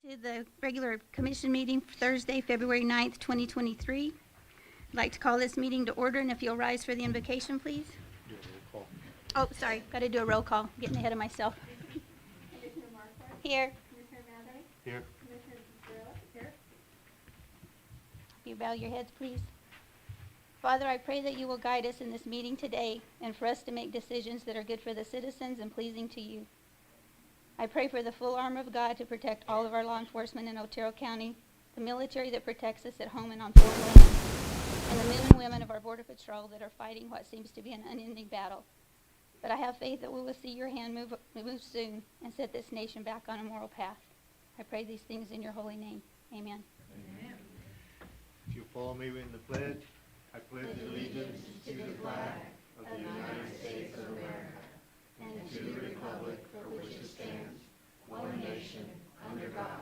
To the regular commission meeting for Thursday, February 9th, 2023. I'd like to call this meeting to order, and if you'll rise for the invocation, please. Do a roll call. Oh, sorry, got to do a roll call, getting ahead of myself. Commissioner Marquardt? Here. Commissioner Mather? Here. Commissioner Otero? Here. If you bow your heads, please. Father, I pray that you will guide us in this meeting today and for us to make decisions that are good for the citizens and pleasing to you. I pray for the full armor of God to protect all of our law enforcement in Otero County, the military that protects us at home and on foreign lands, and the men and women of our Border Patrol that are fighting what seems to be an unending battle. But I have faith that we will see your hand move soon and set this nation back on a moral path. I pray these things in your holy name. Amen. Amen. If you follow me in the pledge, I pledge allegiance to the flag of the United States of America and to the republic for which it stands, one nation, under God,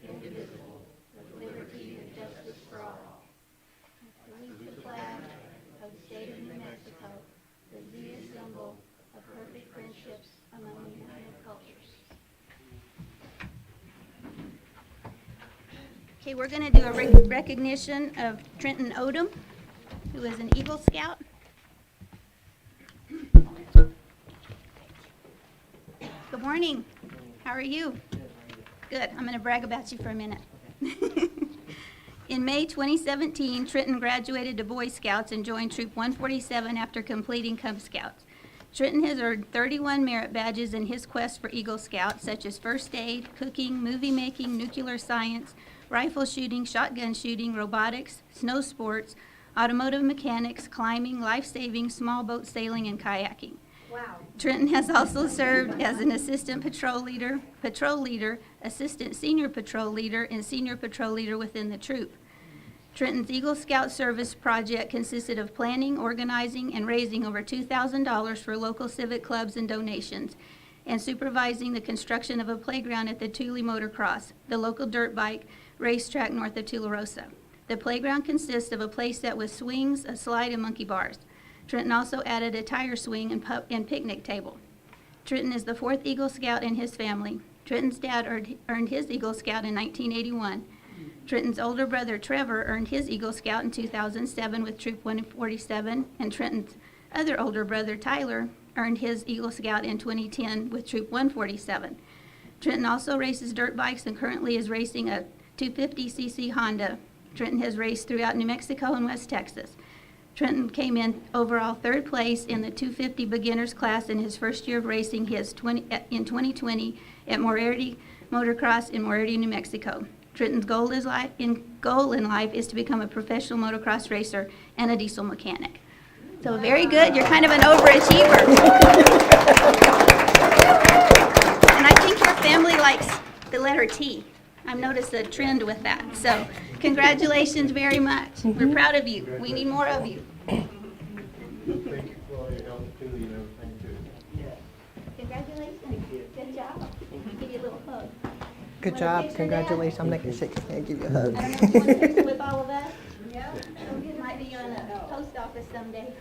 indivisible, with liberty and justice for all. I salute the flag of the state of New Mexico, the dear symbol of perfect friendships among united cultures. Okay, we're going to do a recognition of Trenton Odom, who is an Eagle Scout. Good morning. How are you? Good. I'm going to brag about you for a minute. In May 2017, Trenton graduated to Boy Scouts and joined Troop 147 after completing Cub Scouts. Trenton has earned 31 merit badges in his quest for Eagle Scout, such as first aid, cooking, movie making, nuclear science, rifle shooting, shotgun shooting, robotics, snow sports, automotive mechanics, climbing, life-saving, small boat sailing, and kayaking. Wow. Trenton has also served as an assistant patrol leader, assistant senior patrol leader, and senior patrol leader within the troop. Trenton's Eagle Scout service project consisted of planning, organizing, and raising over $2,000 for local civic clubs and donations, and supervising the construction of a playground at the Thule Motocross, the local dirt bike racetrack north of Tularosa. The playground consists of a playset with swings, a slide, and monkey bars. Trenton also added a tire swing and picnic table. Trenton is the fourth Eagle Scout in his family. Trenton's dad earned his Eagle Scout in 1981. Trenton's older brother, Trevor, earned his Eagle Scout in 2007 with Troop 147, and Trenton's other older brother, Tyler, earned his Eagle Scout in 2010 with Troop 147. Trenton also races dirt bikes and currently is racing a 250cc Honda. Trenton has raced throughout New Mexico and West Texas. Trenton came in overall third place in the 250 beginners class in his first year of racing in 2020 at Moriarty Motocross in Moriarty, New Mexico. Trenton's goal in life is to become a professional motocross racer and a diesel mechanic. So very good. You're kind of an overachiever. And I think your family likes the letter T. I've noticed a trend with that. So congratulations very much. We're proud of you. We need more of you. Thank you for all your help too, and everything too. Congratulations. Good job. Give you a little hug. Good Want a job. picture, Congratulations. Dad? I'm not going to shake your hand, give you a I hug. don't know if you want a picture with all of us. Yeah. It might be on a post office someday.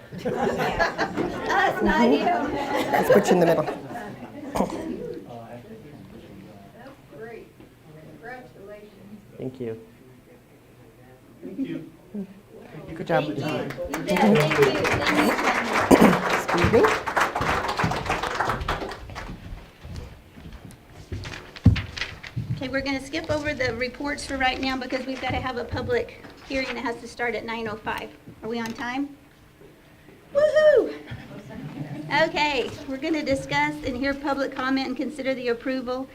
Us, not you. Let's put you in the middle. Great. Congratulations. Thank you. Thank you. Good job. Thank you. You did. Thank you. Thank you. Excuse me. Okay, we're going to skip over the reports for right now because we've got to have a public hearing that has to start at 9:05. Are we on time? Woohoo! Okay, we're going to discuss and hear public comment and consider the approval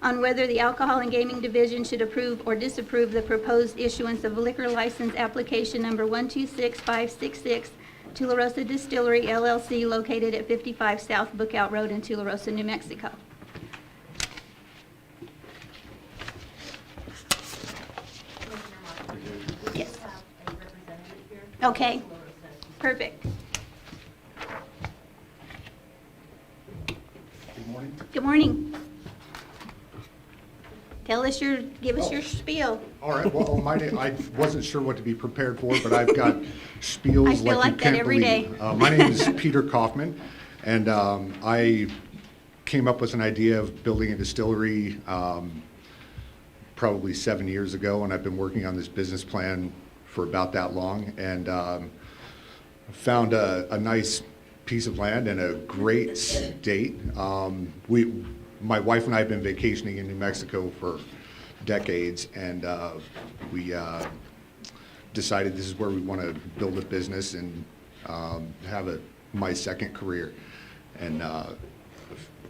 on whether the Alcohol and Gaming Division should approve or disapprove the proposed issuance of liquor license application number 126566, Tularosa Distillery LLC, located at 55 South Bookout Road in Tularosa, New Mexico. Yes. Okay. Perfect. Good morning. Good morning. Give us your spiel. All right, well, my name, I wasn't sure what to be prepared for, but I've got spiels I feel like you like that can't every believe. day. My name is Peter Kaufman, and I came up with an idea of building a distillery probably 7 years ago, and I've been working on this business plan for about that long, and found a nice piece of land in a great state. My wife and I have been vacationing in New Mexico for decades, and we decided this is where we want to build a business and have my second career, and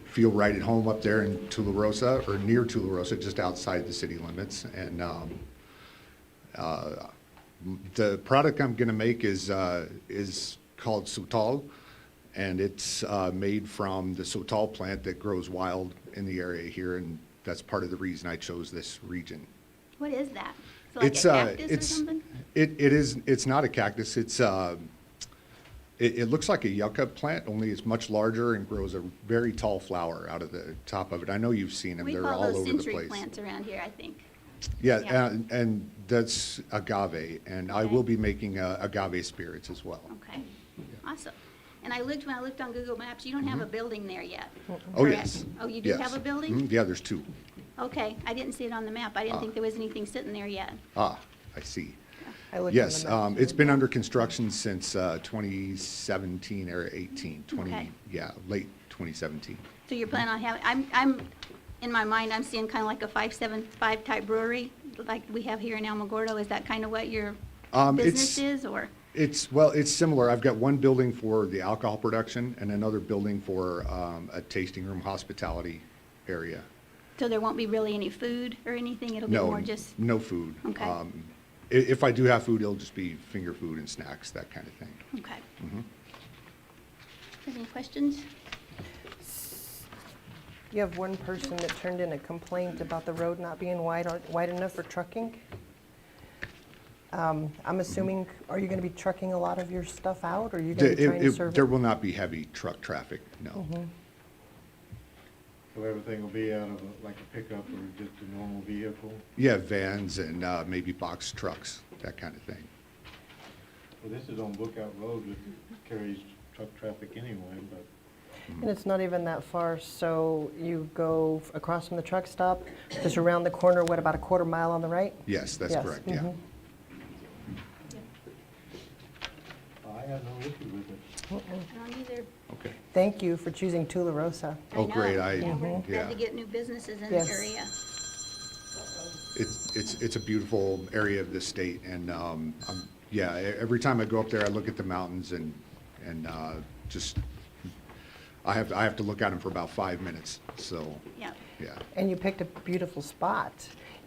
feel right at home up there in Tularosa, or near Tularosa, just outside the city limits. And the product I'm going to make is called Sotal, and it's made from the Sotal plant that grows wild in the area here, and that's part of the reason I chose this region. What is that? It's like a cactus or something? It's not a cactus. It looks like a yucca plant, only it's much larger and grows a very tall flower out of the top of it. I know you've seen them. We They're call all those over the century place. plants around here, I think. Yeah, Yeah. and that's agave, and I Okay. will be making agave spirits as well. Okay, awesome. And when I looked on Google Maps, you don't have a building there yet. Oh, correct? yes. Oh, you do Yes. have a building? Mhm, yeah, there's 2. Okay, I didn't see it on the map. I didn't think there was anything sitting there yet. Ah, I see. I looked on Yes, the map. it's been under construction since 2017 or 18, Okay. late 2017. So you're planning on having, I'm, in my mind, I'm seeing kind of like a 575 type brewery, like we have here in Alamogordo. Is that kind of what your business is, or? It's similar. I've got one building for the alcohol production and another building for a tasting room hospitality area. So there won't be really any food or anything? It'll be more just, No food. Okay. If I do have food, it'll just be finger food and snacks, that kind of thing. okay. Mhm. Any questions? You have one person that turned in a complaint about the road not being wide enough for trucking. I'm assuming, are you going to be trucking a lot of your stuff out, or are you going to be trying to serve There it? will not be heavy truck traffic, no. Mhm. So everything will be out of like a pickup or just a normal vehicle? Yeah, vans and maybe box trucks, that kind of thing. Well, this is on Lookout Road, which carries truck traffic anyway, but And it's not even that far, so you go across from the truck stop, just around the corner, what, about a quarter mile on the right? Yes, that's Yes, correct, yeah. mhm. I have no issue with it. I don't either. Okay. Thank you for choosing Tularosa. Oh, know. great, Yeah, we're yeah. glad to get new businesses in the Yes. area. It's a beautiful area of the state, and every time I go up there, I look at the mountains and just I have to look at them for about 5 minutes. So Yeah. yeah, And you picked a beautiful spot.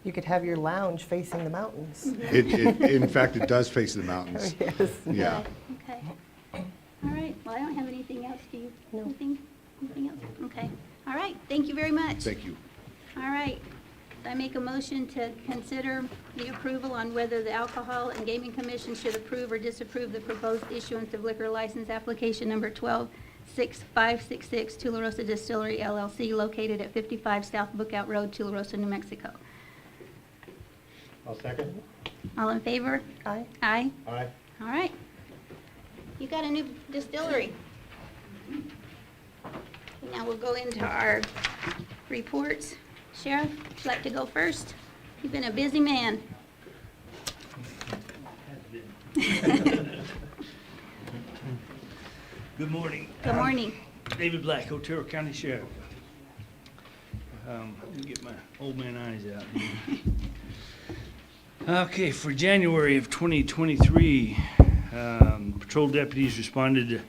You could have your lounge facing the mountains. in fact it does face the mountains. Yes. Yeah. Okay. All right. Well, I don't have anything else. Do you? No. Anything else? Okay. All right. Thank you very much. Thank you. All right. I make a motion to consider the approval on whether the Alcohol and Gaming Commission should approve or disapprove the proposed issuance of liquor license application number 126566 Tularosa Distillery LLC located at 55 South Lookout Road, Tularosa, New Mexico. I'll second. All in favor? Aye. Aye. Aye. All right. You got a new distillery. Now we'll go into our reports. Sheriff, would you like to go first? You've been a busy man. Good morning. Good morning. David Black, Otero County Sheriff. Let me get my old man eyes out here. Okay, for January of 2023, patrol deputies responded to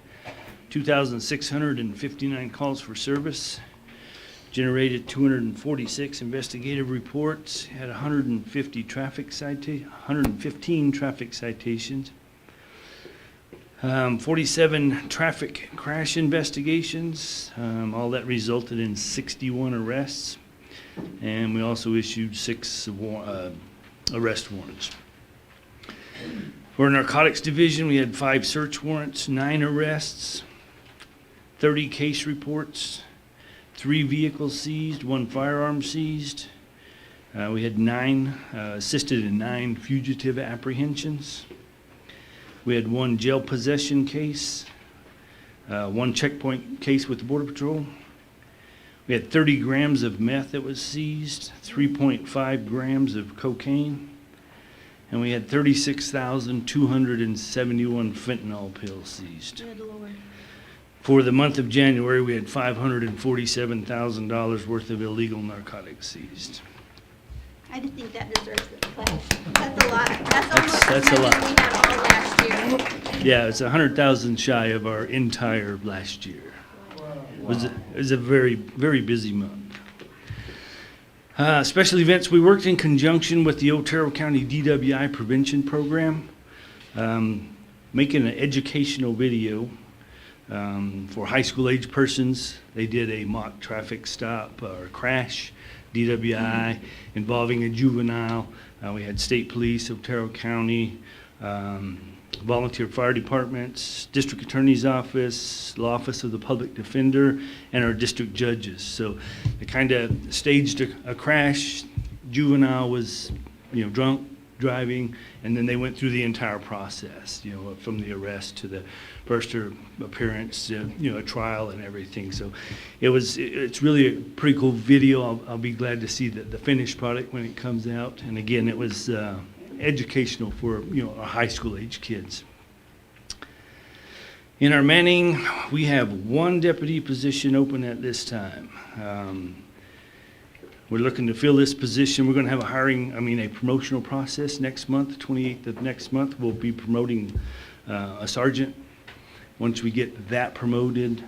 2,659 calls for service, generated 246 investigative reports, had 115 traffic citations, 47 traffic crash investigations. All that resulted in 61 arrests, and we also issued 6 arrest warrants. For our narcotics division, we had 5 search warrants, 9 arrests, 30 case reports, 3 vehicles seized, 1 firearm seized. We had 9 assisted in 9 fugitive apprehensions. We had 1 jail possession case, 1 checkpoint case with the Border Patrol. We had 30 grams of meth that was seized, 3.5 grams of cocaine, and we had 36,271 fentanyl pills seized. Good Lord. For the month of January, we had $547,000 worth of illegal narcotics seized. I just think that deserves the clap. That's a lot. That's almost that's as a much lot. as we had all last year. Yeah, it's 100,000 shy of our entire last year. It was a very, very busy month. Special events, we worked in conjunction with the Otero County DWI prevention program, making an educational video for high school age persons. They did a mock traffic stop or crash, DWI, involving a juvenile. We had state police, Otero County, volunteer fire departments, district attorney's office, law office of the public defender, and our district judges. So they kind of staged a crash. Juvenile was, drunk driving, and then they went through the entire process, from the arrest to the first appearance, a trial and everything. So it's really a pretty cool video. I'll be glad to see the finished product when it comes out. And again, it was educational for our high school age kids. In our Manning, we have one deputy position open at this time. We're looking to fill this position. We're going to have a promotional process next month, 28th of next month. We'll be promoting a sergeant. Once we get that promoted,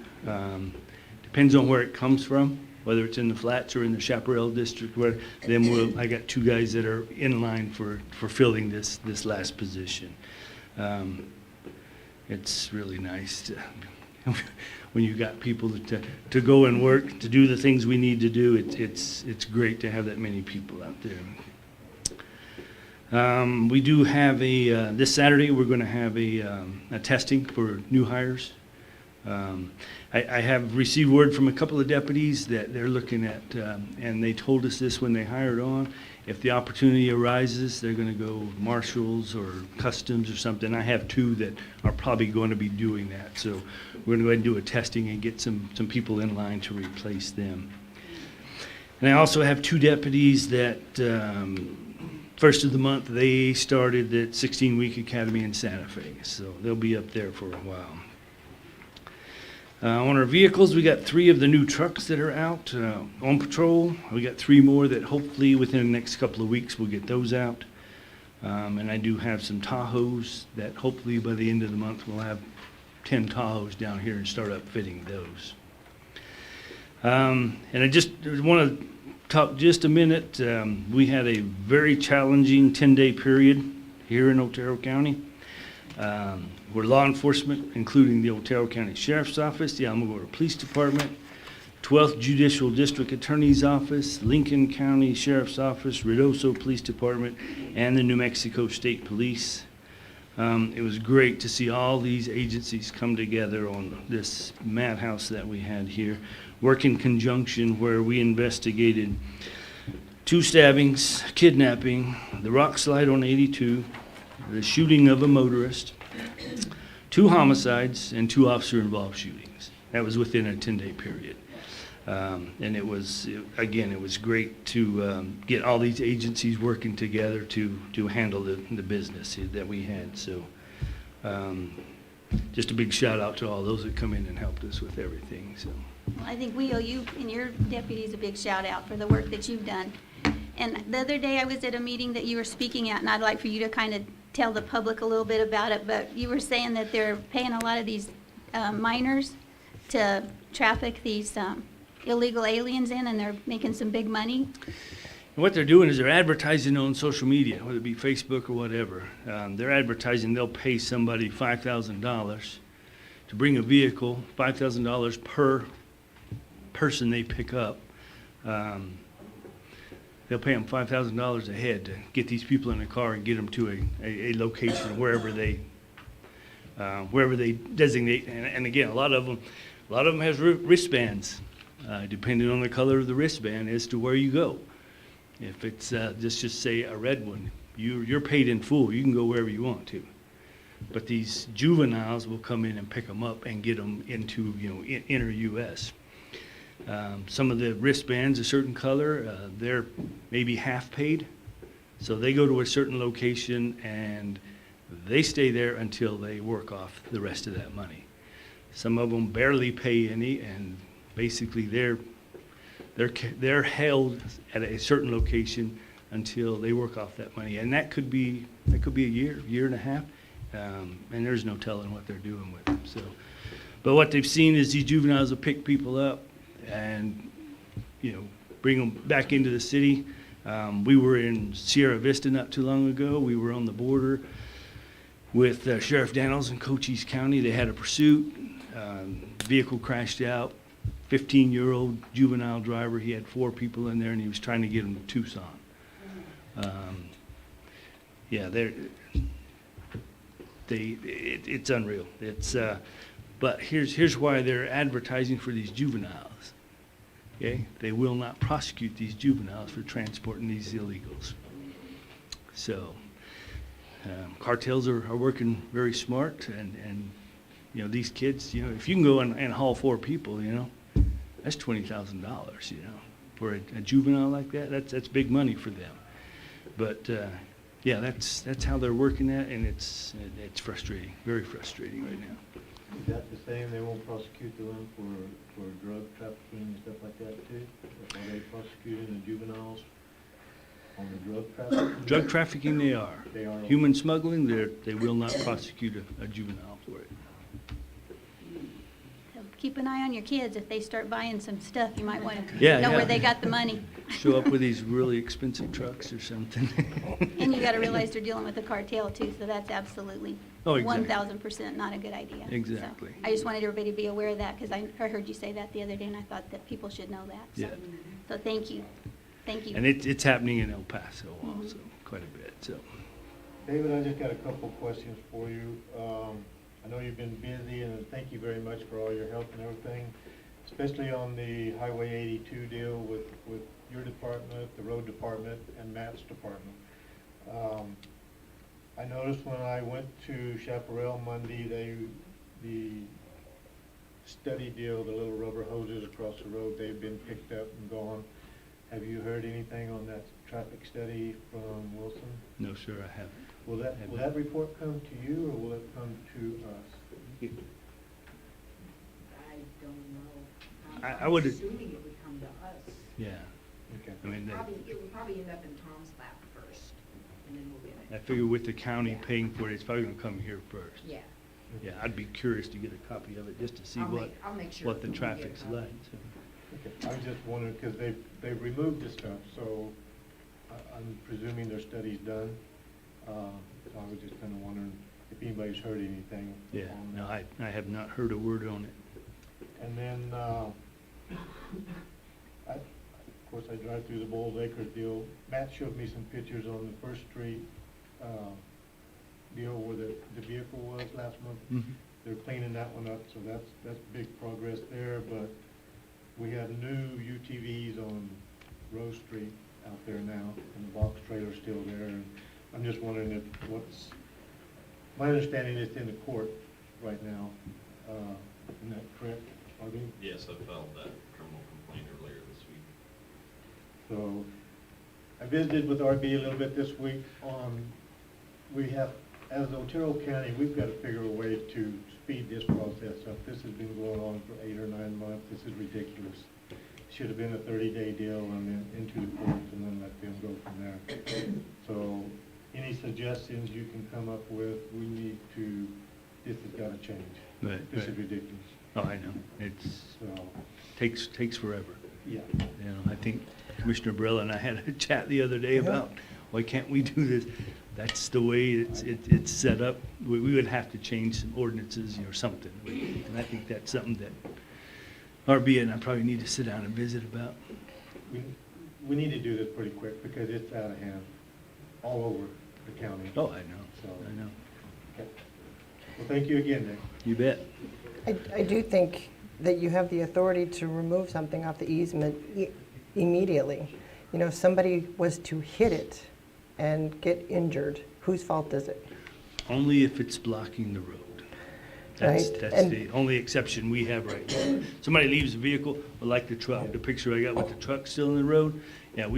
depends on where it comes from, whether it's in the Flats or in the Chaparral District. I got 2 guys that are in line for filling this last position. It's really nice to when you got people to go and work, to do the things we need to do. It's great to have that many people out there. We do have this Saturday, we're going to have a testing for new hires. I have received word from a couple of deputies that they're looking at, and they told us this when they hired on, if the opportunity arises, they're going to go marshals or customs or something. I have 2 that are probably going to be doing that. So we're going to go ahead and do a testing and get some people in line to replace them. And I also have 2 deputies that first of the month, they started at 16-week academy in Santa Fe. So they'll be up there for a while. On our vehicles, we got 3 of the new trucks that are out on patrol. We got 3 more that hopefully within the next couple of weeks we'll get those out. And I do have some Tahoes that hopefully by the end of the month we'll have 10 Tahoes down here and start upfitting those. And I just want to talk just a minute. We had a very challenging 10-day period here in Otero County. Where law enforcement, including the Otero County Sheriff's Office, the Alamogordo Police Department, 12th Judicial District Attorney's Office, Lincoln County Sheriff's Office, Ruidoso Police Department, and the New Mexico State Police. It was great to see all these agencies come together on this madhouse that we had here, work in conjunction where we investigated 2 stabbings, kidnapping, the rock slide on 82, the shooting of a motorist, 2 homicides, and 2 officer-involved shootings. That was within a 10-day period. And it was great to get all these agencies working together to handle the business that we had. So just a big shout out to all those that come in and helped us with everything. So. Well, I think we owe you and your deputies a big shout out for the work that you've done. And the other day I was at a meeting that you were speaking at, and I'd like for you to kind of tell the public a little bit about it, but you were saying that they're paying a lot of these minors to traffic these illegal aliens in, and they're making some big money. And what they're doing is they're advertising on social media, whether it be Facebook or whatever. They're advertising they'll pay somebody $5,000 to bring a vehicle, $5,000 per person they pick up. They'll pay them $5,000 a head to get these people in a car and get them to a location wherever they designate. And again, a lot of them has wristbands, depending on the color of the wristband as to where you go. If it's just say a red one, you're paid in full. You can go wherever you want to. But these juveniles will come in and pick them up and get them into inner U.S. Some of the wristbands, a certain color, they're maybe half paid. So they go to a certain location and they stay there until they work off the rest of that money. Some of them barely pay any, and basically they're held at a certain location until they work off that money. And that could be a year and a half, and there's no telling what they're doing with them. So, but what they've seen is these juveniles will pick people up and, bring them back into the city. We were in Sierra Vista not too long ago. We were on the border with Sheriff Daniels in Cochise County. They had a pursuit. Vehicle crashed out. 15-year-old juvenile driver. He had 4 people in there, and he was trying to get them to Tucson. It's unreal. But here's why they're advertising for these juveniles. Okay, they will not prosecute these juveniles for transporting these illegals. So cartels are working very smart, and these kids, if you can go and haul 4 people, that's $20,000, for a juvenile like that. That's big money for them. But that's how they're working that, and it's frustrating, very frustrating right now. Is that the same, they won't prosecute them for drug trafficking and stuff like that too? Are they prosecuting the juveniles on the drug trafficking? Drug trafficking, they are. They are. Human smuggling, they will not prosecute a juvenile for it. So keep an eye on your kids. If they start buying some stuff, you might want to Yeah, know yeah. where they got the money. Show up with these really expensive trucks or something. And you got to realize they're dealing with a cartel too, so that's absolutely Oh, exactly. 1,000% not a good idea. So Exactly. I just wanted everybody to be aware of that, because I heard you say that the other day, and I thought that people should know that. So, Yeah. so thank you. Thank you. And it's happening in El Paso also, quite a bit, so. David, I just got a couple questions for you. I know you've been busy, and thank you very much for all your help and everything, especially on the Highway 82 deal with your department, the road department, and Matt's department. I noticed when I went to Chaparral Monday, the study deal, the little rubber hoses across the road, they've been picked up and gone. Have you heard anything on that traffic study from Wilson? No, sir, I haven't. Will that report come to you, or will it come to us? I don't know. I would- I'm assuming it would come to us. Yeah, Okay. I mean, It would probably end up in Tom's lap first, and then we'll get I it. figure with the county paying for it, it's probably gonna come here first. Yeah. Yeah, I'd be curious to get a copy of it, just to see I'll make sure what the we get a traffic's copy. like. So. Okay, I was just wondering, because they've removed the stuff, so I'm presuming their study's done. So I was just kind of wondering if anybody's heard anything. Yeah, on no, that. I have not heard a word on it. And then, of course, I drive through the Bowles Acres deal. Matt showed me some pictures on the First Street deal where the vehicle was last month. Mhm. They're cleaning that one up, so that's big progress there, but we have new UTVs on Rose Street out there now, and the box trailer's still there, and I'm just wondering my understanding is it's in the court right now, isn't that correct, Arby? Yes, I filed that criminal complaint earlier this week. So, I visited with RB a little bit this week we have, as Otero County, we've got to figure a way to speed this process up. This has been going on for 8 or 9 months. This is ridiculous. Should have been a 30-day deal and then into the courts and then let them go from there. So, any suggestions you can come up with, this has got to change. Right, This right. is ridiculous. Oh, I know, it's, So, takes forever. yeah. I think Commissioner Barella and I had a chat the other day about, why can't we do this? That's the way it's set up. We would have to change some ordinances, or something. And I think that's something that RB and I probably need to sit down and visit about. We need to do this pretty quick because it's out of hand all over the county. Oh, I know, So- I know. Okay. Well, thank you again, Nick. You bet. I do think that you have the authority to remove something off the easement immediately. If somebody was to hit it and get injured, whose fault is it? Only if it's blocking the road. That's, Right, that's and- the only exception we have right now. Somebody leaves a vehicle, like the truck, the picture I got with the truck still in the road, yeah,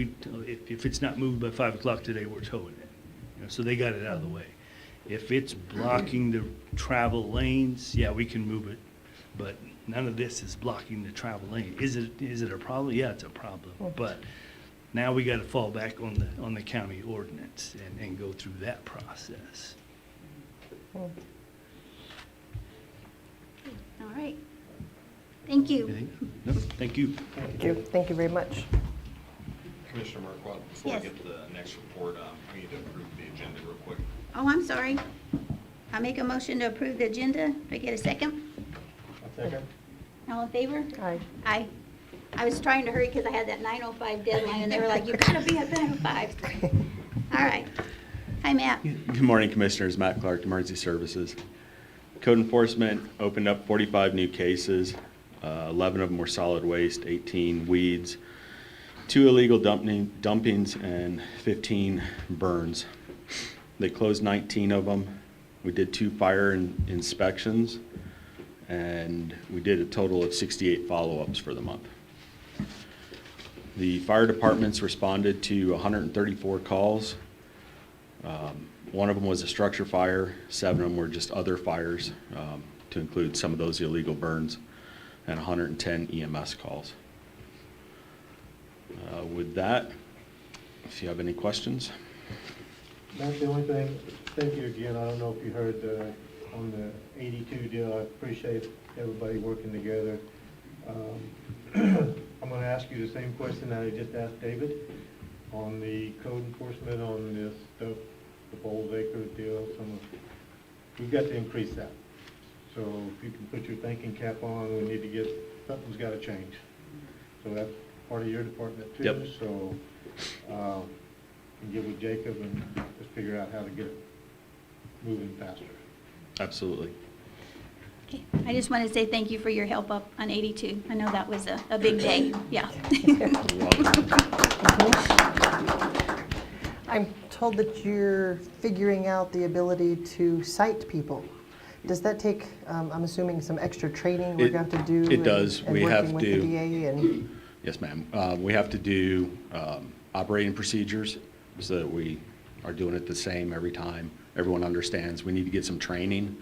if it's not moved by 5 o'clock today, we're towing it. You know, so they got it out of the way. If it's blocking the travel lanes, yeah, we can move it, but none of this is blocking the travel lane. Is it a problem? Yeah, it's a problem, but now we gotta fall back on the county ordinance and go through that process. All right. Thank you. Anything? No, thank you. Thank you very much. Commissioner Marquardt, before I Yes. get to the next report, we need to approve the agenda real quick. Oh, I'm sorry. I make a motion to approve the agenda. Do I get a second? A second. All in favor? Aye. Aye. I was trying to hurry because I had that 9:05 deadline, and they were like, you gotta be at 9:05. All right. Hi, Matt. Good morning, Commissioners. Matt Clark, Emergency Services. Code enforcement opened up 45 new cases. 11 of them were solid waste, 18 weeds, 2 illegal dumpings, and 15 burns. They closed 19 of them. We did 2 fire inspections, and we did a total of 68 follow-ups for the month. The fire departments responded to 134 calls. One of them was a structure fire, 7 of them were just other fires, to include some of those illegal burns, and 110 EMS calls. With that, if you have any questions. That's the only thing, thank you again, I don't know if you heard on the 82 deal, I appreciate everybody working together. I'm gonna ask you the same question that I just asked David on the code enforcement on this stuff, the Bowles Acre deal, we've got to increase that. So if you can put your thinking cap on, we need to get, something's gotta change. So that's part of your department too. Yep. So, and get with Jacob and just figure out how to get it moving faster. Absolutely. Okay. I just want to say thank you for your help up on 82. I know that was a big day. Yeah. You're welcome. I'm told that you're figuring out the ability to cite people. Does that take, I'm assuming, some extra training we're going to have to do? It does. And We have working with the to. DA and, Yes, ma'am. We have to do operating procedures so that we are doing it the same every time. Everyone understands. We need to get some training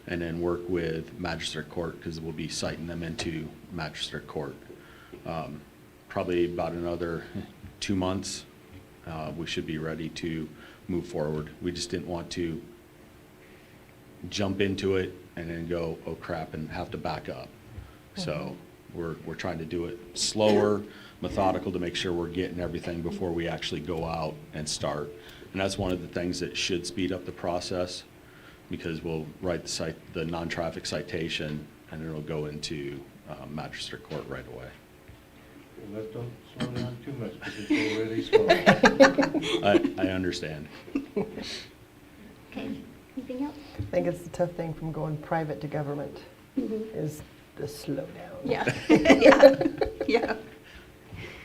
and then work with magistrate court because we'll be citing them into magistrate court. Probably about another 2 months, we should be ready to move forward. We just didn't want to jump into it and then go, oh crap, and have to back up. So we're trying to do it slower, methodical to make sure we're getting everything before we actually go out and start. And that's one of the things that should speed up the process because we'll write the non-traffic citation and it'll go into magistrate court right away. Well, let's don't slow down too much because it's already slow. I understand. Okay. Anything else? I think it's the tough thing from going private to government is the slow down. Yeah. Yeah. Yeah.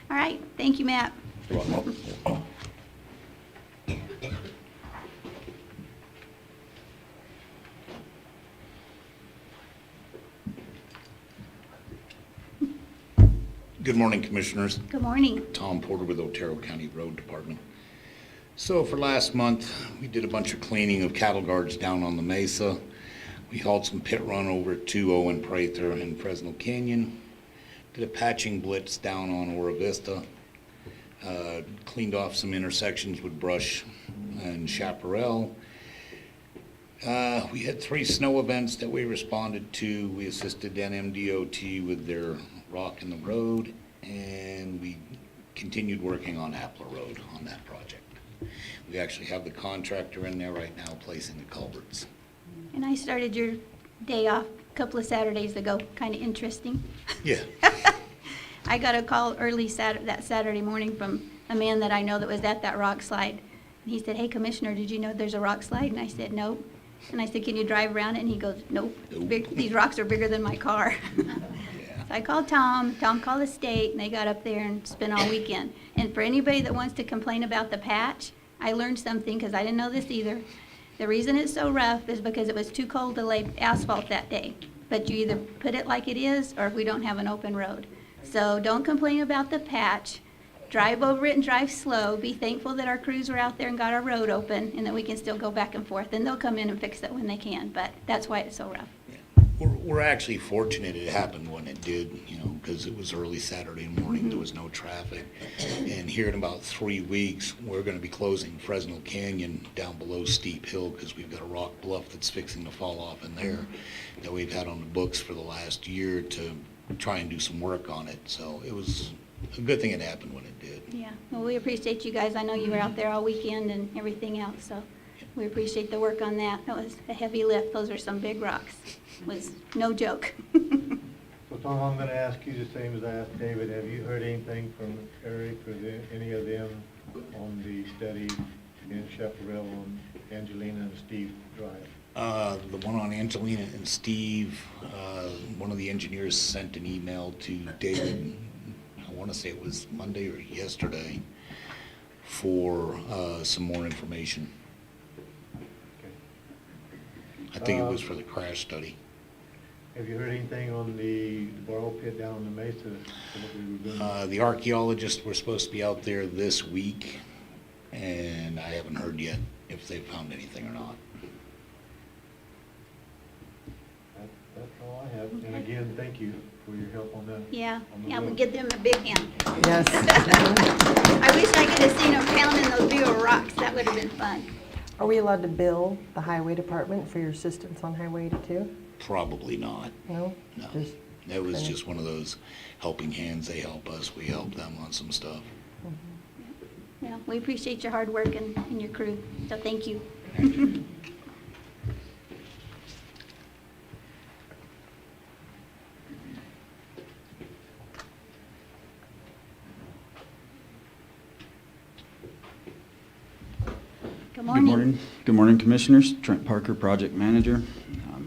All right. Thank you, Matt. You're welcome. Good morning, Commissioners. Good morning. Tom Porter with Otero County Road Department. So for last month, we did a bunch of cleaning of cattle guards down on the mesa. We hauled some pit run over to Owen Prather and Fresno Canyon. Did a patching blitz down on Ora Vista. Cleaned off some intersections with brush and chaparral. We had 3 snow events that we responded to. We assisted NMDOT with their rock in the road, and we continued working on Apple Road on that project. We actually have the contractor in there right now placing the culverts. And I started your day off a couple of Saturdays ago. Kind of interesting. Yeah. I got a call early that Saturday morning from a man that I know that was at that rock slide. And he said, "Hey, Commissioner, did you know there's a rock slide?" And I said, "No." And I said, "Can you drive around it?" And he goes, "Nope. Nope. These rocks are bigger than my car." Yeah. So I called Tom. Tom called the state, and they got up there and spent all weekend. And for anybody that wants to complain about the patch, I learned something because I didn't know this either. The reason it's so rough is because it was too cold to lay asphalt that day. But you either put it like it is, or we don't have an open road. So don't complain about the patch. Drive over it and drive slow. Be thankful that our crews were out there and got our road open, and that we can still go back and forth. And they'll come in and fix it when they can, but that's why it's so rough. We're actually fortunate it happened when it did, because it was early Saturday morning, there was no traffic. And here in about 3 weeks, we're gonna be closing Fresno Canyon down below Steep Hill, because we've got a rock bluff that's fixing to fall off in there that we've had on the books for the last year to try and do some work on it. So it was a good thing it happened when it did. Yeah, well, we appreciate you guys. I know you were out there all weekend and everything else, so we appreciate the work on that. That was a heavy lift. Those are some big rocks. It was no joke. So Tom, I'm gonna ask you the same as I asked David. Have you heard anything from Eric or any of them on the study in Chaparral on Angelina and Steve Drive? The one on Angelina and Steve, one of the engineers sent an email to David, I want to say it was Monday or yesterday, for some more information. Okay. I think it was for the crash study. Have you heard anything on the borrow pit down on the Mesa? What we were doing? The archaeologists were supposed to be out there this week, and I haven't heard yet if they've found anything or not. That's all I have. And again, thank you for your help on that. Yeah, on the yeah, we'll road. give them a big hand. Yes. I wish I could have seen them pounding those big old rocks. That would have been fun. Are we allowed to bill the highway department for your assistance on Highway 82? Probably not. No? No. Just- That was okay. just one of those helping hands. They help us, we help them on some stuff. Yeah, we appreciate your hard work and your crew, so thank you. Good morning. Good morning, Commissioners. Trent Parker, Project Manager.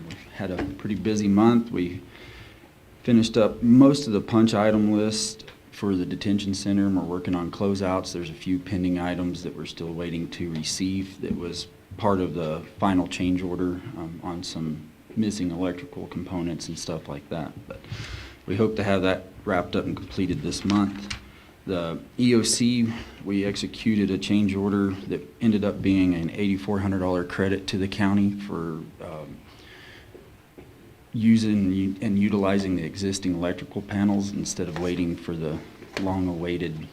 We've had a pretty busy month. We finished up most of the punch item list for the detention center, and we're working on closeouts. There's a few pending items that we're still waiting to receive that was part of the final change order on some missing electrical components and stuff like that. But we hope to have that wrapped up and completed this month. The EOC, we executed a change order that ended up being an $8,400 credit to the county for using and utilizing the existing electrical panels instead of waiting for the long-awaited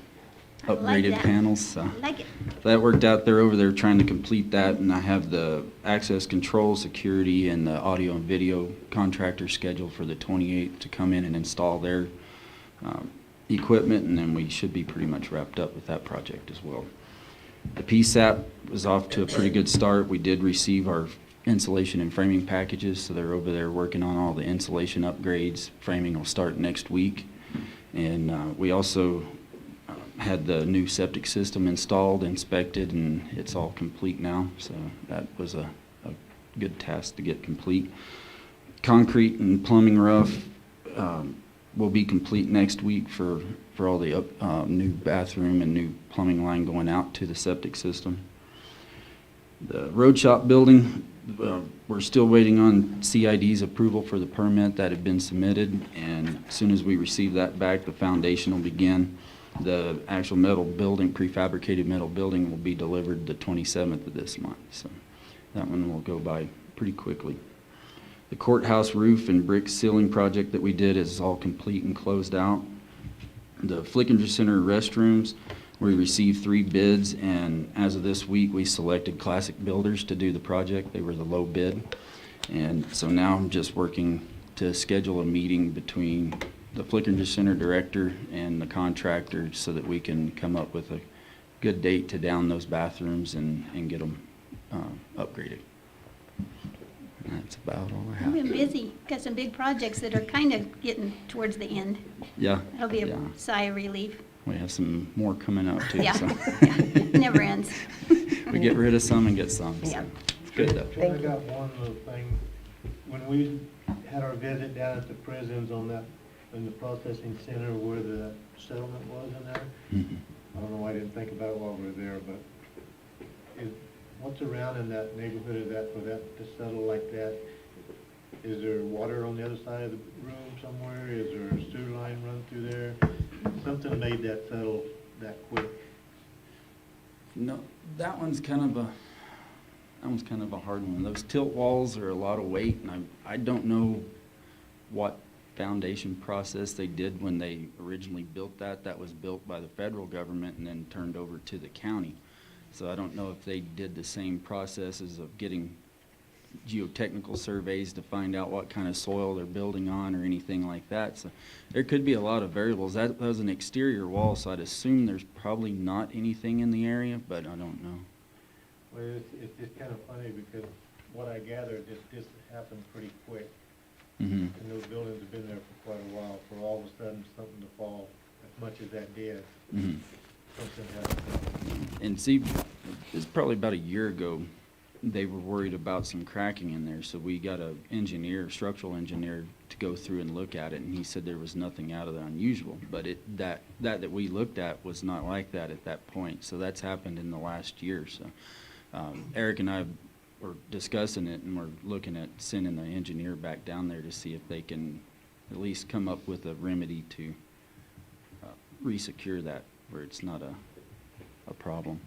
I like upgraded that. panels. So I like it. that worked out. They're over there trying to complete that, and I have the access control, security, and the audio and video contractor scheduled for the 28th to come in and install their equipment, and then we should be pretty much wrapped up with that project as well. The PSAP was off to a pretty good start. We did receive our insulation and framing packages, so they're over there working on all the insulation upgrades. Framing will start next week. And we also had the new septic system installed, inspected, and it's all complete now. So that was a good task to get complete. Concrete and plumbing roof will be complete next week for all the new bathroom and new plumbing line going out to the septic system. The road shop building, we're still waiting on CID's approval for the permit that had been submitted, and as soon as we receive that back, the foundation will begin. The actual metal building, prefabricated metal building, will be delivered the 27th of this month, so that one will go by pretty quickly. The courthouse roof and brick ceiling project that we did is all complete and closed out. The Flickinger Center restrooms, we received 3 bids, and as of this week, we selected Classic Builders to do the project. They were the low bid. And so now I'm just working to schedule a meeting between the Flickinger Center director and the contractor so that we can come up with a good date to down those bathrooms and get them upgraded. And that's about all I We've been have. busy. Got some big projects that are kind of getting towards the end. Yeah. That'll be a yeah. sigh of relief. We have some more coming up too. Yeah, So yeah, never ends. we get rid of some and get some. So Yeah. it's good though. I got one little thing. When we had our visit down at the prisons on that, in the processing center where the settlement was in there, Mhm. I don't know why I didn't think about it while we were there, but What's around in that neighborhood of that, for that to settle like that? Is there water on the other side of the room somewhere? Is there a sewer line run through there? Something made that settle that quick. No, that one's kind of a hard one. Those tilt walls are a lot of weight, and I don't know what foundation process they did when they originally built that. That was built by the federal government and then turned over to the county. So I don't know if they did the same processes of getting geotechnical surveys to find out what kind of soil they're building on or anything like that. So there could be a lot of variables. That was an exterior wall, so I'd assume there's probably not anything in the area, but I don't know. Well, it's just kind of funny because what I gathered, this happened pretty quick. Mm-hmm. And those buildings have been there for quite a while, for all of a sudden something to fall, as much as that did, Mm-hmm. something happened. And see, it's probably about a year ago, they were worried about some cracking in there, so we got a structural engineer to go through and look at it, and he said there was nothing out of the unusual, but that we looked at was not like that at that point, so that's happened in the last year. So Eric and I were discussing it, and we're looking at sending the engineer back down there to see if they can at least come up with a remedy to re-secure that where it's not a problem.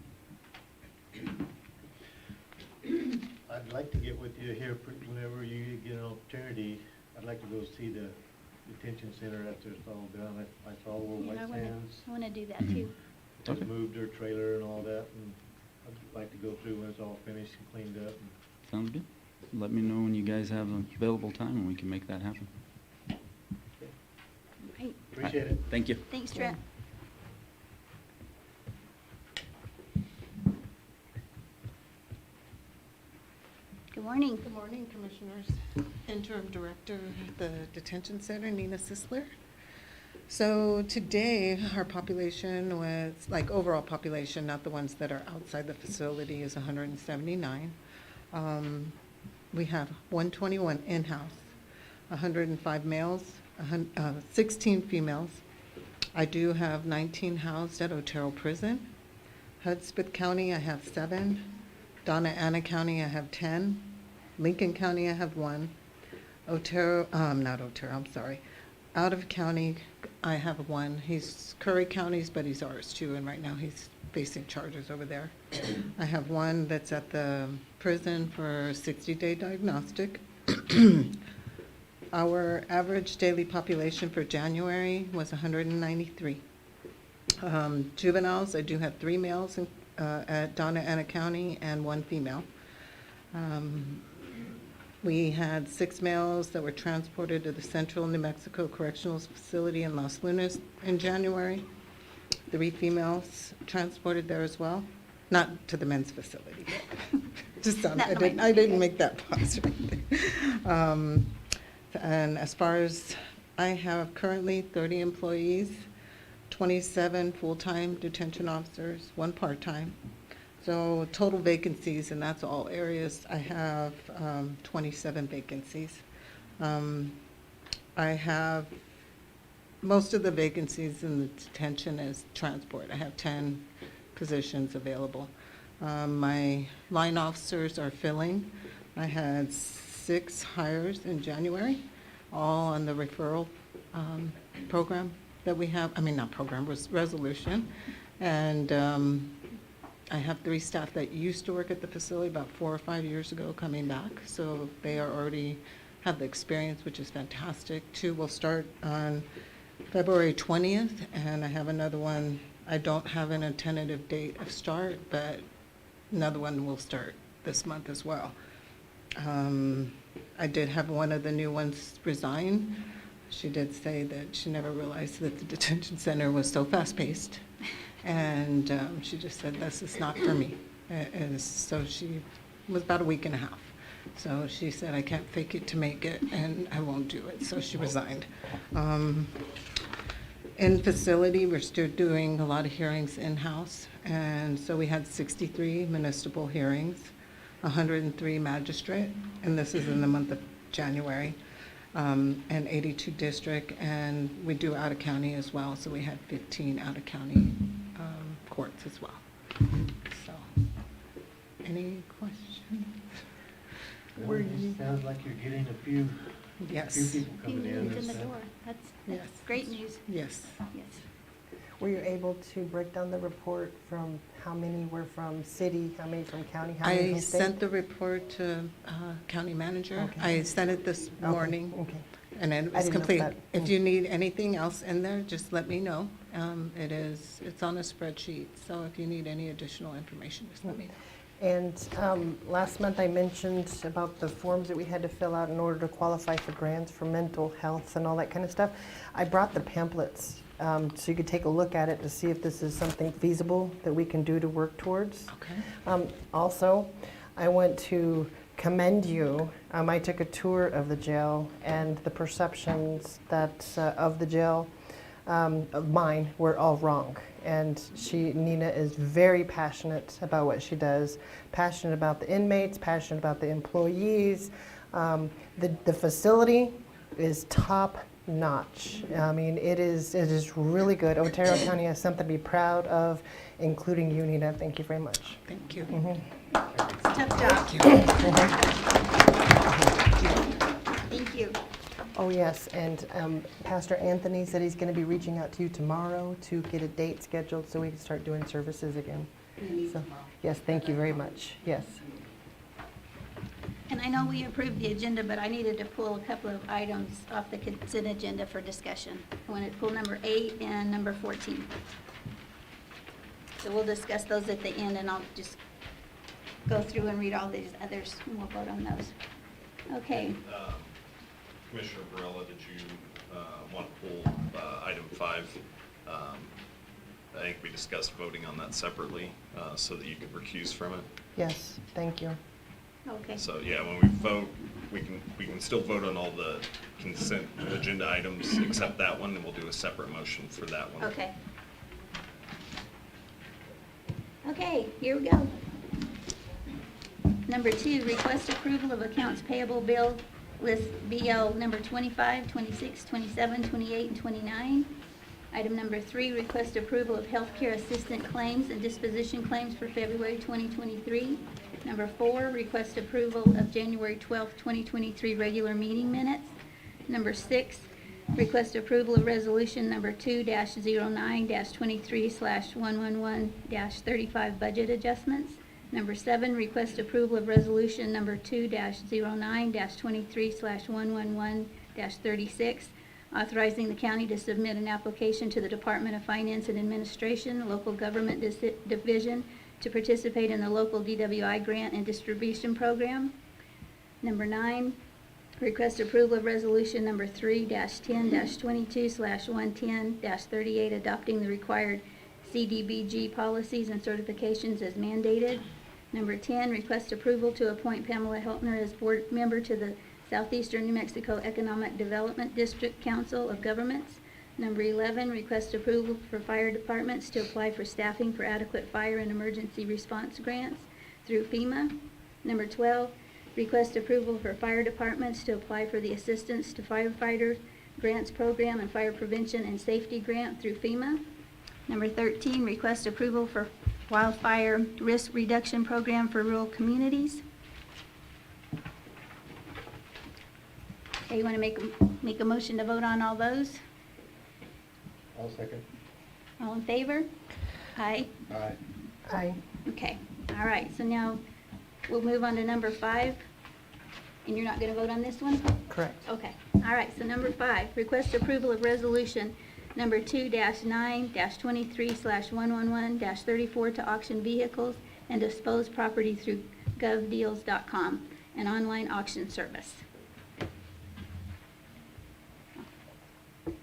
I'd like to get with you here whenever you get an opportunity. I'd like to go see the detention center after it's all done. I saw where Yeah, White Sands I wanna do that Mhm. too. has Okay. moved their trailer and all that, and I'd like to go through when it's all finished and cleaned up. Sounds good. Let me know when you guys have available time and we can make that happen. Right. Appreciate it. Thank you. Thanks, Trent. Good morning. Good morning, Commissioners. Interim Director at the Detention Center, Nina Sisler. So today, our population was, like overall population, not the ones that are outside the facility, is 179. We have 121 in-house, 105 males, 16 females. I do have 19 housed at Otero Prison. Hudspeth County, I have 7. Donna Ana County, I have 10. Lincoln County, I have 1. Out of county, I have 1. He's Curry County's, but he's ours too, and right now he's facing charges over there. I have 1 that's at the prison for 60-day diagnostic. Our average daily population for January was 193. Juveniles, I do have 3 males at Donna Ana County and 1 female. We had 6 males that were transported to the Central New Mexico Correctional Facility in Los Lunas in January. 3 females transported there as well, not to the men's facility. Just I didn't make that pause right there. And as far as I have currently 30 employees, 27 full-time detention officers, 1 part-time. So total vacancies, and that's all areas, I have 27 vacancies. I have, most of the vacancies in the detention is transport. I have 10 positions available. My line officers are filling. I had 6 hires in January, all on the referral program that we have, resolution. And I have 3 staff that used to work at the facility about 4 or 5 years ago coming back. So they are already have the experience, which is fantastic. 2 will start on February 20th, and I have another one. I don't have a tentative date of start, but another one will start this month as well. I did have one of the new ones resign. She did say that she never realized that the detention center was so fast-paced. And she just said, this is not for me. And so she was about a week and a half. So she said, I can't fake it to make it, and I won't do it. So she resigned. In facility, we're still doing a lot of hearings in-house. And so we had 63 municipal hearings, 103 magistrate, and this is in the month of January, and 82 district, and we do out-of-county as well, so we had 15 out-of-county courts as well. So Any questions? Well, it just sounds like you're getting a few Yes, people Few coming in. names in and the stuff. door. That's Yes. great news. yes. Yes. Were you able to break down the report from how many were from city, how many from county, how many I from state? sent the report to county manager. Okay. I sent it this Okay, morning, Okay. and it I was didn't know if complete. that- If you need anything else in there, just let me know. It's on a spreadsheet, so if you need any additional information, just let me know. And last month I mentioned about the forms that we had to fill out in order to qualify for grants for mental health and all that kind of stuff. I brought the pamphlets so you could take a look at it to see if this is something feasible that we can do to work towards. Okay. Also, I want to commend you. I took a tour of the jail, and the perceptions that of the jail of mine were all wrong. And Nina is very passionate about what she does, passionate about the inmates, passionate about the employees. The facility is top notch. I mean, it is really good. Otero County has something to be proud of, including you, Nina. Thank you very much. Thank you. Tough job. Thank you. Oh, yes, and Pastor Anthony said he's going to be reaching out to you tomorrow to get a date scheduled so we can start doing services again. So, yes, thank you very much. Yes. And I know we approved the agenda, but I needed to pull a couple of items off the consent agenda for discussion. I wanted to pull number 8 and number 14. So we'll discuss those at the end, and I'll just go through and read all these others, and we'll vote on those. Okay. Commissioner Barella, did you want to pull item 5? I think we discussed voting on that separately so that you could recuse from it. Yes, thank you. Okay. So, yeah, when we vote, we can still vote on all the consent agenda items except that one, and we'll do a separate motion for that one. Okay. Okay, here we go. Number 2, request approval of accounts payable bill list BL number 25, 26, 27, 28, and 29. Item number 3, request approval of healthcare assistant claims and disposition claims for February 2023. Number 4, request approval of January 12, 2023 regular meeting minutes. Number 6, request approval of resolution number 2-09-23/111-35 budget adjustments. Number 7, request approval of resolution number 2-09-23/111-36, authorizing the county to submit an application to the Department of Finance and Administration, Local Government Division, to participate in the local DWI grant and distribution program. Number 9, request approval of resolution number 3-10-22/110-38, adopting the required CDBG policies and certifications as mandated. Number 10, request approval to appoint Pamela Heltner as board member to the Southeastern New Mexico Economic Development District Council of Governments. Number 11, request approval for fire departments to apply for staffing for adequate fire and emergency response grants through FEMA. Number 12, request approval for fire departments to apply for the Assistance to Firefighters Grants Program and Fire Prevention and Safety Grant through FEMA. Number 13, request approval for Wildfire Risk Reduction Program for rural communities. Okay, you want to make a motion to vote on all those? I'll second. All in favor? Aye. Aye. Aye. Okay, all right, so now we'll move on to number 5. And you're not going to vote on this one? Correct. Okay, all right, so number 5, request approval of resolution number 2-9-23/111-34 to auction vehicles and dispose property through govdeals.com, an online auction service.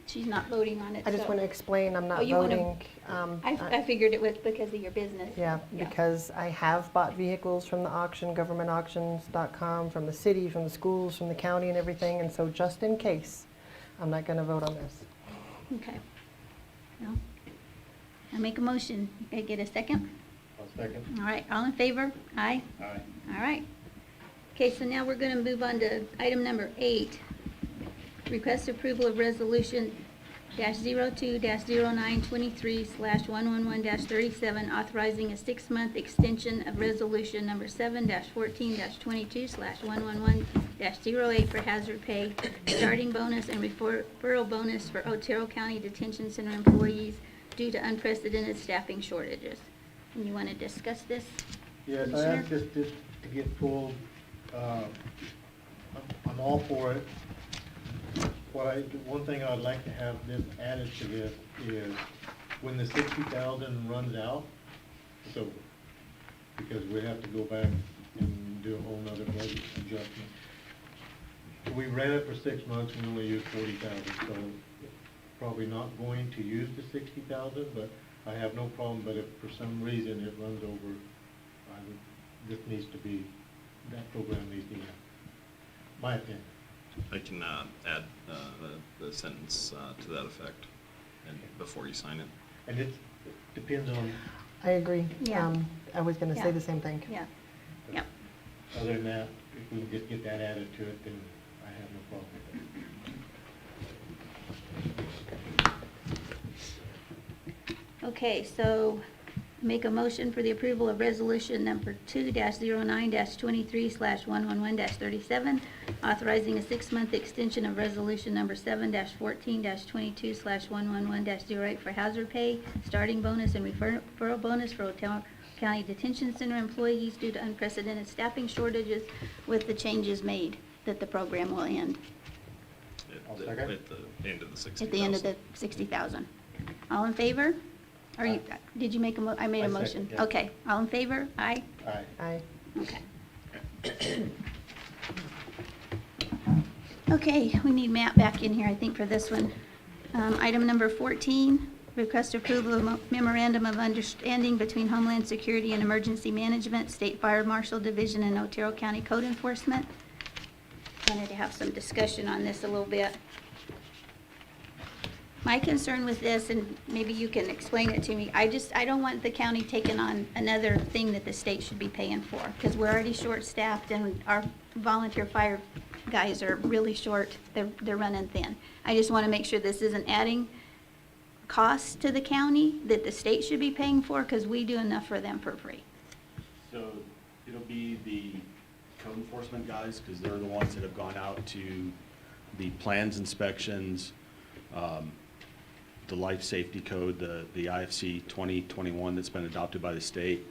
She's not voting on it, I just so- want to explain, I'm Oh, not you wanna- voting. I figured it was because of your business. Yeah, because I have bought vehicles from the auction, governmentauctions.com, from the city, from the schools, from the county and everything, and so just in case, I'm not going to vote on this. Okay. Well, I make a motion. I get a second? I'll second. All right, all in favor? Aye? Aye. All right. Okay, so now we're going to move on to item number 8. Request approval of resolution 02-0923/111-37, authorizing a 6-month extension of resolution number 7-14-22/111-08 for hazard pay, starting bonus and referral bonus for Otero County Detention Center employees due to unprecedented staffing shortages. And you want to discuss this? Yes, I Commissioner? asked this to get pulled. I'm all for it. One thing I'd like to have this added to this is when the 60,000 runs out, it's over. Because we have to go back and do a whole nother budget adjustment. We ran it for 6 months, we only used 40,000, so probably not going to use the 60,000, but I have no problem, but if for some reason it runs over, this needs to be, that program needs to be, my opinion. I can add the sentence to that effect and before you sign it. And it depends on, I agree. Yeah. I was going to Yeah. say the same thing. Yeah. Yep. other than that, if we can just get that added to it, then I have no problem with it. Okay, so make a motion for the approval of resolution number 2-09-23/111-37, authorizing a 6-month extension of resolution number 7-14-22/111-08 for hazard pay, starting bonus, and referral bonus for Otero County Detention Center employees due to unprecedented staffing shortages, with the changes made that the program will end I'll At second. the end of the 60,000. at the end of the 60,000. All in favor? Or you, did you make I made a I motion. second, yeah. Okay, all in favor? Aye? Aye. Aye. Okay. Okay, we need Matt back in here, I think, for this one. Item number 14, request approval of memorandum of understanding between Homeland Security and Emergency Management, State Fire Marshal Division, and Otero County Code Enforcement. Wanted to have some discussion on this a little bit. My concern with this, and maybe you can explain it to me, I don't want the county taking on another thing that the state should be paying for, because we're already short-staffed and our volunteer fire guys are really short, they're running thin. I just want to make sure this isn't adding costs to the county that the state should be paying for, because we do enough for them for free. So it'll be the code enforcement guys, because they're the ones that have gone out to the plans inspections, the life safety code, the IFC 2021 that's been adopted by the state.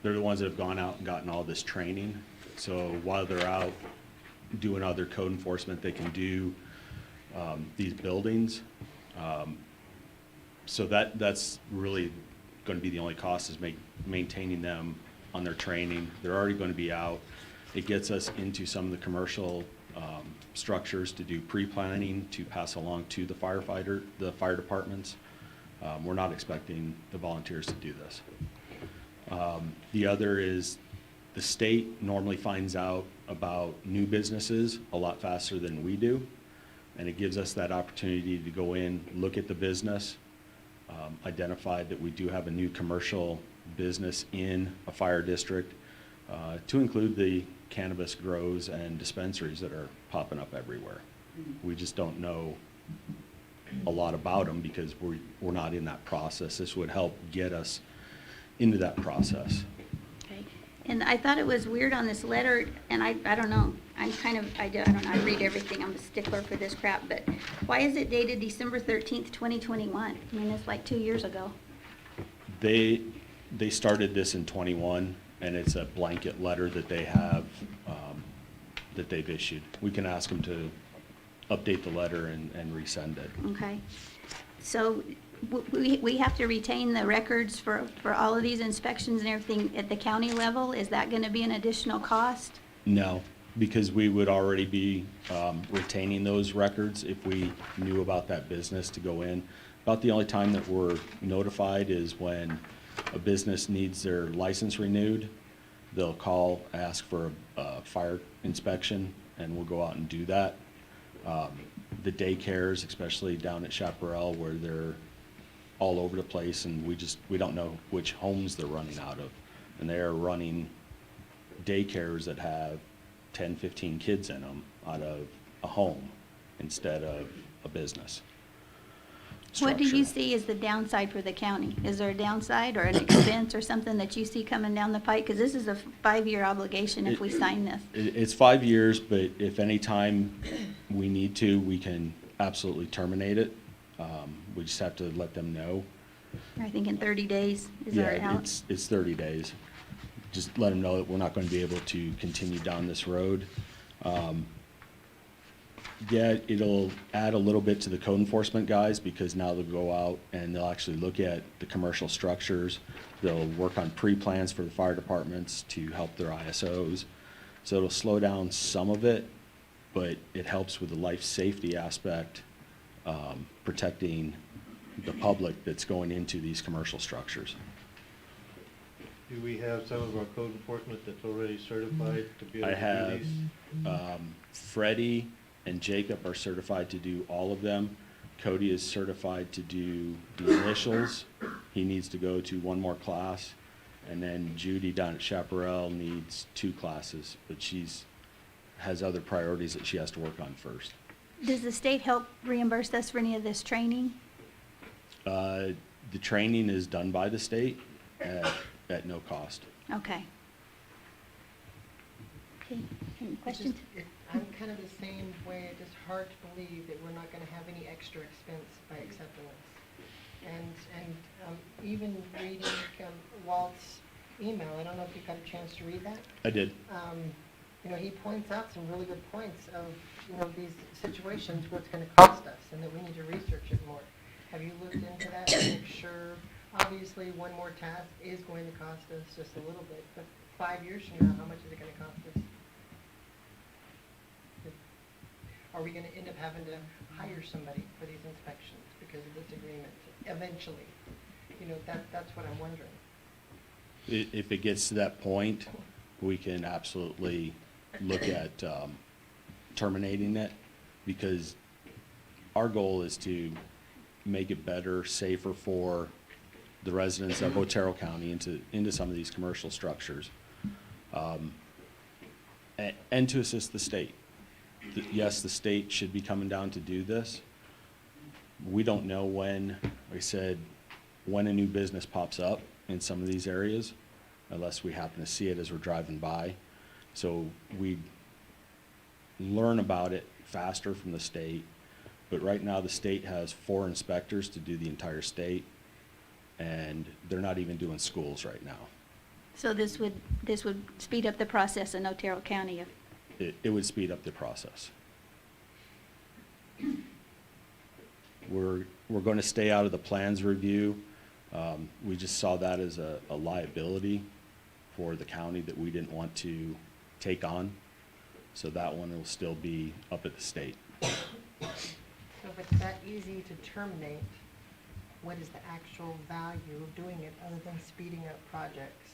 They're the ones that have gone out and gotten all this training. So while they're out doing other code enforcement, they can do these buildings. So that's really going to be the only cost, is maintaining them on their training. They're already going to be out. It gets us into some of the commercial structures to do pre-planning to pass along to the fire departments. We're not expecting the volunteers to do this. The other is the state normally finds out about new businesses a lot faster than we do, and it gives us that opportunity to go in, look at the business, identify that we do have a new commercial business in a fire district, to include the cannabis grows and dispensaries that are popping up everywhere. We just don't know a lot about them because we're not in that process. This would help get us into that process. Okay. And I thought it was weird on this letter, and I don't know, I don't know, I read everything, I'm a stickler for this crap, but why is it dated December 13th, 2021? I mean, it's like 2 years ago. They started this in '21, and it's a blanket letter that they have, that they've issued. We can ask them to update the letter and resend it. Okay. So we have to retain the records for all of these inspections and everything at the county level? Is that going to be an additional cost? No, because we would already be retaining those records if we knew about that business to go in. About the only time that we're notified is when a business needs their license renewed. They'll call, ask for a fire inspection, and we'll go out and do that. The daycares, especially down at Chaparral, where they're all over the place, and we don't know which homes they're running out of. And they're running daycares that have 10, 15 kids in them out of a home instead of a business. What do you structure. see as the downside for the county? Is there a downside or an expense or something that you see coming down the pike? Because this is a 5-year obligation if we sign this. It's 5 years, but if any time we need to, we can absolutely terminate it. We just have to let them know. I think in 30 days is our Yeah, out. it's 30 days. Just let them know that we're not going to be able to continue down this road. Yeah, it'll add a little bit to the code enforcement guys because now they'll go out and they'll actually look at the commercial structures. They'll work on pre-plans for the fire departments to help their ISOs. So it'll slow down some of it, but it helps with the life safety aspect, protecting the public that's going into these commercial structures. Do we have some of our code enforcement that's already certified to be able I to do have, these? Freddie and Jacob are certified to do all of them. Cody is certified to do the initials. He needs to go to one more class. And then Judy down at Chaparral needs 2 classes, but has other priorities that she has to work on first. Does the state help reimburse us for any of this training? The training is done by the state at no cost. Okay. Okay, any It's questions? just- I'm kind of the same way. It's just hard to believe that we're not going to have any extra expense by accepting this. And even reading Walt's email, I don't know if you got a chance to read that. I did. You know, he points out some really good points of, you know, these situations, what's going to cost us, and that we need to research it more. Have you looked into that to make sure? Obviously, one more task is going to cost us just a little bit, but 5 years from now, how much is it going to cost us? Are we going to end up having to hire somebody for these inspections because of this agreement eventually? You know, that's what I'm wondering. If it gets to that point, we can absolutely look at terminating it, because our goal is to make it better, safer for the residents of Otero County into some of these commercial structures, and to assist the state. Yes, the state should be coming down to do this. We don't know when, like I said, when a new business pops up in some of these areas, unless we happen to see it as we're driving by. So we learn about it faster from the state. But right now, the state has 4 inspectors to do the entire state, and they're not even doing schools right now. So this would speed up the process in Otero County if, It would speed up the process. We're going to stay out of the plans review. We just saw that as a liability for the county that we didn't want to take on. So that one will still be up at the state. So if it's that easy to terminate, what is the actual value of doing it other than speeding up projects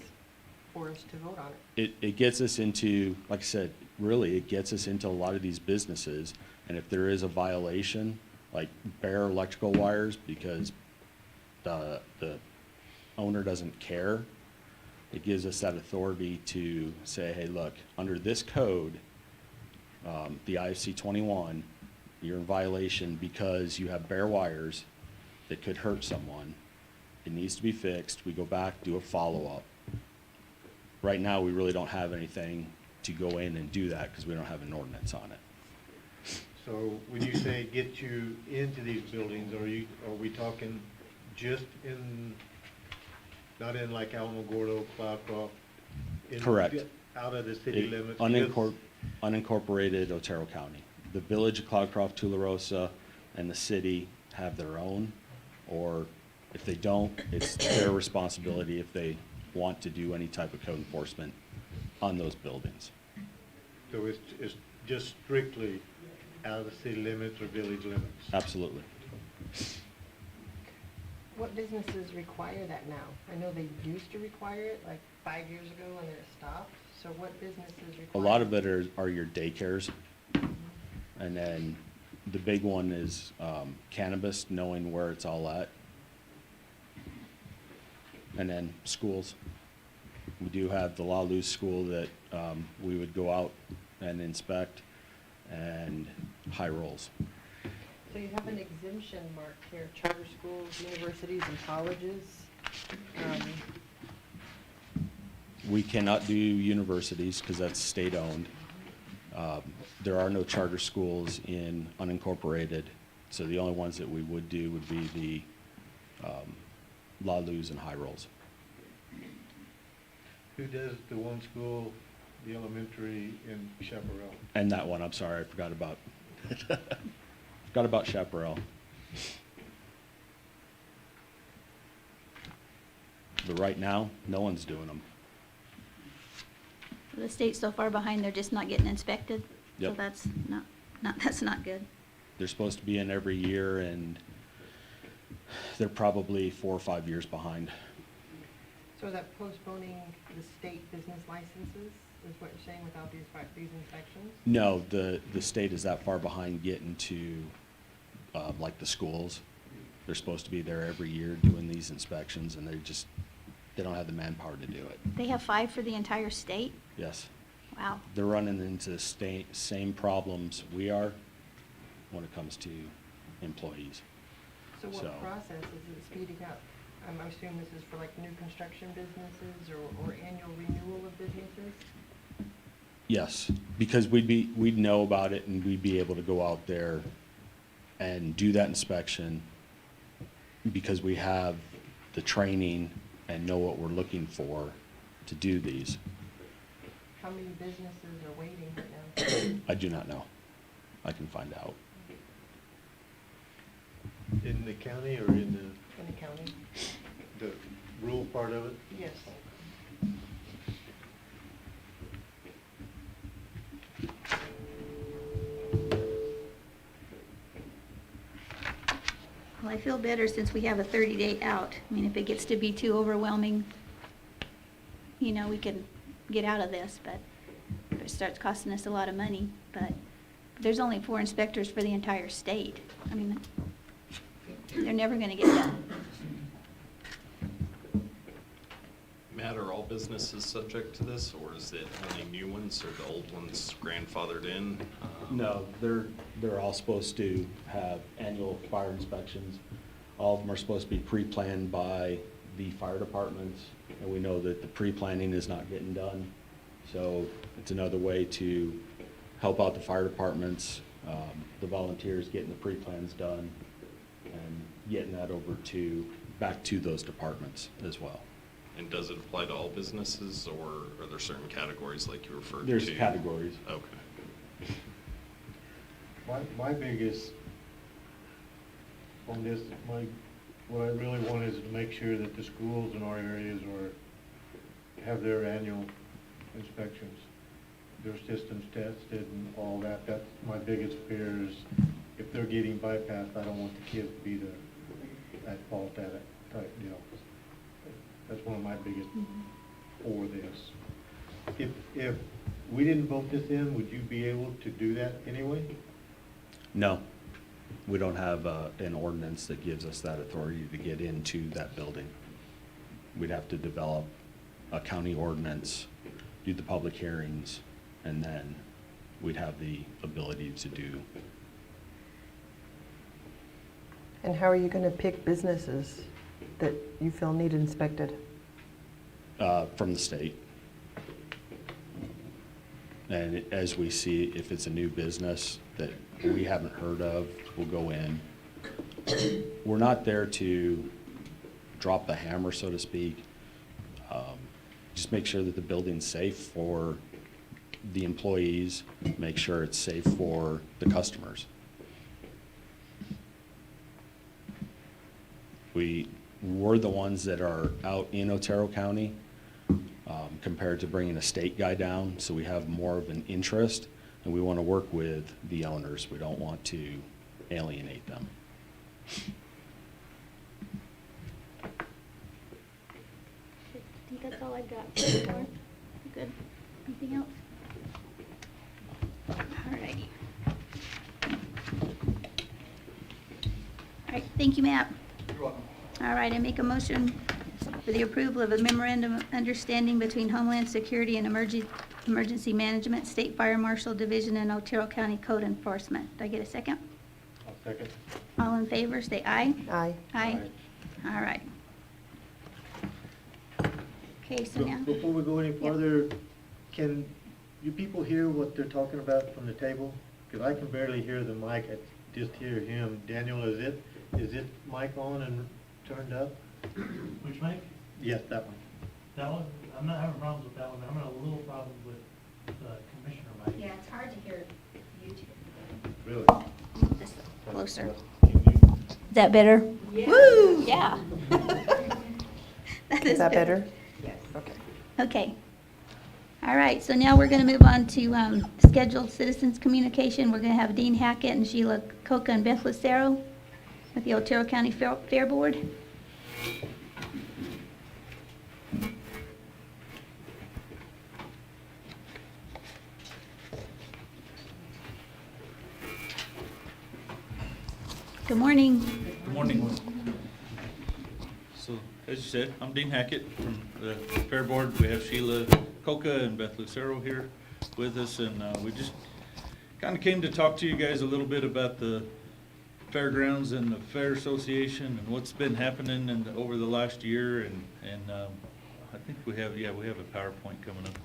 for us to vote on it? It gets us into, like I said, really, it gets us into a lot of these businesses. And if there is a violation, like bare electrical wires, because the owner doesn't care, it gives us that authority to say, hey, look, under this code, the IFC 21, you're in violation because you have bare wires that could hurt someone. It needs to be fixed. We go back, do a follow-up. Right now, we really don't have anything to go in and do that because we don't have an ordinance on it. So when you say get you into these buildings, are we talking just in, not in like Alamogordo, Cloudcroft? Correct. Out of the city limits? Unincorporated Otero County. The village of Cloudcroft, Tularosa, and the city have their own, or if they don't, it's their responsibility if they want to do any type of code enforcement on those buildings. So it's just strictly out of the city limits or village limits? Absolutely. What businesses require that now? I know they used to require it like 5 years ago and then it stopped. So what businesses require? A lot of it are your daycares. And then the big one is cannabis, knowing where it's all at. And then schools. We do have the La Luz school that we would go out and inspect, and high rolls. So you have an exemption marked here, charter schools, universities, and colleges. We cannot do universities because that's state-owned. There are no charter schools in unincorporated, so the only ones that we would do would be the La Luz and High Rolls. Who does the one school, the elementary in Chaparral? And that one, I'm sorry, I forgot about, forgot about Chaparral. But right now, no one's doing them. The state's so far behind, they're just not getting inspected. So Yep. that's that's not good. They're supposed to be in every year, and they're probably 4 or 5 years behind. So is that postponing the state business licenses, is what you're saying, without these inspections? No, the state is that far behind getting to, like the schools. They're supposed to be there every year doing these inspections, and they don't have the manpower to do it. They have 5 for the entire state? Yes. Wow. They're running into the same problems we are when it comes to employees. So So- what process is it speeding up? I'm assuming this is for like new construction businesses or annual renewal of businesses? Yes, because we'd know about it, and we'd be able to go out there and do that inspection because we have the training and know what we're looking for to do these. How many businesses are waiting right now? I do not know. I can find out. In the county or in In the county? the rural part of it? Yes. Well, I feel better since we have a 30-day out. I mean, if it gets to be too overwhelming, you know, we can get out of this, but if it starts costing us a lot of money, but there's only 4 inspectors for the entire state. I mean, they're never gonna get done. Matt, are all businesses subject to this, or is it only new ones, or the old ones grandfathered in? No, they're all supposed to have annual fire inspections. All of them are supposed to be pre-planned by the fire departments, and we know that the pre-planning is not getting done. So it's another way to help out the fire departments, the volunteers getting the pre-plans done, and getting that over back to those departments as well. And does it apply to all businesses, or are there certain categories like you referred to? There's categories. Okay. My biggest on this, what I really want is to make sure that the schools in our areas have their annual inspections, their systems tested and all that. That's my biggest fear is if they're getting bypassed, I don't want the kids to be at fault at it type deal. That's one of my biggest for this. If we didn't vote this in, would you be able to do that anyway? No, we don't have an ordinance that gives us that authority to get into that building. We'd have to develop a county ordinance, do the public hearings, and then we'd have the ability to do. And how are you going to pick businesses that you feel need inspected? From the state. And as we see, if it's a new business that we haven't heard of, we'll go in. We're not there to drop the hammer, so to speak. Just make sure that the building's safe for the employees, make sure it's safe for the customers. We're the ones that are out in Otero County compared to bringing a state guy down, so we have more of an interest, and we want to work with the owners. We don't want to alienate them. I think that's all I've got so far. You good? Anything else? All righty. All right, thank you, Matt. You're welcome. All right, I make a motion for the approval of a memorandum of understanding between Homeland Security and Emergency Management, State Fire Marshal Division, and Otero County Code Enforcement. Do I get a second? I'll Second. All in favor, say aye. Aye. Aye. All right. Okay, so now, Before we go any further, can you people hear what they're talking about from the table? Because I can barely hear the mic, I just hear him. Daniel, is it mic on and turned up? Which mic? Yes, that one. That one? I'm not having problems with that one. I'm having a little problem with the commissioner mic. yeah, it's hard to hear you two. Really? Just closer. Can you- Is that better? Woo, yeah. Is that better? Yes. Okay. Okay. All right, so now we're going to move on to scheduled citizens communication. We're going to have Dean Hackett and Sheila Coca and Beth Lucero with the Otero County Fair Board. Good morning. Good morning. So, as you said, I'm Dean Hackett from the Fair Board. We have Sheila Coca and Beth Lucero here with us, and we just kind of came to talk to you guys a little bit about the fairgrounds and the Fair Association and what's been happening over the last year, and I think we have a PowerPoint coming up.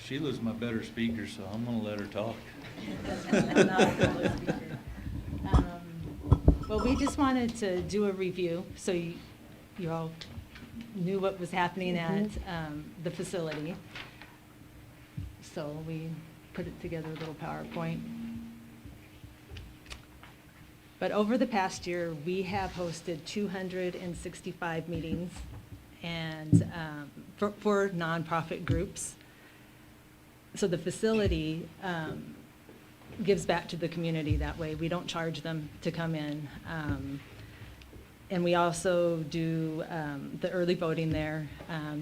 Sheila's my better speaker, so I'm gonna let her talk. Well, we just wanted to do a review, so you all knew what was happening at the facility. So we put it together, a little PowerPoint. But over the past year, we have hosted 265 meetings and for nonprofit groups. So the facility gives back to the community that way. We don't charge them to come in. And we also do the early voting there.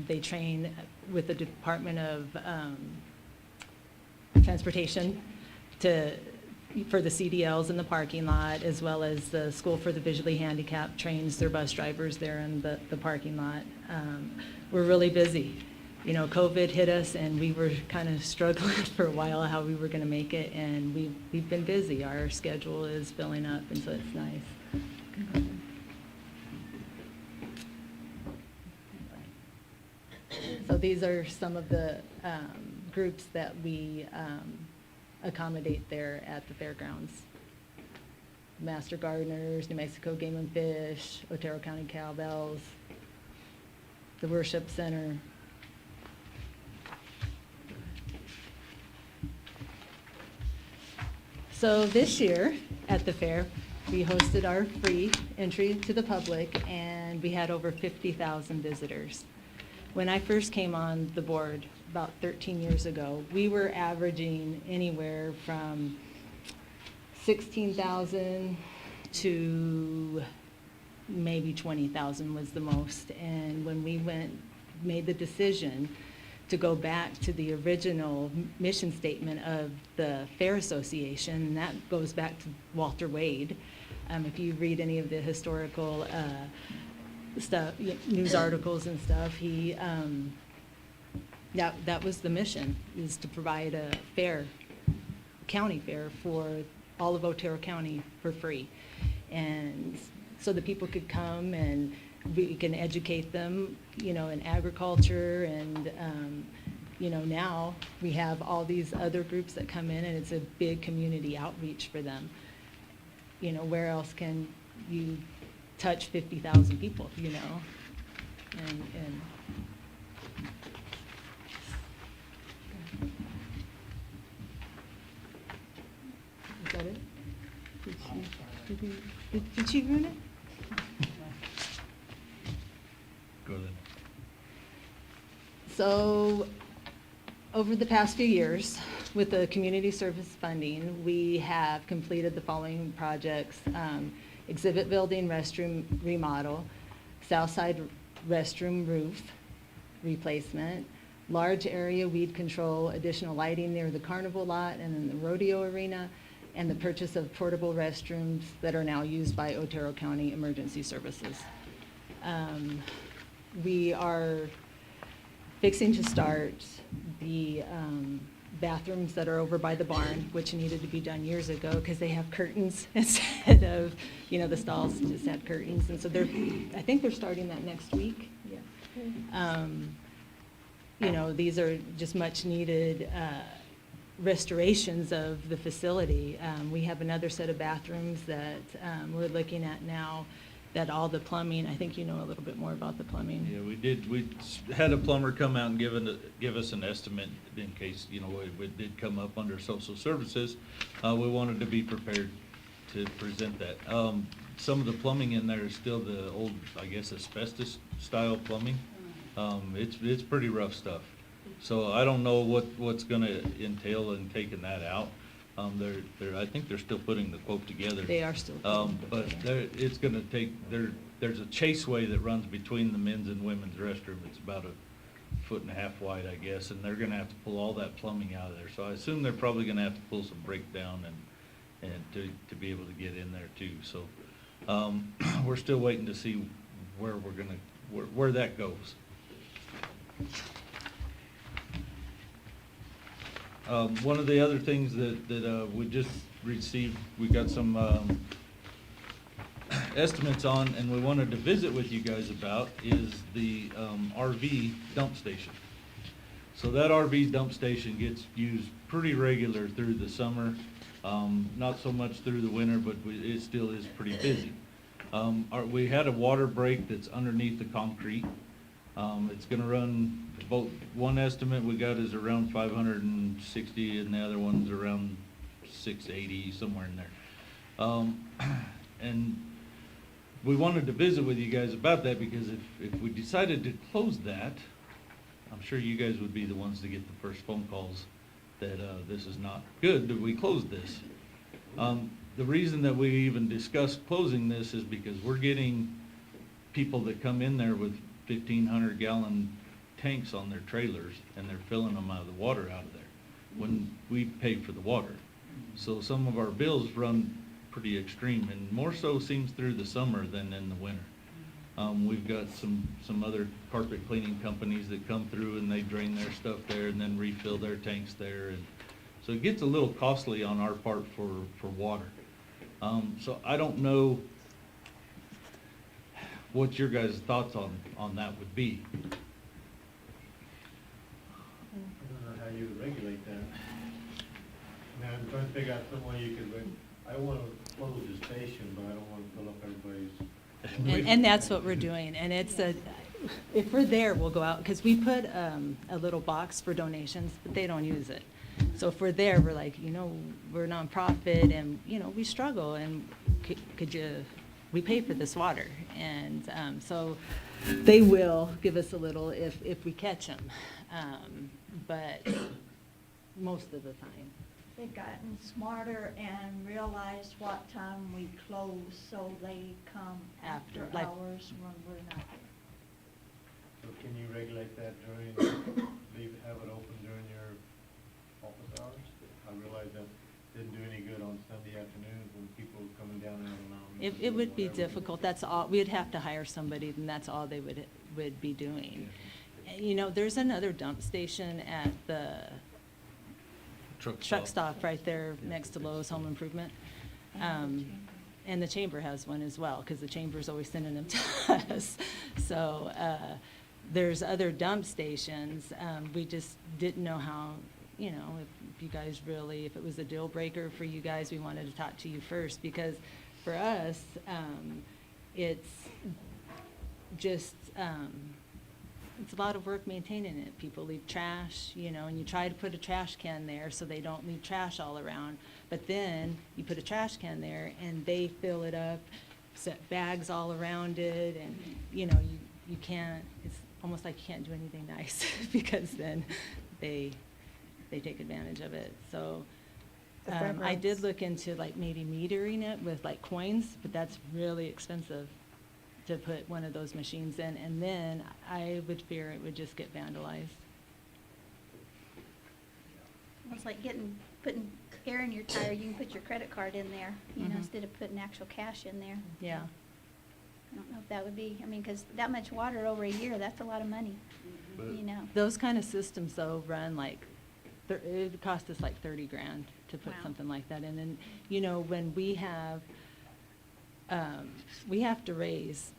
They train with the Department of Transportation for the CDLs in the parking lot, as well as the School for the Visually Handicapped trains their bus drivers there in the parking lot. We're really busy. You know, COVID hit us and we were kind of struggling for a while how we were going to make it, and we've been busy. Our schedule is filling up, and so it's nice. So these are some of the groups that we accommodate there at the fairgrounds. Master Gardeners, New Mexico Game and Fish, Otero County Cowbells, the Worship Center. So this year at the fair, we hosted our free entry to the public, and we had over 50,000 visitors. When I first came on the board about 13 years ago, we were averaging anywhere from 16,000 to maybe 20,000 was the most. And when we made the decision to go back to the original mission statement of the Fair Association, and that goes back to Walter Wade. If you read any of the historical stuff, news articles and stuff, that was the mission, is to provide a fair, county fair for all of Otero County for free. And so the people could come and we can educate them, in agriculture, and, now we have all these other groups that come in, and it's a big community outreach for them. Where else can you touch 50,000 people, and is that it? Did she ruin it? Go ahead. So, over the past few years, with the community service funding, we have completed the following projects: exhibit building, restroom remodel, south side restroom roof replacement, large area weed control, additional lighting near the carnival lot and in the rodeo arena, and the purchase of portable restrooms that are now used by Otero County Emergency Services. We are fixing to start the bathrooms that are over by the barn, which needed to be done years ago because they have curtains instead of, the stalls just had curtains. And so I think they're starting that next week. These are just much needed restorations of the facility. We have another set of bathrooms that we're looking at now, that all the plumbing, I think you know a little bit more about the plumbing. Yeah, we did. We had a plumber come out and give us an estimate in case, it did come up under social services. We wanted to be prepared to present that. Some of the plumbing in there is still the old, I guess, asbestos style plumbing. It's pretty rough stuff. So I don't know what's gonna entail in taking that out. I think they're still putting the quote together. They are still putting the quote But together. it's gonna take, there's a chaseway that runs between the men's and women's restroom. It's about 1.5 feet wide, I guess, and they're gonna have to pull all that plumbing out of there. So I assume they're probably gonna have to pull some breakdown and to be able to get in there too. So, we're still waiting to see where that goes. One of the other things that we just received, we got some estimates on, and we wanted to visit with you guys about, is the RV dump station. So that RV dump station gets used pretty regular through the summer, not so much through the winter, but it still is pretty busy. We had a water break that's underneath the concrete. It's gonna run, one estimate we got is around 560, and the other one's around 680, somewhere in there. And we wanted to visit with you guys about that, because if we decided to close that, I'm sure you guys would be the ones to get the first phone calls that this is not good, that we close this. The reason that we even discussed closing this is because we're getting people that come in there with 1,500-gallon tanks on their trailers, and they're filling them out of the water out of there when we pay for the water. So some of our bills run pretty extreme, and more so seems through the summer than in the winter. We've got some other carpet cleaning companies that come through, and they drain their stuff there and then refill their tanks there, and so it gets a little costly on our part for water. So I don't know what your guys' thoughts on that would be. I don't know how you would regulate that. Now, I'm trying to figure out some way you could, I want to close the station, but I don't want to fill up everybody's. And that's what we're doing, and if we're there, we'll go out, because we put a little box for donations, but they don't use it. So if we're there, we're like, we're nonprofit, and, we struggle, and we pay for this water, and so they will give us a little if we catch them, but most of the time. They've gotten smarter and realized what time we close, so they come after like- hours when we're not there. So can you regulate that have it open during your office hours? I realize that didn't do any good on Sunday afternoons when people were coming down and around. It would be difficult, that's all, we'd have to hire somebody, and that's all they would be doing. There's another dump station at the truck stop right there next to Lowe's Home Improvement. And the chamber has one as well, because the chamber's always sending them to us. So there's other dump stations. We just didn't know how, if you guys really, if it was a deal breaker for you guys, we wanted to talk to you first, because for us, it's just, it's a lot of work maintaining it. People leave trash, and you try to put a trash can there so they don't leave trash all around. But then you put a trash can there and they fill it up, set bags all around it, and, you can't, it's almost like you can't do anything nice because then they take advantage of it. So I did look into like maybe metering it with like coins, but that's really expensive to put one of those machines in, and then I would fear it would just get vandalized. It's like putting air in your tire, you can put your credit card in there, Mhm. instead of putting actual cash in there. Yeah. I don't know if that would be, because that much water over a year, that's a lot of money, But- you know. Those kind of systems though run like it cost us like 30 grand to put Wow. something like that in. And, you know, when we have to raise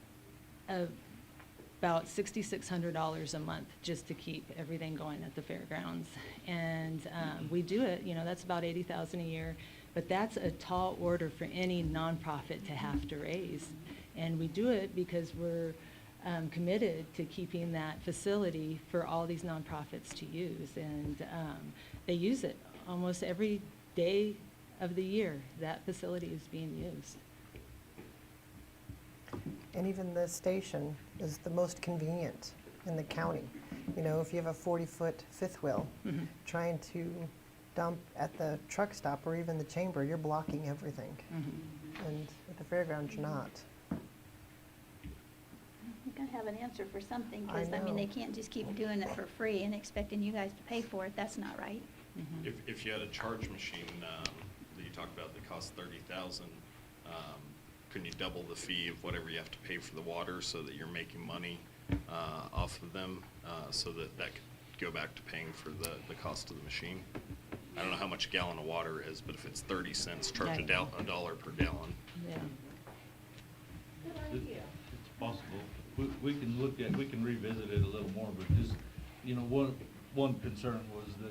about $6,600 a month just to keep everything going at the fairgrounds. And we do it, you know, that's about $80,000 a year, but that's a tall order for any nonprofit to have to raise. And we do it because we're committed to keeping that facility for all these nonprofits to use. And they use it almost every day of the year. That facility is being used. And even the station is the most convenient in the county. You know, if you have a 40-foot fifth wheel, Mhm. trying to dump at the truck stop or even the chamber, you're blocking everything. Mhm. And at the fairgrounds, you're not. We gotta have an answer for something, I because, I mean, they know. can't just keep doing it for free and expecting you guys to pay for it. That's not right. Mhm. If you had a charge machine that you talked about that costs 30,000, couldn't you double the fee of whatever you have to pay for the water so that you're making money off of them, so that that could go back to paying for the cost of the machine? I don't know how much a gallon of water is, but if it's 30 cents, charge Right. $1 per gallon. Yeah. It's possible. We can revisit it a little more, but just, you know, one concern was the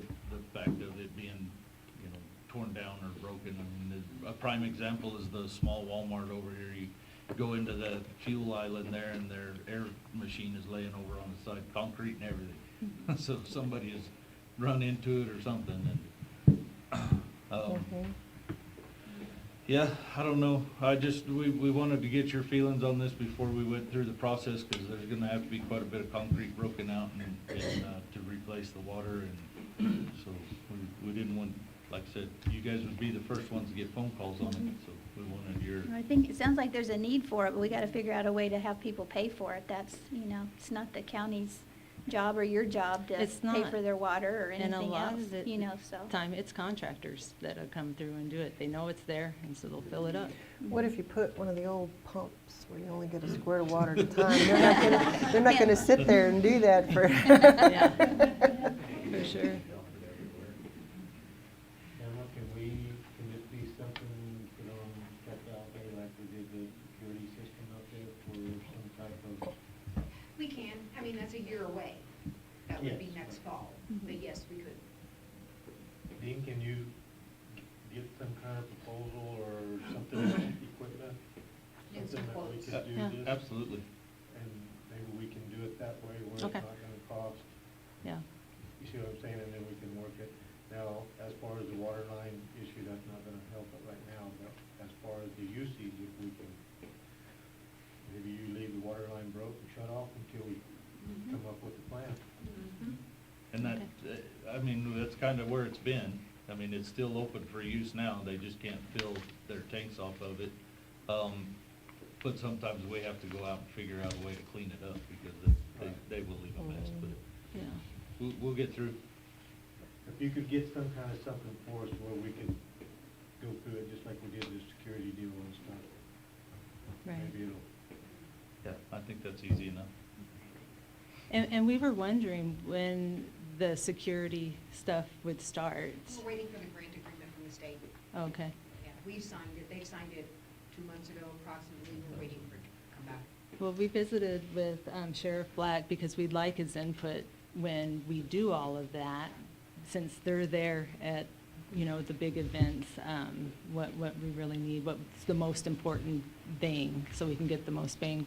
fact of it being, you know, torn down or broken. I mean, a prime example is the small Walmart over here. You go into the fuel island there and their air machine is laying over on the side, concrete and everything. So somebody has run into it or something, and, Mhm. yeah, I don't know. We wanted to get your feelings on this before we went through the process, because there's gonna have to be quite a bit of concrete broken out and to replace the water, and so we didn't want, like I said, you guys would be the first ones to get phone calls on it, so we wanted your, I think it sounds like there's a need for it, but we gotta figure out a way to have people pay for it. That's, you know, it's not the county's job or your job to It's pay not. for their water or And a anything lot else, of it, you know, so. time, it's contractors that'll come through and do it. They know it's there, and so they'll fill it up. What if you put one of the old pumps where you only get a square of water at a time? They're not gonna sit there and do that for. Yeah, for sure. Emma, can this be something, put on, kept out there like we did the security system out there for some type of, We can, I mean, that's a year away. That would be Yes. next fall, but yes, we could. Dean, can you get some kind of proposal or something, equipment? Get some Something that we quotes. could do Yeah. this, absolutely. and maybe we can do it that way where it's Okay. not gonna cost, Yeah. you see what I'm saying, and then we can work it. Now, as far as the water line issue, that's not gonna help it right now, but as far as the usage, if we can, maybe you leave the water line broke and shut off until we come up with a plan. And that, I mean, that's kind of where it's been. I mean, it's still open for use now, they just can't fill their tanks off of it. But sometimes we have to go out and figure out a way to clean it up, because they will leave a mess, but Yeah. we'll get through. If you could get some kind of something for us where we could go through it, just like we did the security deal and stuff, Right. maybe it'll. Yeah, I think that's easy enough. And we were wondering when the security stuff would start. We're waiting for the grant agreement from the state. Okay. Yeah, we signed it, they signed it 2 months ago approximately, we're waiting for it to come back. Well, we visited with Sheriff Black because we'd like his input when we do all of that, since they're there at, you know, the big events, what we really need, what's the most important thing, so we can get the most bang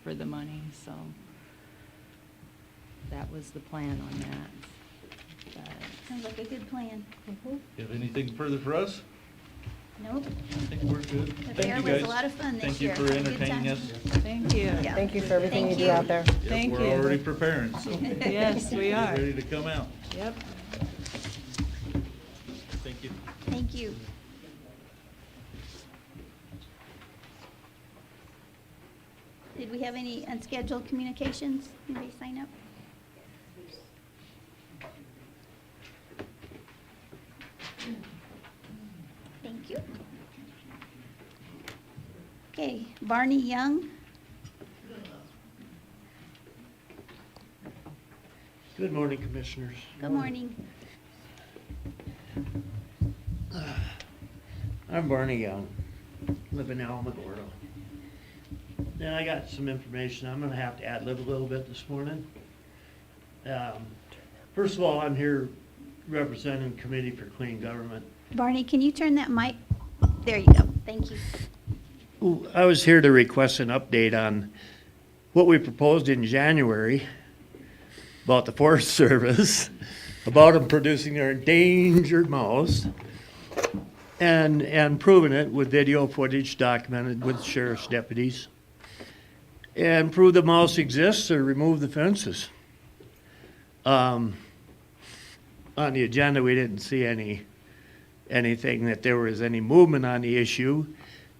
for the money, so that was the plan on that. But, Sounds like a good plan. Mhm. You have anything further for us? Nope. I think we're good. The Thank fair you, was a guys. lot of fun this year. Thank you for Had a good entertaining time. us. Thank you. Yeah. Thank you for everything you Thank do you. out there. Yep, Thank you. We're already preparing, so. Yes, we Get are. ready to come out. Yep. Thank you. Thank you. Did we have any unscheduled communications? Anybody sign up? Thank you. Okay, Barney Young. Good morning, Commissioners. Good morning. I'm Barney Young, live in Alamogordo. And I got some information. I'm gonna have to ad-lib a little bit this morning. First of all, I'm here representing Committee for Clean Government. Barney, can you turn that mic? There you go. Thank you. Ooh, I was here to request an update on what we proposed in January about the Forest Service, about them producing their endangered mouse, and proving it with video footage documented with sheriff's deputies, and prove the mouse exists or remove the fences. On the agenda, we didn't see anything that there was any movement on the issue,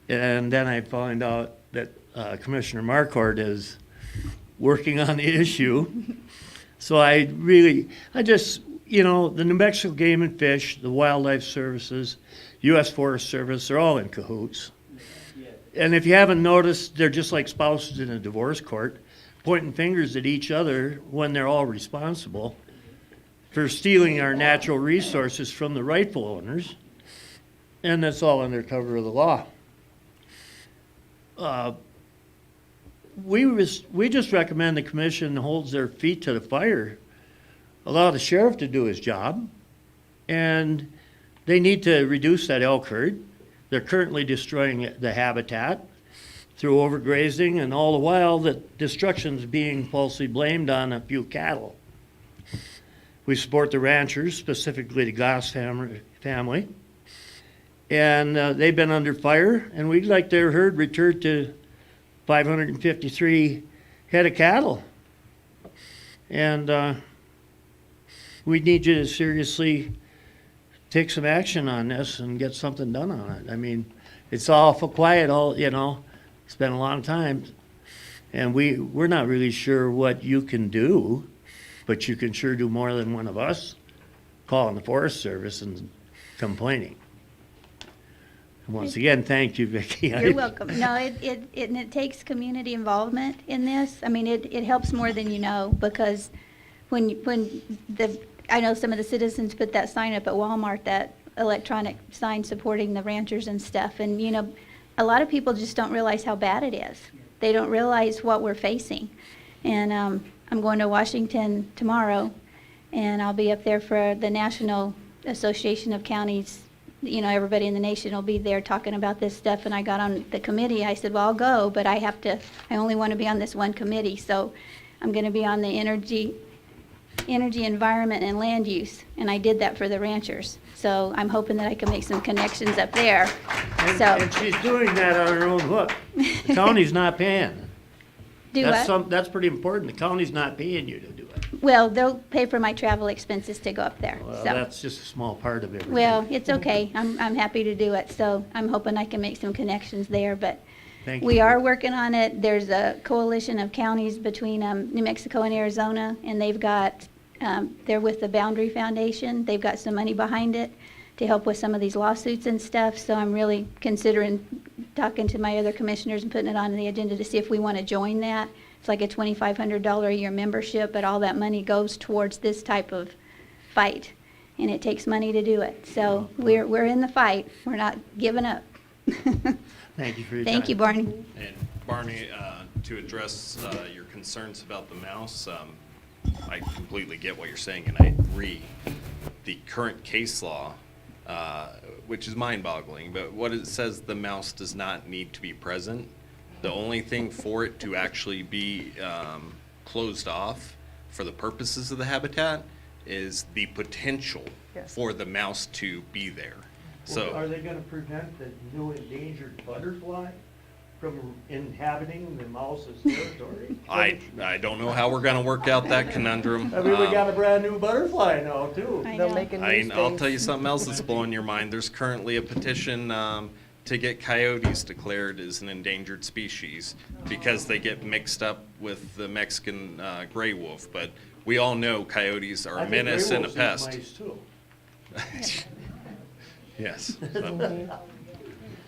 and then I found out that Commissioner Marquardt is working on the issue. So the New Mexico Game and Fish, the Wildlife Services, U.S. Forest Service, they're all in cahoots. And if you haven't noticed, they're just like spouses in a divorce court, pointing fingers at each other when they're all responsible for stealing our natural resources from the rightful owners. And that's all under cover of the law. We just recommend the commission holds their feet to the fire, allow the sheriff to do his job, and they need to reduce that elk herd. They're currently destroying the habitat through overgrazing, and all the while that destruction's being falsely blamed on a few cattle. We support the ranchers, specifically the Goss family, and they've been under fire, and we'd like their herd returned to 553 head of cattle. And we need you to seriously take some action on this and get something done on it. I mean, it's awful quiet, it's been a long time. And we're not really sure what you can do, but you can sure do more than one of us calling the Forest Service and complaining. And once again, thank you, Vicki. You're welcome. No, it takes community involvement in this. I mean, it helps more than you know, because I know some of the citizens put that sign up at Walmart, that electronic sign supporting the ranchers and stuff, and a lot of people just don't realize how bad it is. They don't realize what we're facing. And I'm going to Washington tomorrow, and I'll be up there for the National Association of Counties. Everybody in the nation will be there talking about this stuff, and I got on the committee. I said, well, I'll go, but I only want to be on this one committee, so I'm going to be on the energy, environment, and land use, and I did that for the ranchers. So I'm hoping that I can make some connections up there. And she's doing that on her own hook. The county's not paying. That's pretty important. The county's not paying you to do it. Well, they'll pay for my travel expenses to go up there. Well, so. That's just a small part of everything. Well, it's okay. I'm happy to do it. So I'm hoping I can make some connections there. But we are working on it. There's a coalition of counties between New Mexico and Arizona, and they've got, they're with the Boundary Foundation. They've got some money behind it to help with some of these lawsuits and stuff. So I'm really considering talking to my other commissioners and putting it on the agenda to see if we want to join that. It's like a $2,500 a year membership, but all that money goes towards this type of fight, and it takes money to do it. So we're in the fight. We're not giving up. Thank you for your time. Thank you, Barney. And Barney, to address your concerns about the mouse, I completely get what you're saying, and I agree. The current case law, which is mind-boggling, but what it says, the mouse does not need to be present. The only thing for it to actually be closed off for the purposes of the habitat is the potential for the mouse to be there. So are they going to prevent the new endangered butterfly from inhabiting the mouse's territory? I don't know how we're going to work out that conundrum. I mean, we got a brand new butterfly now, too. They'll make a new I'll space. tell you something else that's blowing your mind. There's currently a petition to get coyotes declared as an endangered species because they get mixed up with the Mexican gray wolf. But we all know coyotes are a menace and a pest. Mice too. Yes. And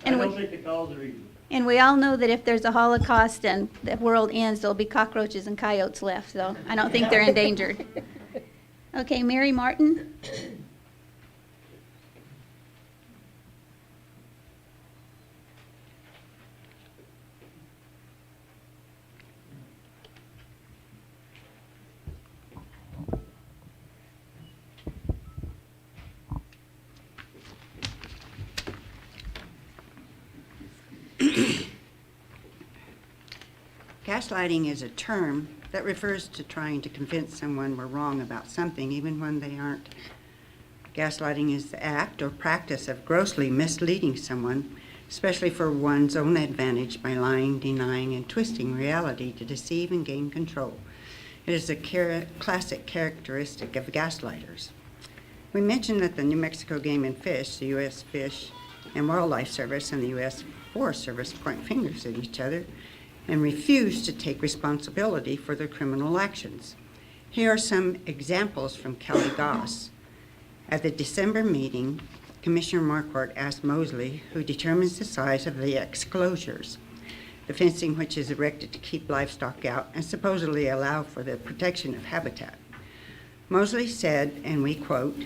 I don't think the cows are eating. And we all know that if there's a Holocaust and the world ends, there'll be cockroaches and coyotes left. So I don't think they're endangered. Okay, Mary Martin. Gaslighting is a term that refers to trying to convince someone we're wrong about something, even when they aren't. Gaslighting is the act or practice of grossly misleading someone, especially for one's own advantage, by lying, denying, and twisting reality to deceive and gain control. It is a classic characteristic of gaslighters. We mentioned that the New Mexico Game and Fish, the U.S. Fish and Wildlife Service, and the U.S. Forest Service point fingers at each other and refuse to take responsibility for their criminal actions. Here are some examples from Kelly Goss. At the December meeting, Commissioner Marquardt asked Mosley, who determines the size of the exclosures, the fencing which is erected to keep livestock out and supposedly allow for the protection of habitat. Mosley said, and we quote,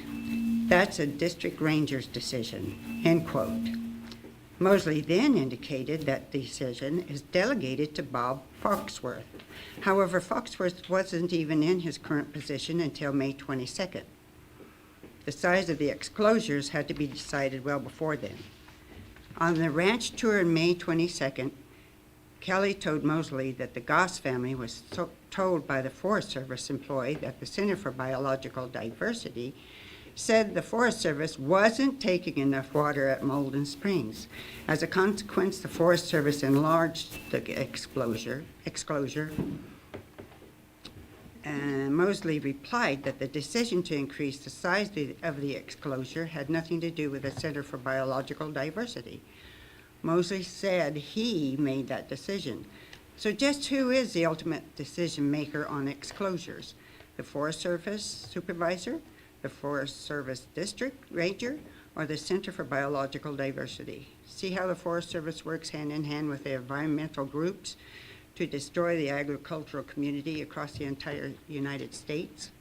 "That's a district ranger's decision," end quote. Mosley then indicated that the decision is delegated to Bob Foxworth. However, Foxworth wasn't even in his current position until May 22nd. The size of the exclosures had to be decided well before then. On the ranch tour on May 22nd, Kelly told Mosley that the Goss family was told by the Forest Service employee that the Center for Biological Diversity said the Forest Service wasn't taking enough water at Molden Springs. As a consequence, the Forest Service enlarged the exclosure. Mosley replied that the decision to increase the size of the exclosure had nothing to do with the Center for Biological Diversity. Mosley said he made that decision. So just who is the ultimate decision maker on exclosures? The Forest Service supervisor, the Forest Service district ranger, or the Center for Biological Diversity? See how the Forest Service works hand in hand with the environmental groups to destroy the agricultural community across the entire United States?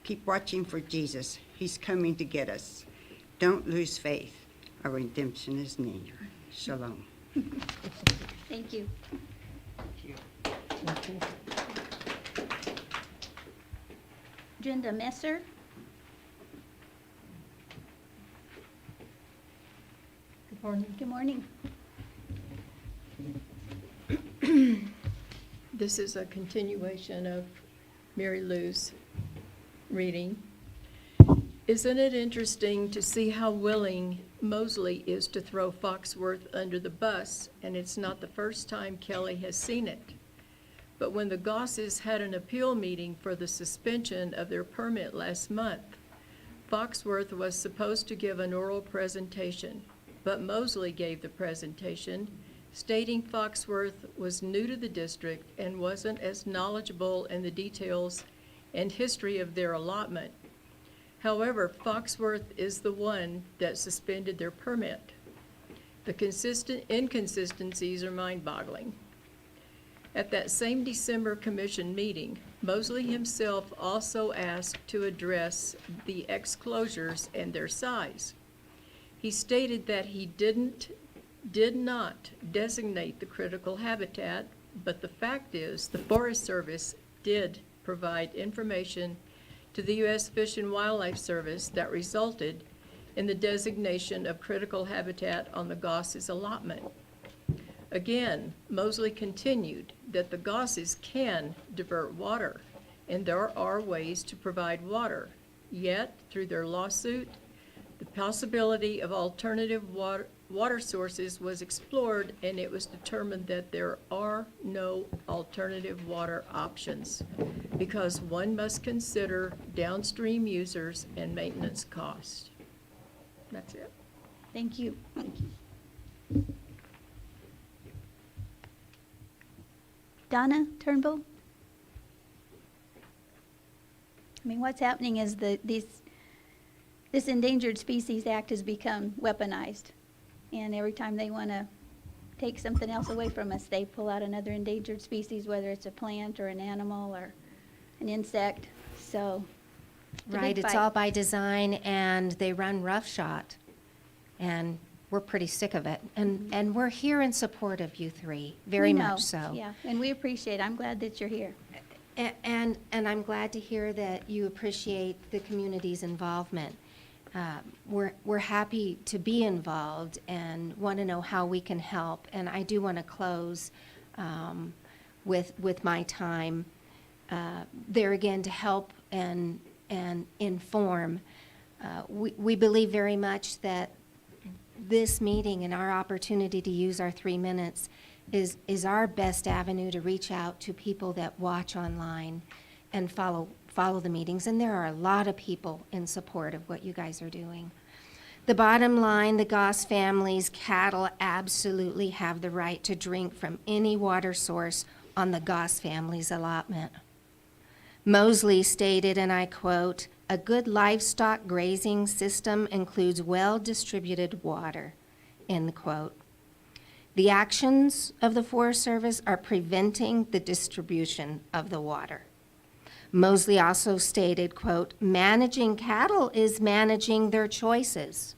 Keep watching for Jesus. He's coming to get us. Don't lose faith. Our redemption is near. Shalom. Thank you. Brenda Messer. Good morning. Good morning. This is a continuation of Mary Lou's reading. Isn't it interesting to see how willing Mosley is to throw Foxworth under the bus, and it's not the first time Kelly has seen it. But when the Gosses had an appeal meeting for the suspension of their permit last month, Foxworth was supposed to give an oral presentation, but Mosley gave the presentation, stating Foxworth was new to the district and wasn't as knowledgeable in the details and history of their allotment. However, Foxworth is the one that suspended their permit. The inconsistencies are mind-boggling. At that same December commission meeting, Mosley himself also asked to address the exclosures and their size. He stated that he did not designate the critical habitat, but the fact is the Forest Service did provide information to the U.S. Fish and Wildlife Service that resulted in the designation of critical habitat on the Gosses allotment. Again, Mosley continued that the Gosses can divert water, and there are ways to provide water. Yet, through their lawsuit, the possibility of alternative water sources was explored, and it was determined that there are no alternative water options because one must consider downstream users and maintenance costs. That's it. Thank you. Thank you. Donna Turnbull? I mean, what's happening is this Endangered Species Act has become weaponized. And every time they want to take something else away from us, they pull out another endangered species, whether it's a plant or an animal or an insect. So, Right, it's all by design, and they run roughshod, and we're pretty sick of it. And we're here in support of you three, very much so. Yeah, and we appreciate it. I'm glad that you're here. And I'm glad to hear that you appreciate the community's involvement. We're happy to be involved and want to know how we can help. And I do want to close with my time there again to help and inform. We believe very much that this meeting and our opportunity to use our 3 minutes is our best avenue to reach out to people that watch online and follow the meetings. And there are a lot of people in support of what you guys are doing. The bottom line, the Goss family's cattle absolutely have the right to drink from any water source on the Goss family's allotment. Mosley stated, and I quote, "A good livestock grazing system includes well-distributed water," end quote. The actions of the Forest Service are preventing the distribution of the water. Mosley also stated, quote, "Managing cattle is managing their choices,"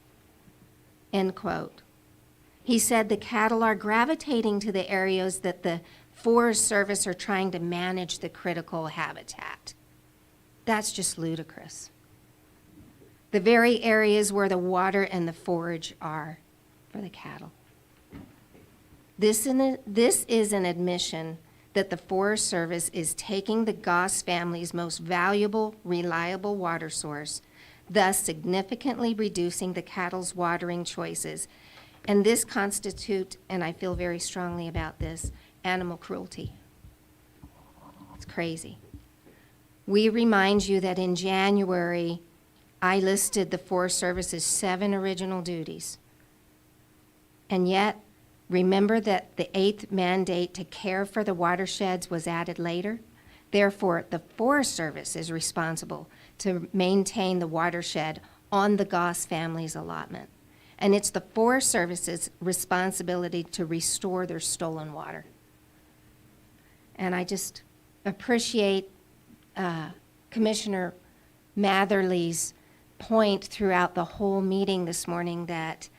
end quote. He said the cattle are gravitating to the areas that the Forest Service are trying to manage the critical habitat. That's just ludicrous. The very areas where the water and the forage are for the cattle. This is an admission that the Forest Service is taking the Goss family's most valuable, reliable water source, thus significantly reducing the cattle's watering choices. And this constitutes, and I feel very strongly about this, animal cruelty. It's crazy. We remind you that in January, I listed the Forest Service's 7 original duties. And yet, remember that the 8th mandate to care for the watersheds was added later? Therefore, the Forest Service is responsible to maintain the watershed on the Goss family's allotment. And it's the Forest Service's responsibility to restore their stolen water. And I just appreciate Commissioner Matherly's point throughout the whole meeting this morning that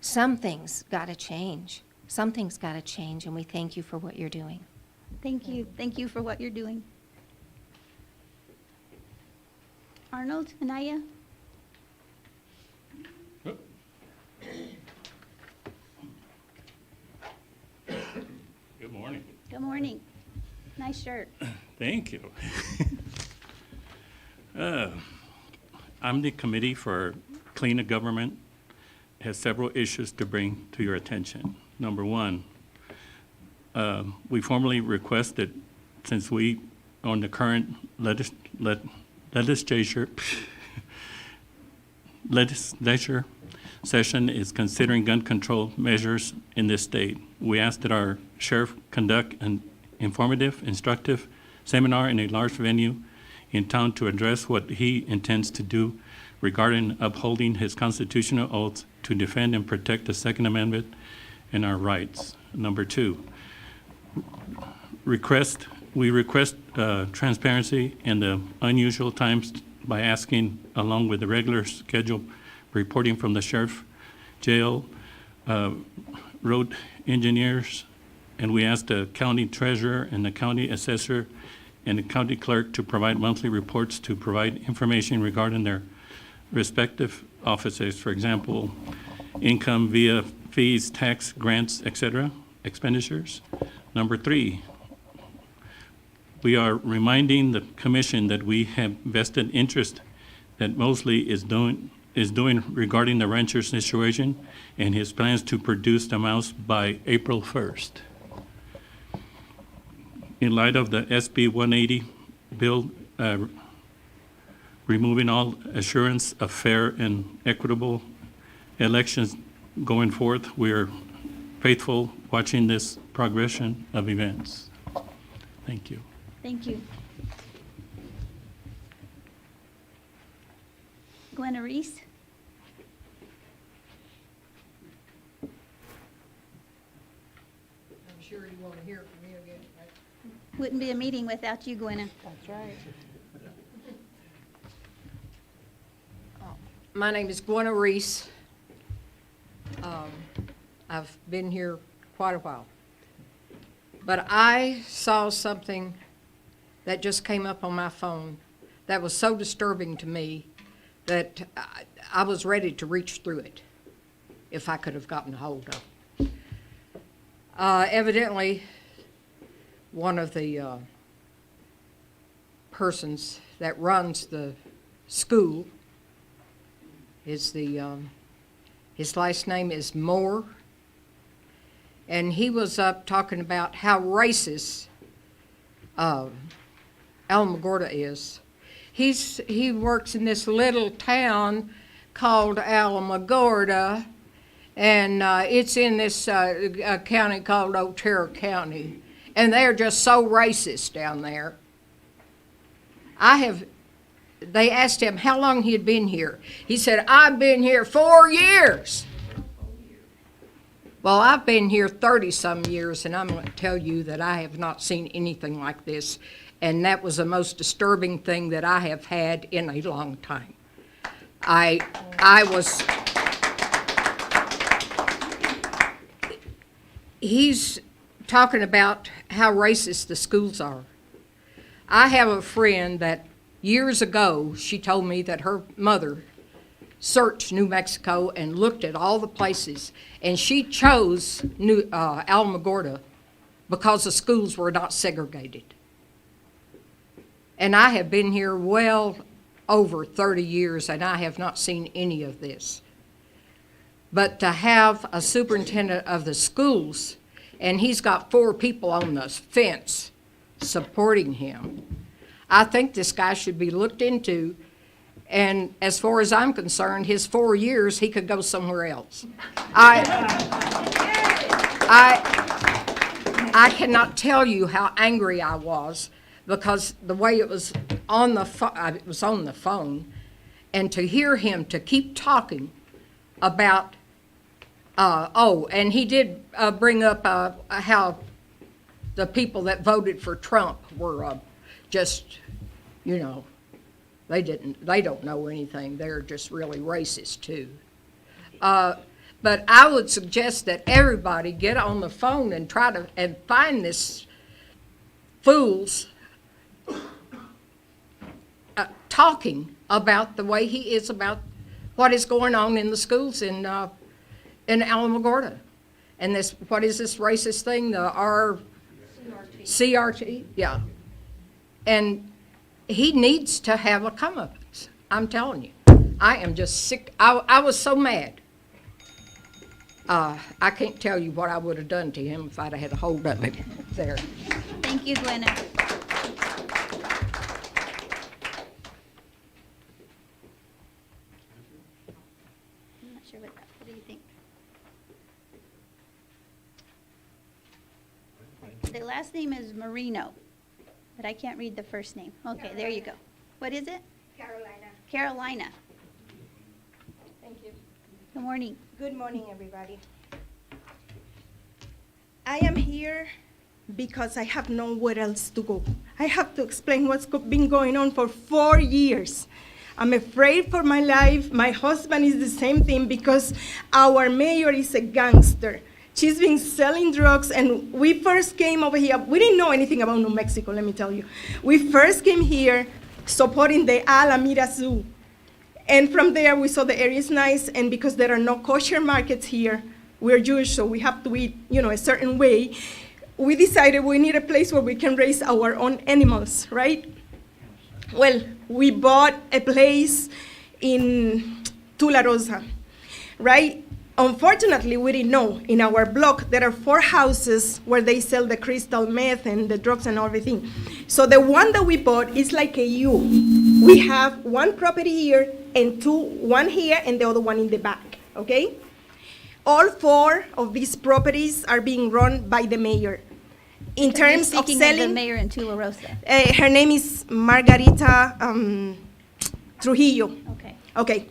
something's got to change. Something's got to change, and we thank you for what you're doing. Thank you. Thank you for what you're doing. Arnold, Anaya? Good morning. Good morning. Nice shirt. Thank you. I'm the Committee for Cleaner Government. Has several issues to bring to your attention. Number one, we formally requested, since we, on the current legislature session is considering gun control measures in this state. We asked that our sheriff conduct an informative, instructive seminar in a large venue in town to address what he intends to do regarding upholding his constitutional oath to defend and protect the Second Amendment and our rights. Number two, we request transparency in the unusual times by asking, along with the regular scheduled reporting from the sheriff, jail, road engineers, and we asked the county treasurer and the county assessor and the county clerk to provide monthly reports to provide information regarding their respective offices, for example, income via fees, tax, grants, etc., expenditures. Number three, we are reminding the commission that we have vested interest that Mosley is doing regarding the rancher situation and his plans to produce the amounts by April 1st. In light of the SB 180 bill removing all assurance of fair and equitable elections going forth, we are faithful watching this progression of events. Thank you. Thank you. Gwenna Reese? I'm sure you want to hear from me again, right? Wouldn't be a meeting without you, Gwenna. That's right. My name is Gwenna Reese. I've been here quite a while. But I saw something that just came up on my phone that was so disturbing to me that I was ready to reach through it if I could have gotten a hold of it. Evidently, one of the persons that runs the school. Is his last name is Moore, and he was up talking about how racist Alamogordo is. He works in this little town called Alamogordo, and it's in this county called Otero County, and they're just so racist down there. They asked him how long he had been here. He said, I've been here 4 years. Well, I've been here 30-some years, and I'm going to tell you that I have not seen anything like this, and that was the most disturbing thing that I have had in a long time. He's talking about how racist the schools are. I have a friend that years ago, she told me that her mother searched New Mexico and looked at all the places, and she chose Alamogordo because the schools were not segregated. And I have been here well over 30 years, and I have not seen any of this. But to have a superintendent of the schools, and he's got 4 people on the fence supporting him, I think this guy should be looked into. And as far as I'm concerned, his 4 years, he could go somewhere else. I cannot tell you how angry I was, because the way it was on the phone, and to hear him to keep talking about, and he did bring up how the people that voted for Trump were just, they don't know anything. They're just really racist too. But I would suggest that everybody get on the phone and try to find this fool's talking about the way he is about what is going on in the schools in Alamogordo. And what is this racist thing? The CRT? Yeah. And he needs to have a comeuppance. I'm telling you. I am just sick. I was so mad. I can't tell you what I would have done to him if I'd have had a hold of him there. Thank you, Glenna. I'm not sure what do you think? The last name is Marino, but I can't read the first name. Okay, there you go. What is it? Carolina. Carolina. Thank you. Good morning. Good morning, everybody. I am here because I have nowhere else to go. I have to explain what's been going on for 4 years. I'm afraid for my life. My husband is the same thing because our mayor is a gangster. She's been selling drugs, and we first came over here. We didn't know anything about New Mexico, let me tell you. We first came here supporting the Alameda Zoo. And from there, we saw the area is nice, and because there are no kosher markets here, we're Jewish, so we have to eat, a certain way. We decided we need a place where we can raise our own animals, right? Well, we bought a place in Tula Rosa, right? Unfortunately, we didn't know. In our block, there are 4 houses where they sell the crystal meth and the drugs and everything. So the one that we bought is like a U. We have 1 property here and 2, 1 here and the other one in the back, okay? All 4 of these properties are being run by the mayor. In terms of Speaking selling, of the mayor in Tula Rosa. her name is Margarita Trujillo. Okay. Okay.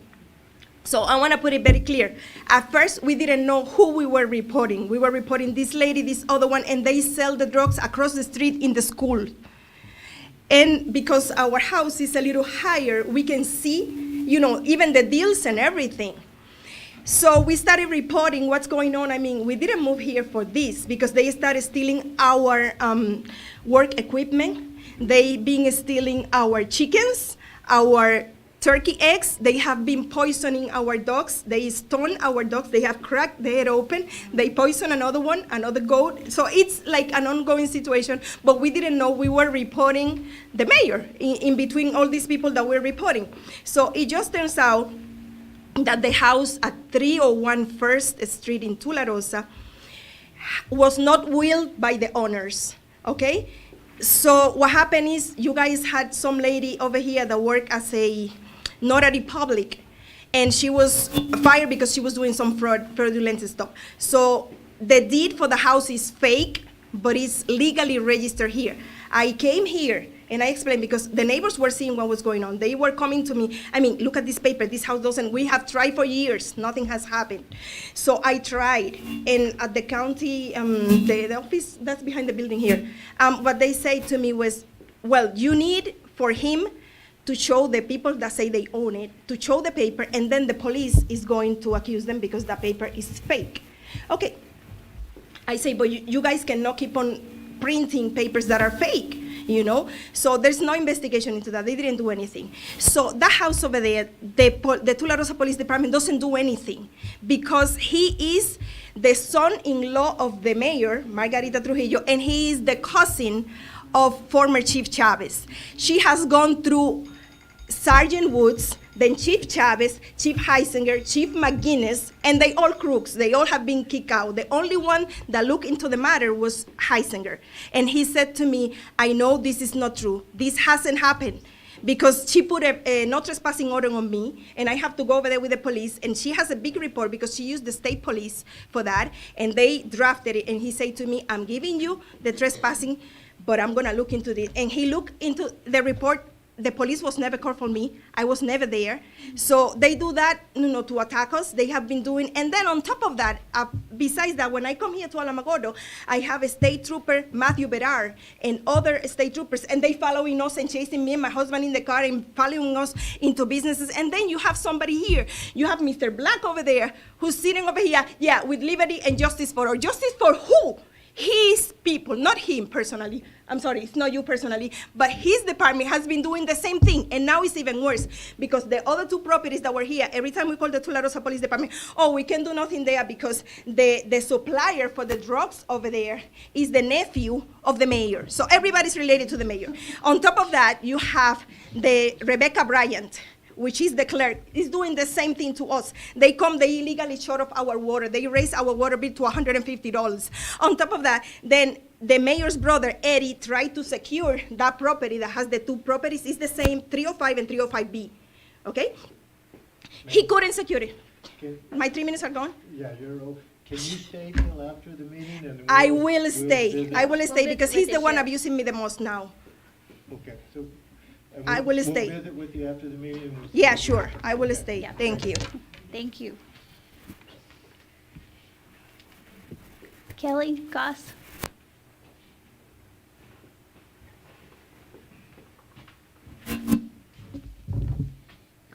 So I want to put it very clear. At first, we didn't know who we were reporting. We were reporting this lady, this other one, and they sell the drugs across the street in the school. And because our house is a little higher, we can see, even the deals and everything. So we started reporting what's going on. I mean, we didn't move here for this because they started stealing our work equipment. They been stealing our chickens, our turkey eggs. They have been poisoning our dogs. They stone our dogs. They have cracked the head open. They poison another one, another goat. So it's like an ongoing situation, but we didn't know we were reporting the mayor in between all these people that we're reporting. So it just turns out that the house at 301 First Street in Tularosa was not willed by the owners, okay? So what happened is you guys had some lady over here that worked as a notary public, and she was fired because she was doing some fraudulent stuff. So the deed for the house is fake, but it's legally registered here. I came here and I explained because the neighbors were seeing what was going on. They were coming to me, I mean, look at this paper, this house doesn't, we have tried for years, nothing has happened. So I tried, and at the county, the office that's behind the building here, what they said to me was, well, you need for him to show the people that say they own it, to show the paper, and then the police is going to accuse them because the paper is fake. Okay, I say, but you guys cannot keep on printing papers that are fake. You know, so there's no investigation into that. They didn't do anything. So that house over there, the Tularosa Police Department doesn't do anything because he is the son-in-law of the mayor, Margarita Trujillo, and he is the cousin of former Chief Chavez. She has gone through Sergeant Woods, then Chief Chavez, Chief Heisinger, Chief McGuinness, and they all crooks. They all have been kicked out. The only one that looked into the matter was Heisinger. And he said to me, I know this is not true. This hasn't happened because she put a no trespassing order on me, and I have to go over there with the police, and she has a big report because she used the state police for that, and they drafted it, and he said to me, I'm giving you the trespassing, but I'm gonna look into this. And he looked into the report. The police was never called for me. I was never there. So they do that, you know, to attack us. They have been doing, and then on top of that, besides that, when I come here to Alamogordo, I have a state trooper, Matthew Berrar, and other state troopers, and they following us and chasing me and my husband in the car and following us into businesses. And then you have somebody here. You have Mr. Black over there who's sitting over here, yeah, with liberty and justice for all. Justice for who? His people, not him personally. I'm sorry, it's not you personally, but his department has been doing the same thing, and now it's even worse because the other two properties that were here, every time we call the Tularosa Police Department, oh, we can do nothing there because the supplier for the drugs over there is the nephew of the mayor. So everybody's related to the mayor. On top of that, you have the Rebecca Bryant, which is the clerk, is doing the same thing to us. They come, they illegally shut off our water. They raise our water bill to $150. On top of that, then the mayor's brother, Eddie, tried to secure that property that has the two properties. It's the same 305 and 305B, okay? He couldn't secure it. My 3 minutes are gone? Yeah, you're okay. Can you stay till after the meeting? And I will stay. visit? I will stay because he's the one abusing me the most now. Okay, so. I will stay. We'll visit with you after the meeting. and we'll see Yeah, what sure, happens. I will stay. Thank you. Thank you. Kelly, Goss? Good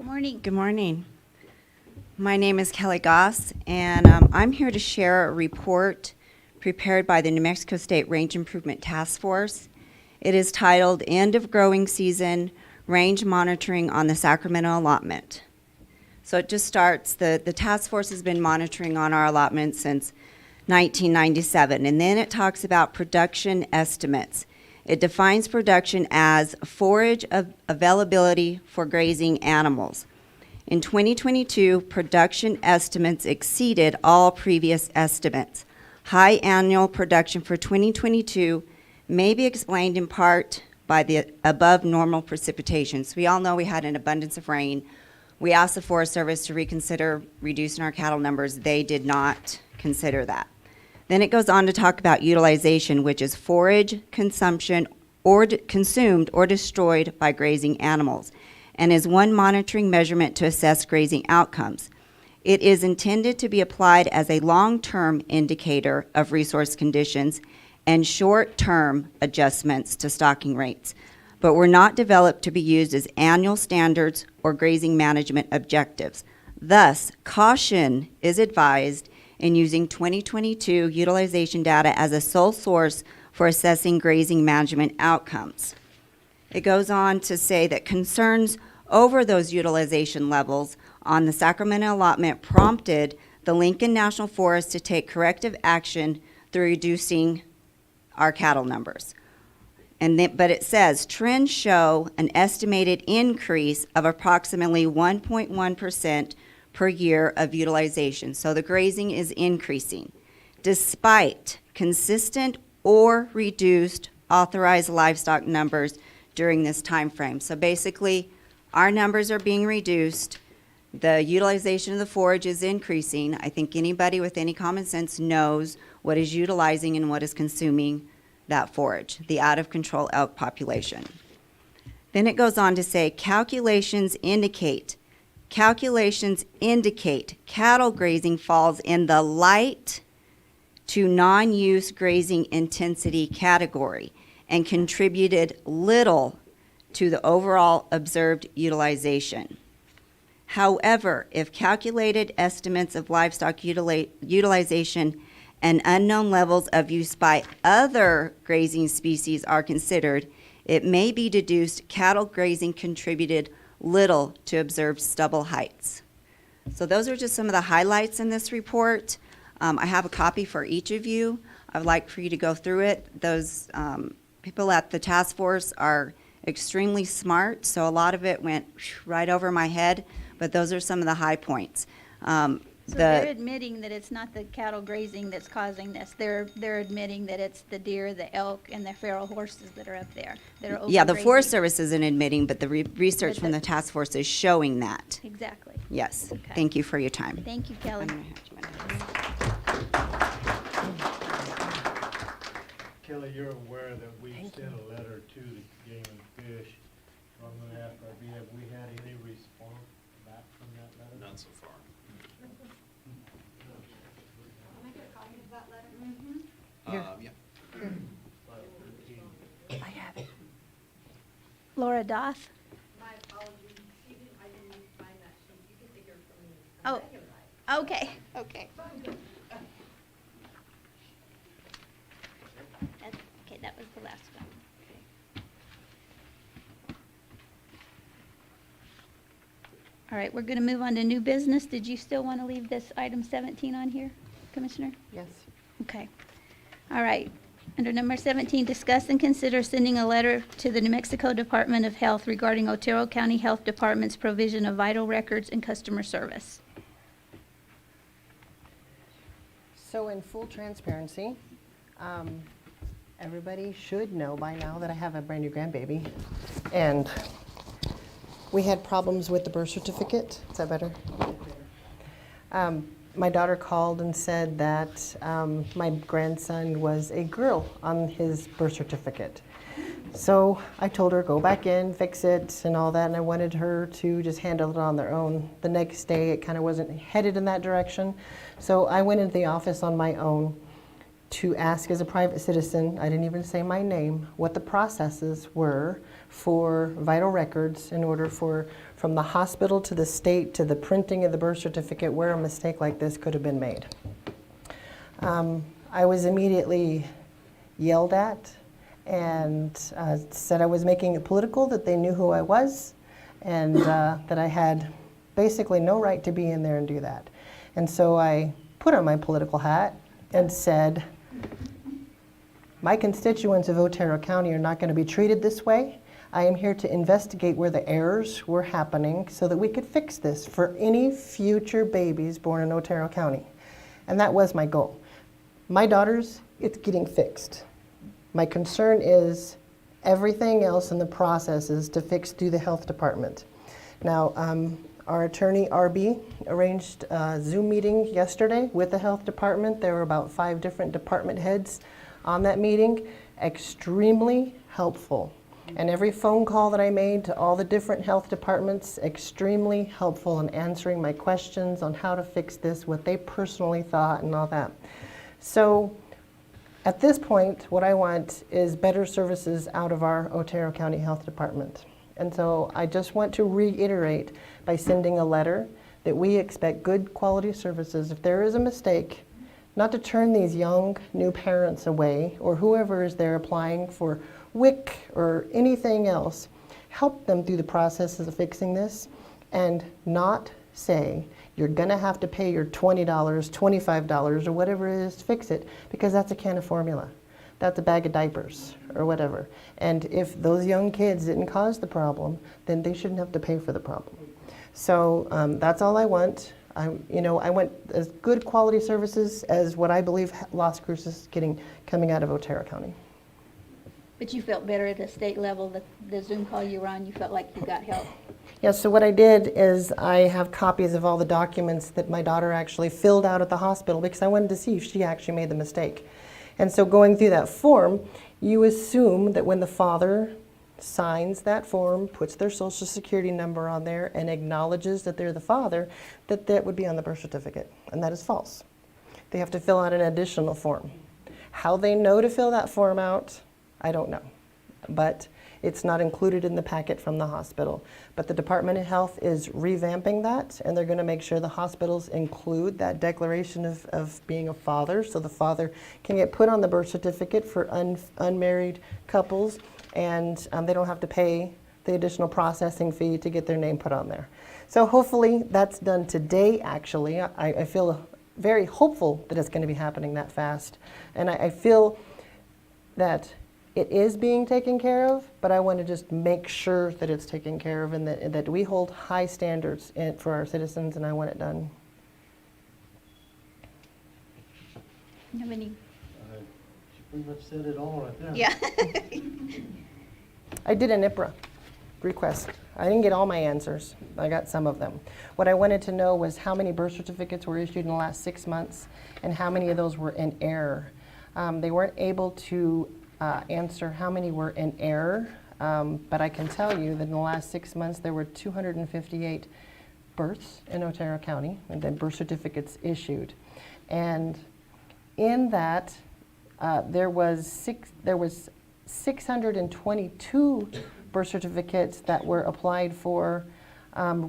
morning. Good morning. My name is Kelly Goss, and I'm here to share a report prepared by the New Mexico State Range Improvement Task Force. It is titled End of Growing Season, Range Monitoring on the Sacramento Allotment. So it just starts, the task force has been monitoring on our allotment since 1997, and then it talks about production estimates. It defines production as forage availability for grazing animals. In 2022, production estimates exceeded all previous estimates. High annual production for 2022 may be explained in part by the above normal precipitation. So we all know we had an abundance of rain. We asked the Forest Service to reconsider reducing our cattle numbers. They did not consider that. Then it goes on to talk about utilization, which is forage consumption or consumed or destroyed by grazing animals, and is one monitoring measurement to assess grazing outcomes. It is intended to be applied as a long-term indicator of resource conditions and short-term adjustments to stocking rates, but were not developed to be used as annual standards or grazing management objectives. Thus, caution is advised in using 2022 utilization data as a sole source for assessing grazing management outcomes. It goes on to say that concerns over those utilization levels on the Sacramento allotment prompted the Lincoln National Forest to take corrective action through reducing our cattle numbers. But it says trends show an estimated increase of approximately 1.1% per year of utilization. So the grazing is increasing despite consistent or reduced authorized livestock numbers during this time frame. So basically, our numbers are being reduced. The utilization of the forage is increasing. I think anybody with any common sense knows what is utilizing and what is consuming that forage, the out-of-control elk population. Then it goes on to say, calculations indicate cattle grazing falls in the light to non-use grazing intensity category and contributed little to the overall observed utilization. However, if calculated estimates of livestock utilization and unknown levels of use by other grazing species are considered, it may be deduced cattle grazing contributed little to observed stubble heights. So those are just some of the highlights in this report. I have a copy for each of you. I'd like for you to go through it. Those people at the task force are extremely smart, so a lot of it went right over my head, but those are some of the high points. So they're admitting that it's not the cattle grazing that's causing this. They're admitting that it's the deer, the elk, and the feral horses that are up there that are Yeah, the overgrazing. Forest Service isn't admitting, but the research from the task force is showing that. Exactly. Yes. Okay. Thank you for your time. Thank you, Kelly. Kelly, you're aware that we sent a letter to the Game and Fish. So I'm gonna ask RB, have we had any response back from that letter? None so far. Yeah. I have it. Laura Doth? My apologies, I didn't find that sheet, you can take her from me. Oh, okay, okay. Okay, that was the last one. All right, we're gonna move on to new business. Did you still want to leave this item 17 on here, Commissioner? Yes. Okay. All right. Under number 17, discuss and consider sending a letter to the New Mexico Department of Health regarding Otero County Health Department's provision of vital records and customer service. So in full transparency, everybody should know by now that I have a brand new grandbaby. And we had problems with the birth certificate. Is that better? My daughter called and said that my grandson was a girl on his birth certificate. So I told her, go back in, fix it, and all that, and I wanted her to just handle it on their own. The next day, it kind of wasn't headed in that direction. So I went into the office on my own to ask as a private citizen, I didn't even say my name, what the processes were for vital records in order for, from the hospital to the state to the printing of the birth certificate, where a mistake like this could have been made. I was immediately yelled at and said I was making it political, that they knew who I was, and that I had basically no right to be in there and do that. And so I put on my political hat and said, my constituents of Otero County are not going to be treated this way. I am here to investigate where the errors were happening so that we could fix this for any future babies born in Otero County. And that was my goal. My daughters, it's getting fixed. My concern is everything else in the processes to fix through the health department. Now, our attorney, RB, arranged a Zoom meeting yesterday with the health department. There were about 5 different department heads on that meeting. Extremely helpful. And every phone call that I made to all the different health departments, extremely helpful in answering my questions on how to fix this, what they personally thought and all that. So at this point, what I want is better services out of our Otero County Health Department. And so I just want to reiterate by sending a letter that we expect good quality services. If there is a mistake, not to turn these young new parents away or whoever is there applying for WIC or anything else, help them through the process of fixing this and not say, you're going to have to pay your $20, $25, or whatever it is to fix it, because that's a can of formula. That's a bag of diapers or whatever. And if those young kids didn't cause the problem, then they shouldn't have to pay for the problem. So that's all I want. I want as good quality services as what I believe Las Cruces is getting coming out of Otero County. But you felt better at the state level, the Zoom call you were on, you felt like you got help? Yeah, so what I did is I have copies of all the documents that my daughter actually filled out at the hospital because I wanted to see if she actually made the mistake. And so going through that form, you assume that when the father signs that form, puts their social security number on there, and acknowledges that they're the father, that that would be on the birth certificate. And that is false. They have to fill out an additional form. How they know to fill that form out, I don't know. But it's not included in the packet from the hospital. But the Department of Health is revamping that, and they're going to make sure the hospitals include that declaration of being a father, so the father can get put on the birth certificate for unmarried couples, and they don't have to pay the additional processing fee to get their name put on there. So hopefully that's done today, actually. I feel very hopeful that it's going to be happening that fast. And I feel that it is being taken care of, but I want to just make sure that it's taken care of and that we hold high standards for our citizens, and I want it done. You have any? She pretty much said it all right there. Yeah. I did an IPRA request. I didn't get all my answers. I got some of them. What I wanted to know was how many birth certificates were issued in the last 6 months and how many of those were in error. They weren't able to answer how many were in error, but I can tell you that in the last 6 months there were 258 births in Otero County and then birth certificates issued. And in that, there was 622 birth certificates that were applied for,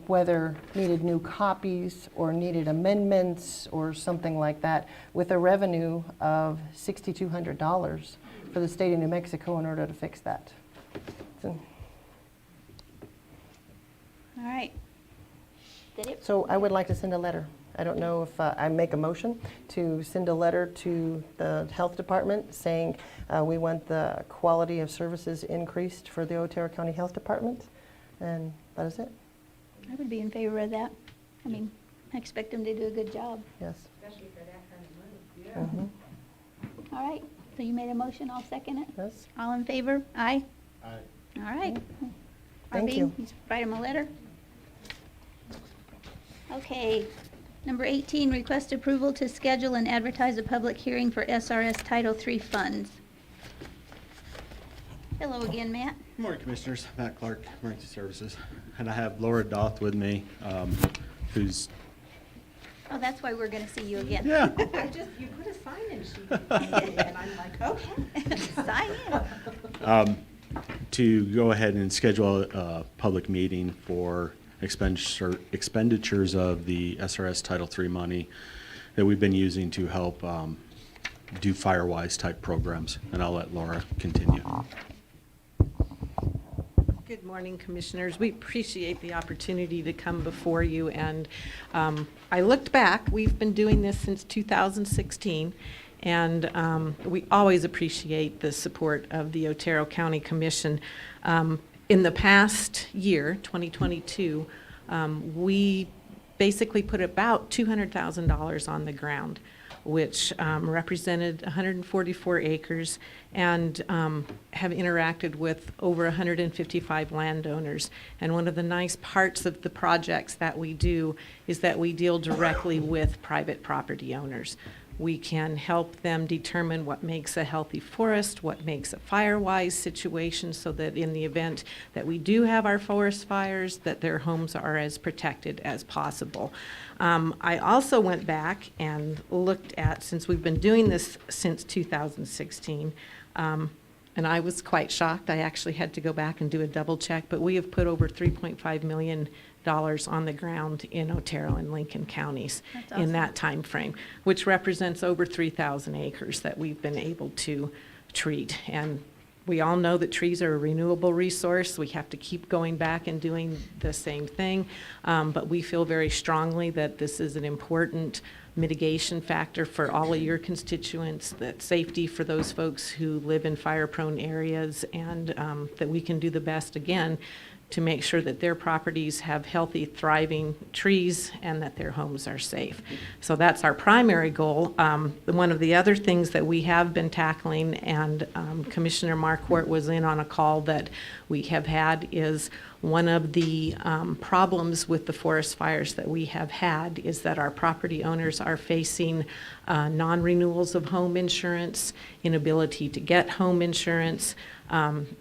whether needed new copies or needed amendments or something like that, with a revenue of $6,200 for the state of New Mexico in order to fix that. So, All right. Did it? so I would like to send a letter. I don't know if I make a motion to send a letter to the health department saying we want the quality of services increased for the Otero County Health Department, and that is it. I would be in favor of that. I mean, I expect them to do a good job. Yes. Especially for that kind of money. Mhm. All right, so you made a motion, I'll second it. Yes. All in favor? Aye? Aye. All right. Thank RB, you. write him a letter. Okay, number 18, request approval to schedule and advertise a public hearing for SRS Title III funds. Hello again, Matt. Good morning, Commissioners. Matt Clark, Emergency Services. And I have Laura Doth with me, who's... Oh, that's why we're gonna see you again. Yeah. You put a sign-in sheet and I'm like, okay. Sign in. To go ahead and schedule a public meeting for expenditures of the SRS Title III money that we've been using to help do Firewise type programs. And I'll let Laura continue. Good morning, Commissioners. We appreciate the opportunity to come before you. And I looked back. We've been doing this since 2016. And we always appreciate the support of the Otero County Commission. In the past year, 2022, we basically put about $200,000 on the ground, which represented 144 acres and have interacted with over 155 landowners. And one of the nice parts of the projects that we do is that we deal directly with private property owners. We can help them determine what makes a healthy forest, what makes a fire-wise situation, so that in the event that we do have our forest fires, that their homes are as protected as possible. I also went back and looked at, since we've been doing this since 2016, and I was quite shocked. I actually had to go back and do a double check, but we have put over $3.5 million on the ground in Otero and Lincoln counties in that time frame, which represents over 3,000 acres that we've been able to treat. And We all know that trees are a renewable resource. We have to keep going back and doing the same thing. But we feel very strongly that this is an important mitigation factor for all of your constituents, that safety for those folks who live in fire-prone areas, and that we can do the best, again, to make sure that their properties have healthy, thriving trees and that their homes are safe. So that's our primary goal. One of the other things that we have been tackling, and Commissioner Marquardt was in on a call that we have had, is one of the problems with the forest fires that we have had is that our property owners are facing non-renewals of home insurance, inability to get home insurance.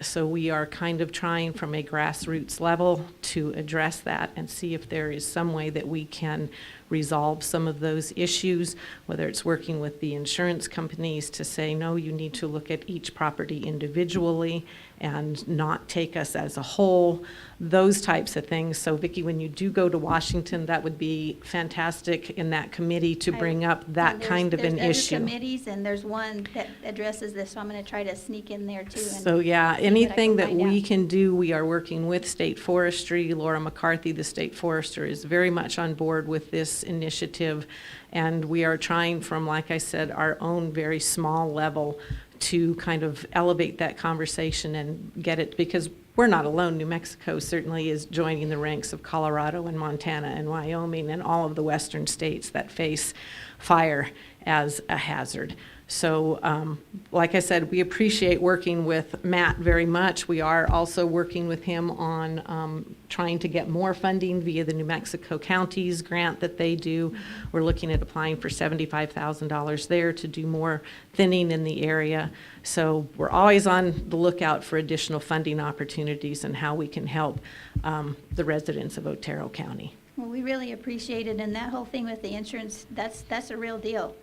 So we are kind of trying from a grassroots level to address that and see if there is some way that we can resolve some of those issues, whether it's working with the insurance companies to say, no, you need to look at each property individually and not take us as a whole, those types of things. So Vicki, when you do go to Washington, that would be fantastic in that committee to bring up that kind of an issue. There's other committees, and there's one that addresses this, so I'm going to try to sneak in there too. And So yeah, see what I anything can that find we out. can do, we are working with State Forestry. Laura McCarthy, the State Forester, is very much on board with this initiative. And we are trying from, like I said, our own very small level to kind of elevate that conversation and get it, because we're not alone. New Mexico certainly is joining the ranks of Colorado and Montana and Wyoming and all of the western states that face fire as a hazard. So, like I said, we appreciate working with Matt very much. We are also working with him on trying to get more funding via the New Mexico counties grant that they do. We're looking at applying for $75,000 there to do more thinning in the area. So we're always on the lookout for additional funding opportunities and how we can help the residents of Otero County. Well, we really appreciate it, and that whole thing with the insurance, that's a real deal.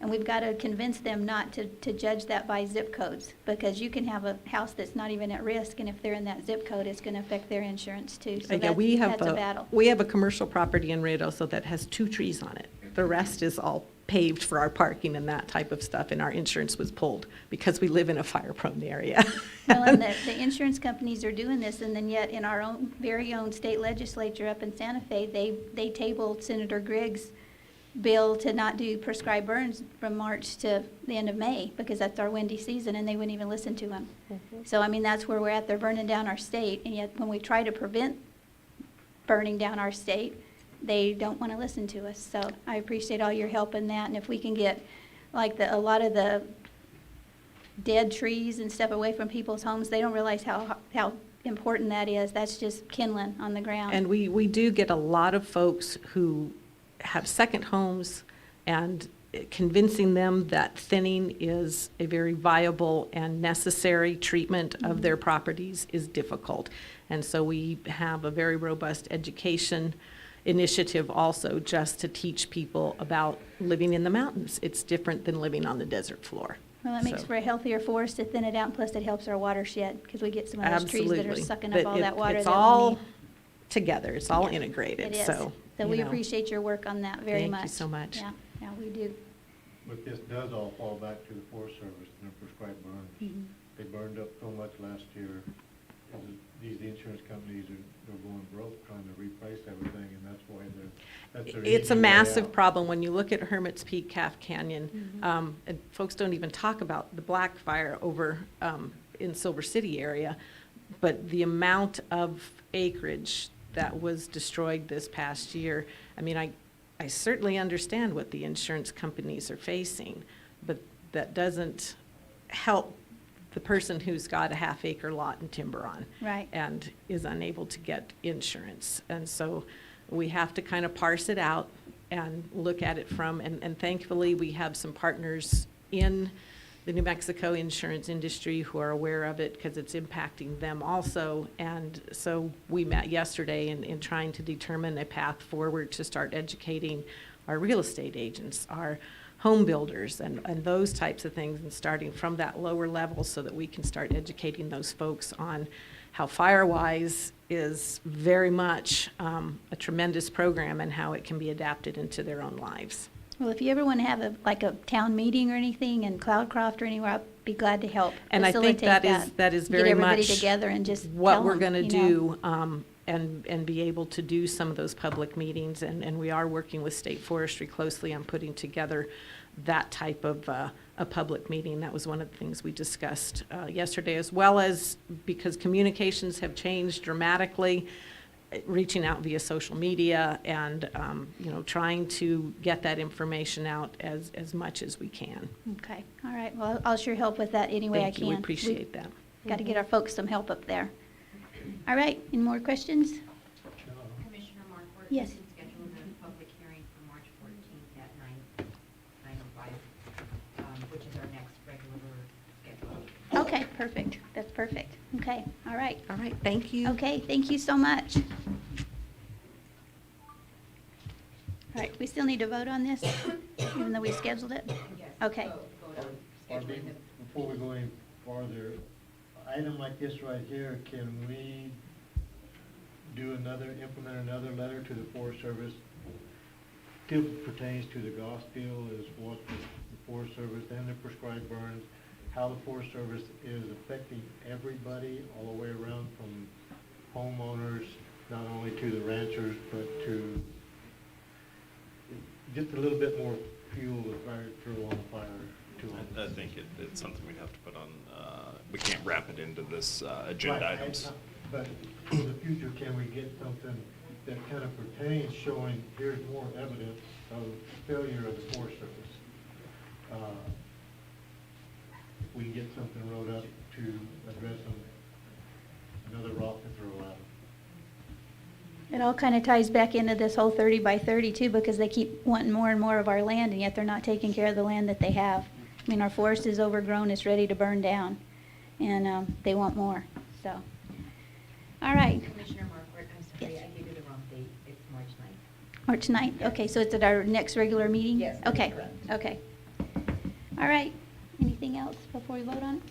And we've got to convince them not to judge that by zip codes, because you can have a house that's not even at risk, and if they're in that zip code, it's going to affect their insurance too. So Yeah, we have that's a battle. we have a commercial property in Reynosa that has 2 trees on it. The rest is all paved for our parking and that type of stuff, and our insurance was pulled because we live in a fire-prone area. Well, and the insurance companies are doing this, and then yet in our own, very own state legislature up in Santa Fe, they tabled Senator Griggs' bill to not do prescribed burns from March to the end of May, because that's our windy season, and they wouldn't even listen to them. So, I mean, that's where we're at. They're burning down our state, and yet when we try to prevent burning down our state, they don't want to listen to us. So I appreciate all your help in that, and if we can get, like, a lot of the dead trees and stuff away from people's homes, they don't realize how important that is. That's just kindling on the ground. And we do get a lot of folks who have second homes, and convincing them that thinning is a very viable and necessary treatment of their properties is difficult. And so we have a very robust education initiative also, just to teach people about living in the mountains. It's different than living on the desert floor. Well, that makes So- for a healthier forest to thin it out, and plus it helps our watershed, because we get some of those trees that are Absolutely. sucking But up all that water it's that we all need. together, it's all It integrated, is. so. So you we know. appreciate your work on that very much. Thank you so much. Yeah, we do. But this does all fall back to the Forest Service and their prescribed burns. Mhm. They burned up so much last year, 'cause these insurance companies they're going broke trying to replace everything, and that's why that's their It's a easy way massive out. problem when you look at Hermit's Peak, Calf Canyon. And folks don't even talk about the Black Fire over in Silver City area, but the amount of acreage that was destroyed this past year. I mean, I certainly understand what the insurance companies are facing, but that doesn't help the person who's got a half-acre lot in Tiburon. Right. And is unable to get insurance. And so we have to kind of parse it out and look at it from, and thankfully, we have some partners in the New Mexico insurance industry who are aware of it, because it's impacting them also. And so we met yesterday in trying to determine a path forward to start educating our real estate agents, our home builders, and those types of things, and starting from that lower level so that we can start educating those folks on how FireWise is very much a tremendous program and how it can be adapted into their own lives. Well, if you ever want to have a town meeting or anything in Cloudcroft or anywhere, be glad to help And I think facilitate that is very Get everybody much together and just what tell we're 'em, going to you know. do, and be able to do some of those public meetings. And we are working with State Forestry closely on putting together that type of a public meeting. That was one of the things we discussed yesterday, as well as because communications have changed dramatically, reaching out via social media and, you know, trying to get that information out as much as we can. Okay, all right, well, I'll sure help with that any way I Thank can. you. We appreciate that. Got to get our folks some help up there. All right, any more questions? Commissioner Markworth? Yes. We can schedule the public hearing for March 14th at 9:05, which is our next regular schedule. Okay, perfect, that's perfect. Okay, all right. All right, thank you. Okay, thank you so much. All right, we still need to vote on this, even though we scheduled it? Okay. Barbie, before we go any farther, item like this right here, can we implement another letter to the Forest Service? Still pertains to the Goss deal, is what the Forest Service and the prescribed burns, how the Forest Service is affecting everybody all the way around, from homeowners, not only to the ranchers, but to just a little bit more fuel to throw on the fire to them. I think it's something we'd have to put on, we can't wrap it into this agenda Right, items. But in the future, can we get something that kind of pertains, showing here's more evidence of failure of the Forest Service? We can get something wrote up to address them, another rock to throw out. It all kind of ties back into this whole 30 by 30 too, because they keep wanting more and more of our land, and yet they're not taking care of the land that they have. I mean, our forest is overgrown, it's ready to burn down, and they want more, so. All right, Commissioner Markworth, I'm sorry, I gave you the wrong date. It's March 9th. March 9th, okay, so it's at our next regular meeting? Yes, that is Okay, correct. okay. All right, anything else before we vote on it?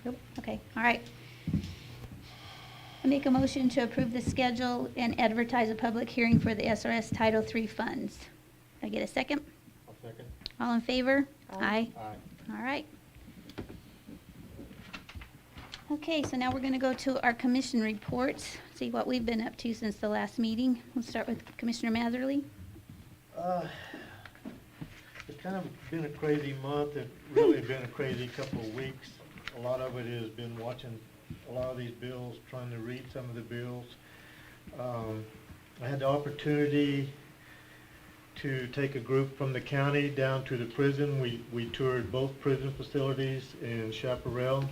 Nope, okay, all right. I make a motion to approve the schedule and advertise a public hearing for the SRS Title III funds. Can I get a second? I'll second. All in favor? Aye. Aye. All right. Okay, so now we're going to go to our commission reports, see what we've been up to since the last meeting. We'll start with Commissioner Matherly. It's kind of been a crazy month. It's really been a crazy couple of weeks. A lot of it has been watching a lot of these bills, trying to read some of the bills. I had the opportunity to take a group from the county down to the prison. We toured both prison facilities in Chaparral.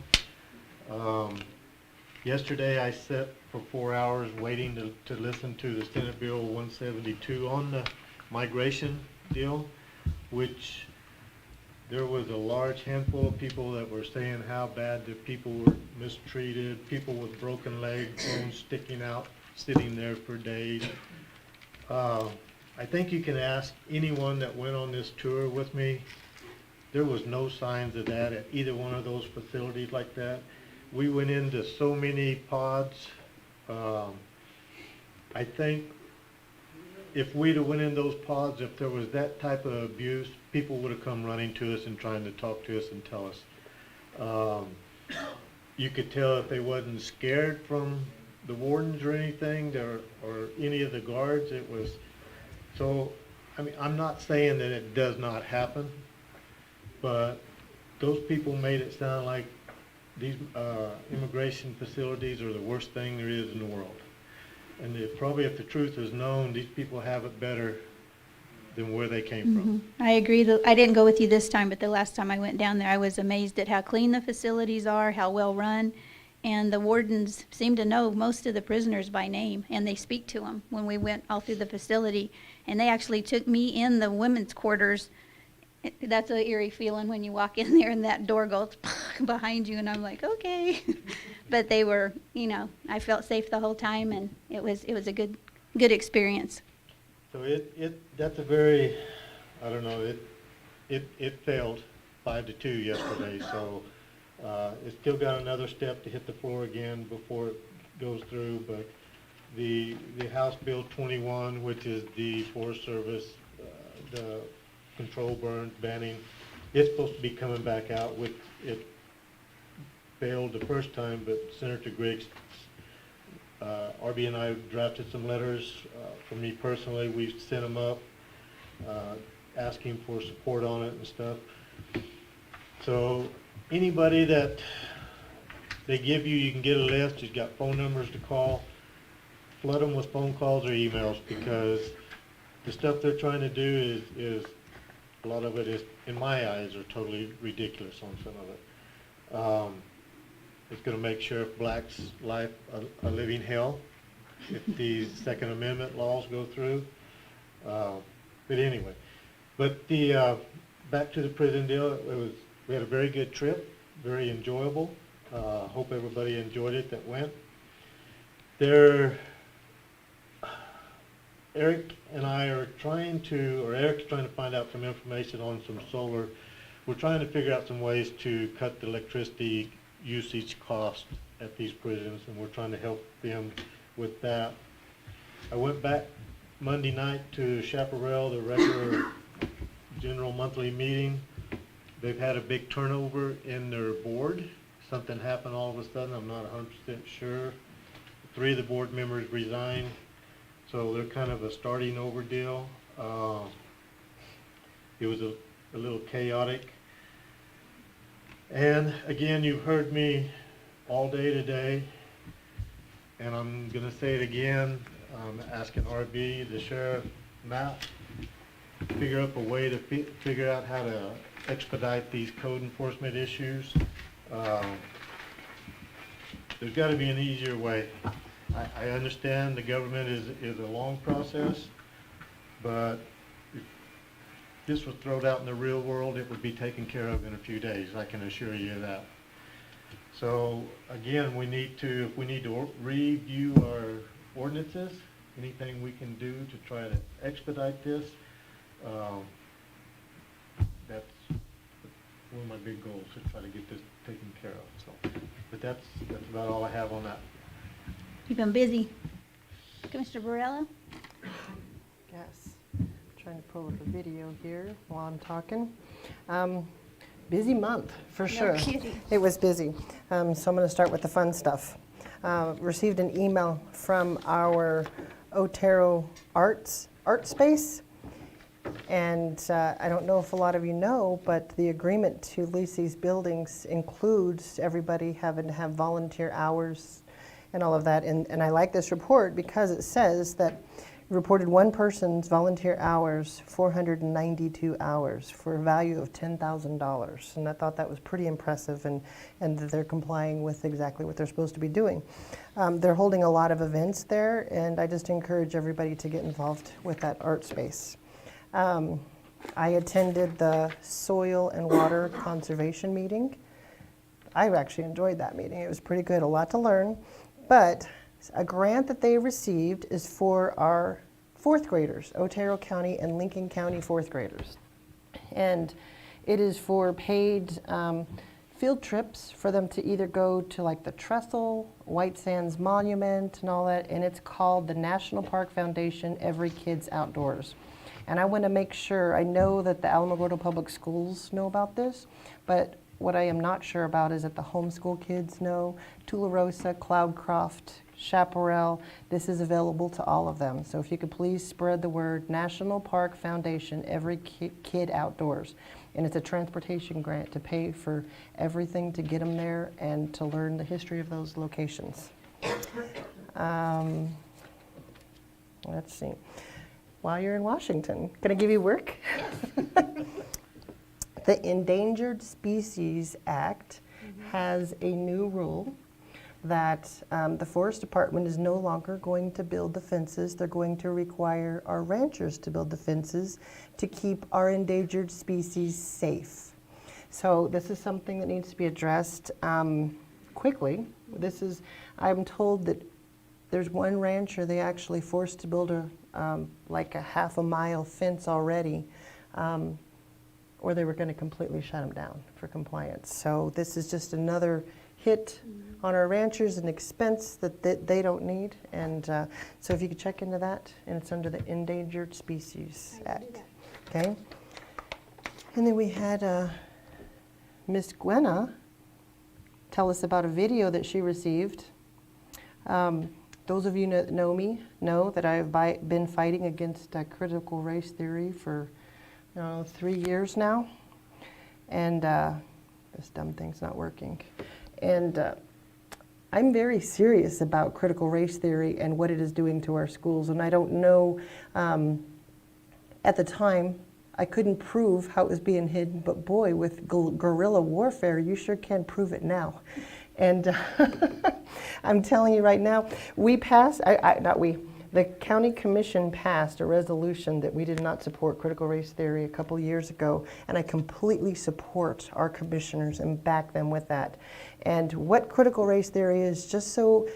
Yesterday I sat for 4 hours waiting to listen to the Senate Bill 172 on the migration deal, which there was a large handful of people that were saying how bad the people were mistreated, people with broken legs, bones sticking out, sitting there for days. I think you can ask anyone that went on this tour with me. There was no signs of that at either one of those facilities like that. We went into so many pods. I think if we'd have went in those pods, if there was that type of abuse, people would have come running to us and trying to talk to us and tell us. You could tell if they wasn't scared from the wardens or anything, or any of the guards. It was, so, I mean, I'm not saying that it does not happen, but those people made it sound like these immigration facilities are the worst thing there is in the world. And probably if the truth is known, these people have it better than where they came from. I agree. I didn't go with you this time, but the last time I went down there, I was amazed at how clean the facilities are, how well run. And the wardens seem to know most of the prisoners by name, and they speak to them when we went all through the facility. And they actually took me in the women's quarters. That's an eerie feeling when you walk in there and that door goes behind you, and I'm like, okay. But they were, you know, I felt safe the whole time, and it was a good experience. So that's a very, I don't know, it failed 5-2 yesterday, so it's still got another step to hit the floor again before it goes through. But the House Bill 21, which is the Forest Service, the control burns banning, it's supposed to be coming back out with it failed the first time, but Senator Griggs, RB and I drafted some letters. For me personally, we sent them up, asking for support on it and stuff. So anybody that they give you, you can get a list. You've got phone numbers to call. Flood them with phone calls or emails, because the stuff they're trying to do is a lot of it is, in my eyes, are totally ridiculous on some of it. It's going to make Sheriff Black's life a living hell if the Second Amendment laws go through. But anyway, back to the prison deal. We had a very good trip, very enjoyable. Hope everybody enjoyed it that went. Eric and I are Eric's trying to find out some information on some solar. We're trying to figure out some ways to cut the electricity usage cost at these prisons, and we're trying to help them with that. I went back Monday night to Chaparral, the regular general monthly meeting. They've had a big turnover in their board. Something happened all of a sudden, I'm not 100% sure. 3 of the board members resigned. So they're kind of a starting over deal. It was a little chaotic. And again, you've heard me all day today, and I'm going to say it again. I'm asking RB, the sheriff, Matt, to figure up a way to figure out how to expedite these code enforcement issues. There's got to be an easier way. I understand the government is a long process, but if this was thrown out in the real world, it would be taken care of in a few days, I can assure you that. So again, if we need to review our ordinances, anything we can do to try to expedite this, that's one of my big goals, to try to get this taken care of. So, but that's about all I have on that. You've been busy. Commissioner Barela? Yes. Trying to pull up a video here while I'm talking. Busy month, for sure. kidding. It was busy. So I'm going to start with the fun stuff. Received an email from our Otero art space. And I don't know if a lot of you know, but the agreement to lease these buildings includes everybody having to have volunteer hours and all of that. And I like this report because it says that reported one person's volunteer hours, 492 hours, for a value of $10,000. And I thought that was pretty impressive, and that they're complying with exactly what they're supposed to be doing. They're holding a lot of events there, and I just encourage everybody to get involved with that art space. I attended the soil and water conservation meeting. I actually enjoyed that meeting. It was pretty good, a lot to learn. But a grant that they received is for our 4th graders, Otero County and Lincoln County 4th graders. And it is for paid field trips for them to either go to like the Trestle, White Sands Monument and all that, and it's called the National Park Foundation Every Kid's Outdoors. And I want to make sure, I know that the Alamogordo Public Schools know about this, but what I am not sure about is that the homeschool kids know. Tularosa, Cloudcroft, Chaparral, this is available to all of them. So if you could please spread the word, National Park Foundation, Every Kid Outdoors. And it's a transportation grant to pay for everything to get them there and to learn the history of those locations. Let's see. While you're in Washington, can I give you work? Yes. The Endangered Species Act has a new rule that the Forest Department is no longer going to build the fences. They're going to require our ranchers to build the fences to keep our endangered species safe. So this is something that needs to be addressed quickly. I'm told that there's one rancher they actually forced to build like a half-a-mile fence already, or they were going to completely shut them down for compliance. So this is just another hit on our ranchers, an expense that they don't need. And so if you could check into that, and it's under the Endangered Species Act. Okay. And then we had Miss Gwenna tell us about a video that she received. Those of you that know me know that I have been fighting against critical race theory for 3 years now, and this dumb thing's not working. And I'm very serious about critical race theory and what it is doing to our schools, and I don't know, at the time, I couldn't prove how it was being hidden, but boy, with guerrilla warfare, you sure can prove it now. And I'm telling you right now, the county commission passed a resolution that we did not support critical race theory a couple years ago, and I completely support our commissioners and back them with that. And what critical race theory is, just so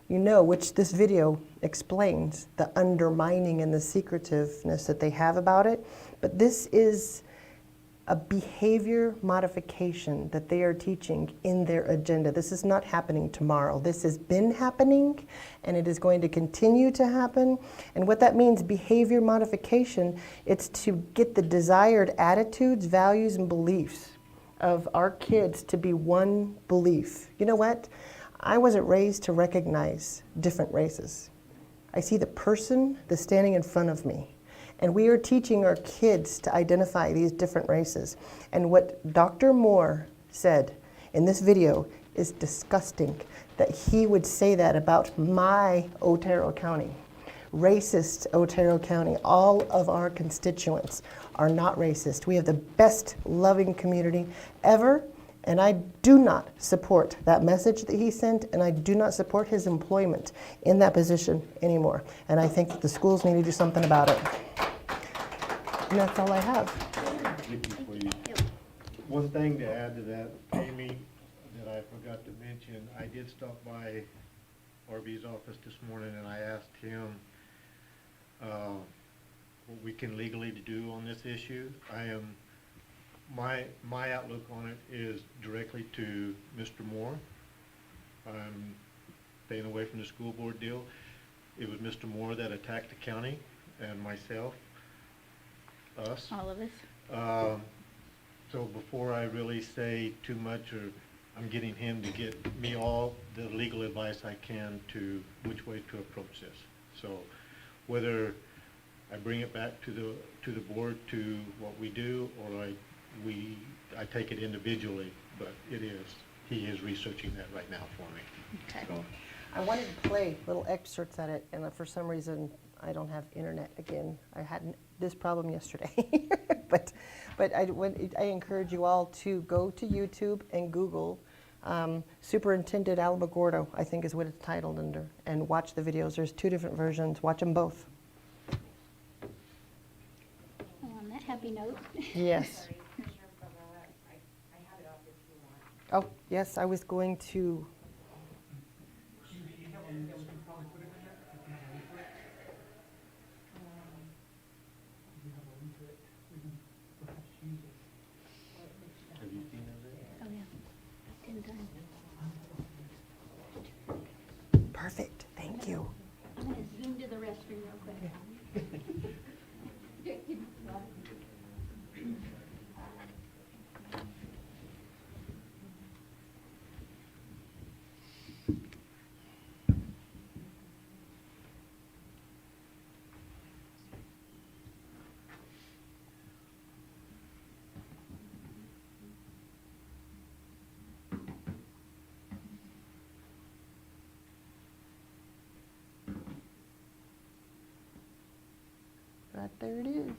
you know, which this video explains, the undermining and the secretiveness that they have about it, but this is a behavior modification that they are teaching in their agenda. This is not happening tomorrow. This has been happening, and it is going to continue to happen. And what that means, behavior modification, it's to get the desired attitudes, values, and beliefs of our kids to be one belief. You know what? I wasn't raised to recognize different races. I see the person that's standing in front of me. And we are teaching our kids to identify these different races. And what Dr. Moore said in this video is disgusting, that he would say that about my Otero County. Racist Otero County. All of our constituents are not racist. We have the best loving community ever, and I do not support that message that he sent, and I do not support his employment in that position anymore. And I think that the schools need to do something about it. And that's all I have. One thing to add to that, Amy, that I forgot to mention, I did stop by RB's office this morning and I asked him what we can legally do on this issue. My outlook on it is directly to Mr. Moore. I'm staying away from the school board deal. It was Mr. Moore that attacked the county and myself. Us. All of us. So before I really say too much, or I'm getting him to get me all the legal advice I can to which way to approach this. So whether I bring it back to the board to what we do, or I take it individually, but he is researching that right now for me. Okay. So. I wanted to play little excerpts at it, and for some reason, I don't have internet again. I had this problem yesterday. but I encourage you all to go to YouTube and Google Superintendent Alamogordo, I think is what it's titled under, and watch the videos. There's 2 different versions. Watch them both. On that happy note. Yes. Oh, yes, I was going to. Perfect, thank you. I'm going to zoom to the restroom real quick. Right there it is. And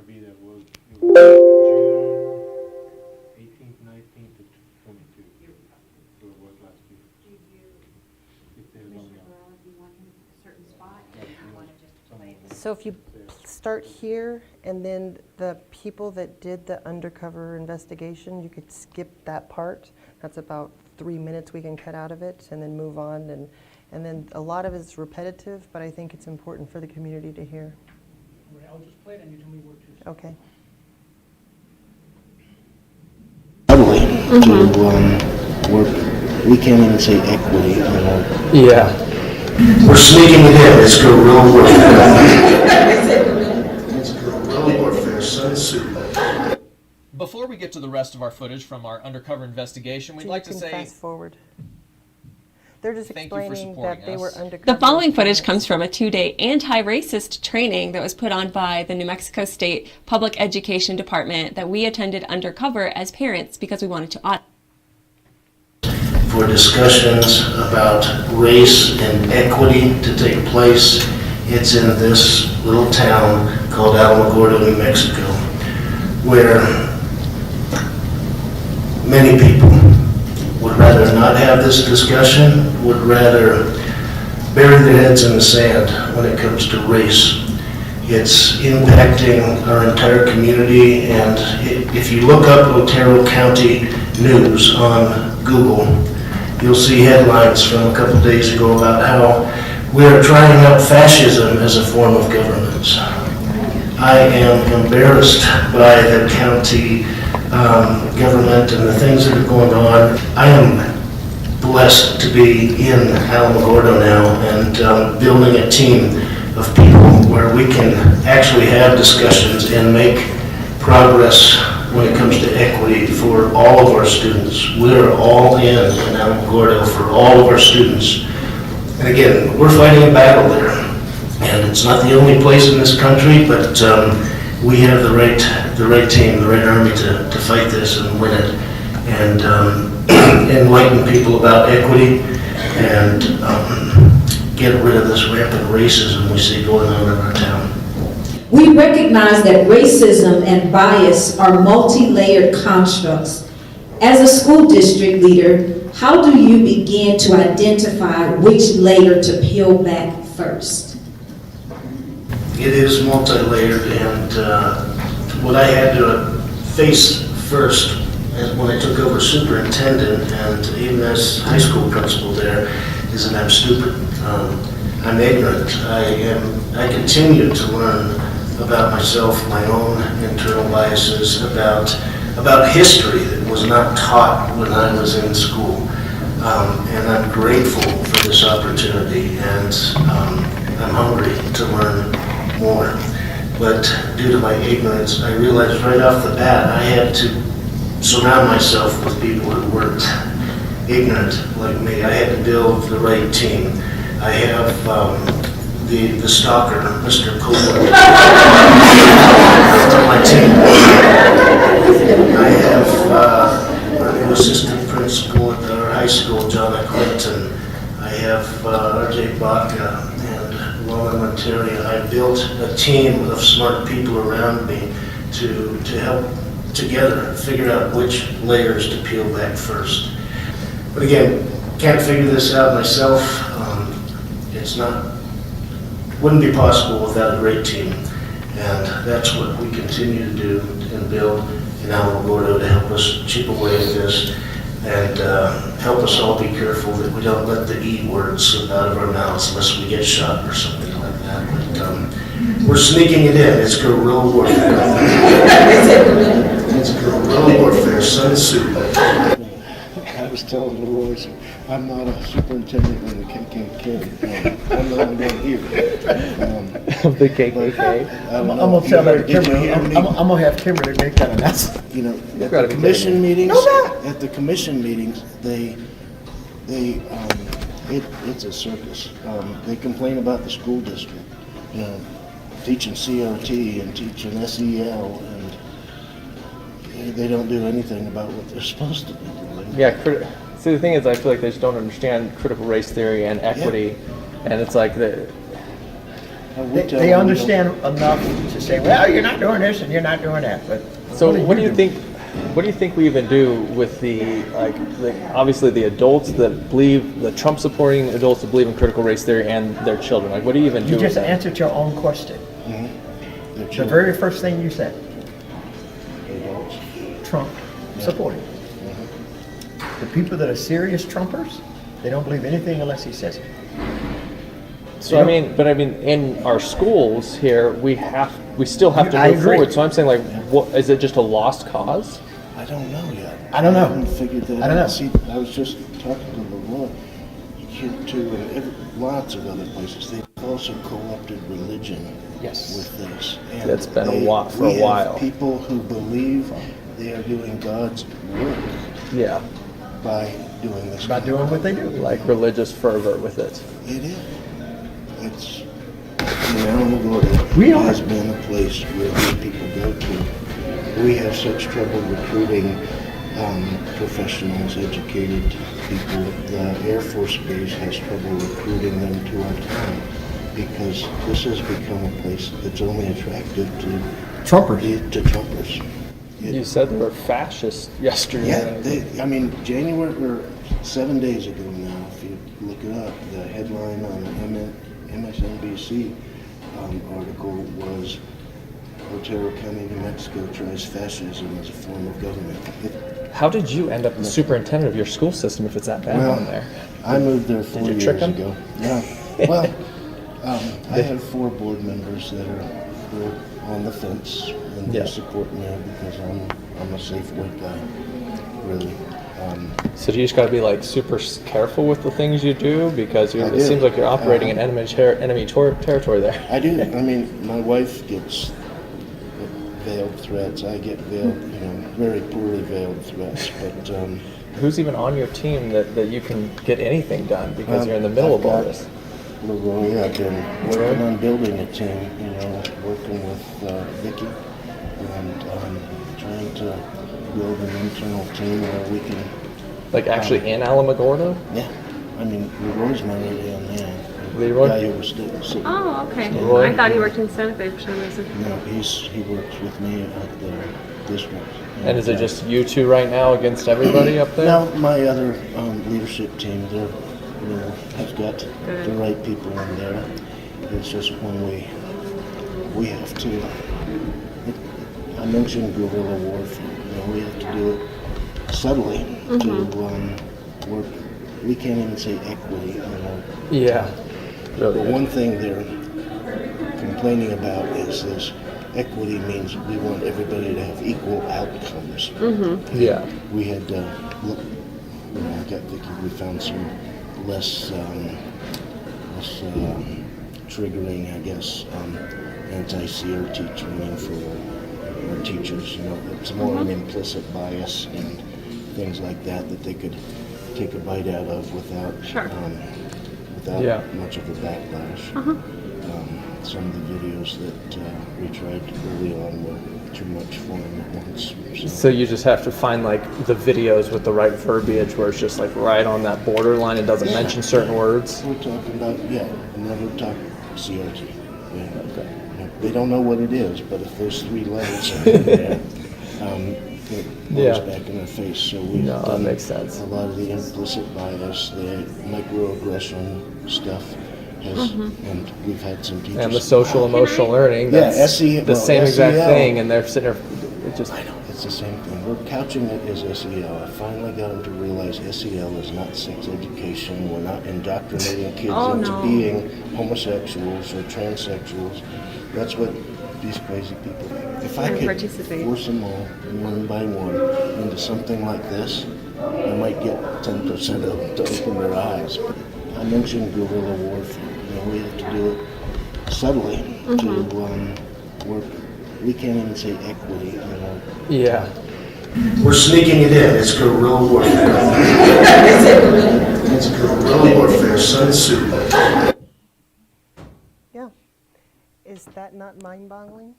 RB, that was June 18th, 19th to 22. So it was last year. If there's only So if you start here, and then the people that did the undercover investigation, you could skip that part. That's about 3 minutes we can cut out of it, and then move on. And then a lot of it's repetitive, but I think it's important for the community to hear. Right, I'll just play it and you tell me where to. Okay. To work We can't even say equity, you know. Yeah. We're sneaking it in. It's guerrilla warfare. It's guerrilla warfare, Sun Tzu. Before we get to the rest of our footage from our undercover investigation, we'd like to say fast forward. They're just thank you for explaining supporting that they were us. undercover. The following footage comes from a 2-day anti-racist training that was put on by the New Mexico State Public Education Department that we attended undercover as parents because we wanted to audit. For discussions about race and equity to take place, it's in this little town called Alamogordo, New Mexico, where many people would rather not have this discussion, would rather bury their heads in the sand when it comes to race. It's impacting our entire community, and if you look up Otero County news on Google, you'll see headlines from a couple days ago about how we are trying out fascism as a form of government. I am embarrassed by the county government and the things that are going on. I am blessed to be in Alamogordo now and building a team of people where we can actually have discussions and make progress when it comes to equity for all of our students. We're all in Alamogordo for all of our students. And again, we're fighting a battle there. And it's not the only place in this country, but we have the right team, the right army to fight this and win it, and enlighten people about equity and get rid of this rampant racism we see going on in our town. We recognize that racism and bias are multi-layered constructs. As a school district leader, how do you begin to identify which layer to peel back first? It is multi-layered, and what I had to face first when I took over superintendent and even as high school principal there is that I'm stupid. I'm ignorant. I continue to learn about myself, my own internal biases, about history that was not taught when I was in school. And I'm grateful for this opportunity, and I'm hungry to learn more. But due to my ignorance, I realized right off the bat I had to surround myself with people who weren't ignorant like me. I had to build the right team. I have the stalker, Mr. Copeland, on my team. I have our new assistant principal at our high school, John Clinton. I have R.J. Baca and Lona Monteria. I built a team of smart people around me to help together figure out which layers to peel back first. But again, can't figure this out myself. Wouldn't be possible without a great team. And that's what we continue to do and build in Alamogordo to help us chip away at this and help us all be careful that we don't let the E word slip out of our mouths unless we get shot or something like that. But we're sneaking it in. It's guerrilla warfare. It's guerrilla warfare, Sun Tzu. I was telling Leroy, I'm not a superintendent in the KKK. I'm the only one here. Of the KKK? I'm gonna tell that to Kimberly. I'm gonna have Kimberly make that announcement. You know, at the commission meetings, it's a circus. They complain about the school district, you know, teaching CRT and teaching SEL, and they don't do anything about what they're supposed to be doing. Yeah, see, the thing is, I feel like they just don't understand critical race theory and equity, and it's like they understand enough to say, well, you're not doing this and you're not doing that. But so, what do you think? What do you think we even do with obviously the adults that believe, the Trump-supporting adults that believe in critical race theory and their children? Like, what do you even do? You just with that? answered your own question. The very first thing you said. Trump supporting. The people that are serious Trumpers, they don't believe anything unless he says it. So I mean, in our schools here, we still have to move forward. So I'm saying, like, what is it? Just a lost cause? I I don't know yet. I don't know. haven't figured that I don't out. know. See, I was just talking to the law here too, and lots of other places. They've also co-opted religion Yes. with this. And It's been they- for a we have while. people who believe they are doing God's work Yeah. by doing this. About doing what they do. Like religious fervor with it. It is. It's, you know, has been a place where these people go to. We have such trouble recruiting professionals, educated people. The Air Force Base has trouble recruiting them to our town because this has become a place that's only attractive to Trumpers. To Trumpers. You said they were fascist yesterday. Yeah, I mean, January, or 7 days ago now, if you look it up, the headline on the MSNBC article was Otero County, New Mexico tries fascism as a form of government. How did you end up the superintendent of your school system if it's that bad down there? I moved there 4 you years trick 'em? ago. Yeah. Well, I have 4 board members that are on the fence, and they support me because I'm a safe white guy, really. So you just got to be like super careful with the things you do because I it do. seems like you're operating in enemy territory there. I do. I mean, my wife gets veiled threats. I get veiled, very poorly veiled threats. But Who's even on your team that you can get anything done because you're in the middle of all this? Leroy, I've been working on building a team, working with Vicky and trying to build an internal team where we can... Like actually in Alamogordo? Yeah. I mean, Leroy's my right-hand man. Leroy? The guy who was sitting. Oh, okay. Leroy? I thought he worked in Santa Fe for some reason. No, he works with me at the district. And is it just you two right now against everybody up there? No, my other leadership team, they're, have got the right people in there. It's just when we have to, I mentioned guerrilla warfare. We have to do it subtly to work. We can't even say equity. Yeah. Really. One thing they're complaining about is this. Equity means we want everybody to have equal outcomes. Yeah. We had, I got Vicky, we found some less triggering, I guess, anti-CRT training for our teachers. It's more an implicit bias and things like that they could take a bite out of without much of a backlash. Some of the videos that we tried early on were too much for them at once. So you just have to find like the videos with the right verbiage where it's just like right on that borderline and doesn't mention certain words. We're talking about, never talk CRT. Yeah. Okay. They don't know what it is, but if those 3 letters are in there, it blows back in their face. So we've done that makes sense. A lot of the implicit bias, the microaggression stuff. And we've had some teachers. And the social emotional learning, that's the same exact thing, and they're sitting there, I know, it's the same thing. We're couching it as SEL. I finally got them to realize SEL is not sex education. We're not indoctrinating kids into being homosexuals or transsexuals. That's what these crazy people do. If I could force them all, one by one, into something like this, I might get 10% of them to open their eyes. But I mentioned guerrilla warfare. We have to do it subtly to work. We can't even say equity. Yeah. We're sneaking it in. It's guerrilla warfare. It's guerrilla warfare, Sun Tzu. Yeah. Is that not mind-boggling?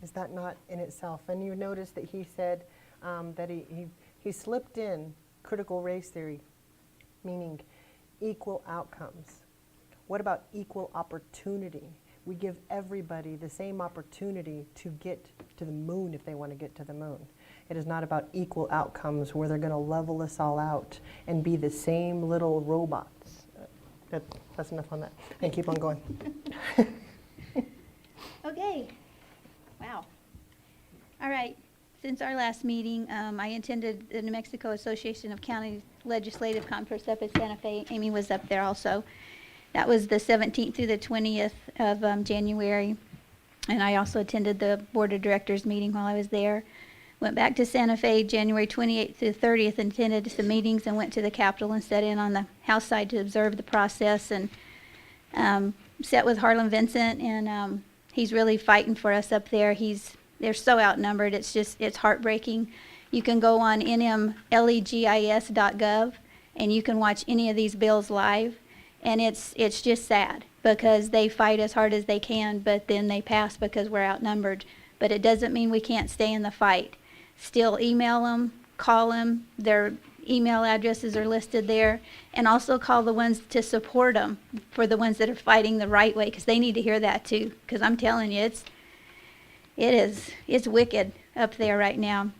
Is that not in itself? And you notice that he said that he slipped in critical race theory, meaning equal outcomes. What about equal opportunity? We give everybody the same opportunity to get to the moon if they want to get to the moon. It is not about equal outcomes where they're going to level us all out and be the same little robots. That's enough on that. And keep on going. Okay. Wow. All right. Since our last meeting, I attended the New Mexico Association of County Legislative Conference up at Santa Fe. Amy was up there also. That was the 17th through the 20th of January. And I also attended the Board of Directors meeting while I was there. Went back to Santa Fe January 28th to 30th, and attended some meetings, and went to the Capitol and sat in on the House side to observe the process, and sat with Harlan Vincent, and he's really fighting for us up there. They're so outnumbered. It's heartbreaking. You can go on nmlegis.gov, and you can watch any of these bills live, and it's just sad because they fight as hard as they can, but then they pass because we're outnumbered. But it doesn't mean we can't stay in the fight. Still email them, call them. Their email addresses are listed there, and also call the ones to support them for the ones that are fighting the right way, because they need to hear that too. Because I'm telling you, it's wicked up there right now.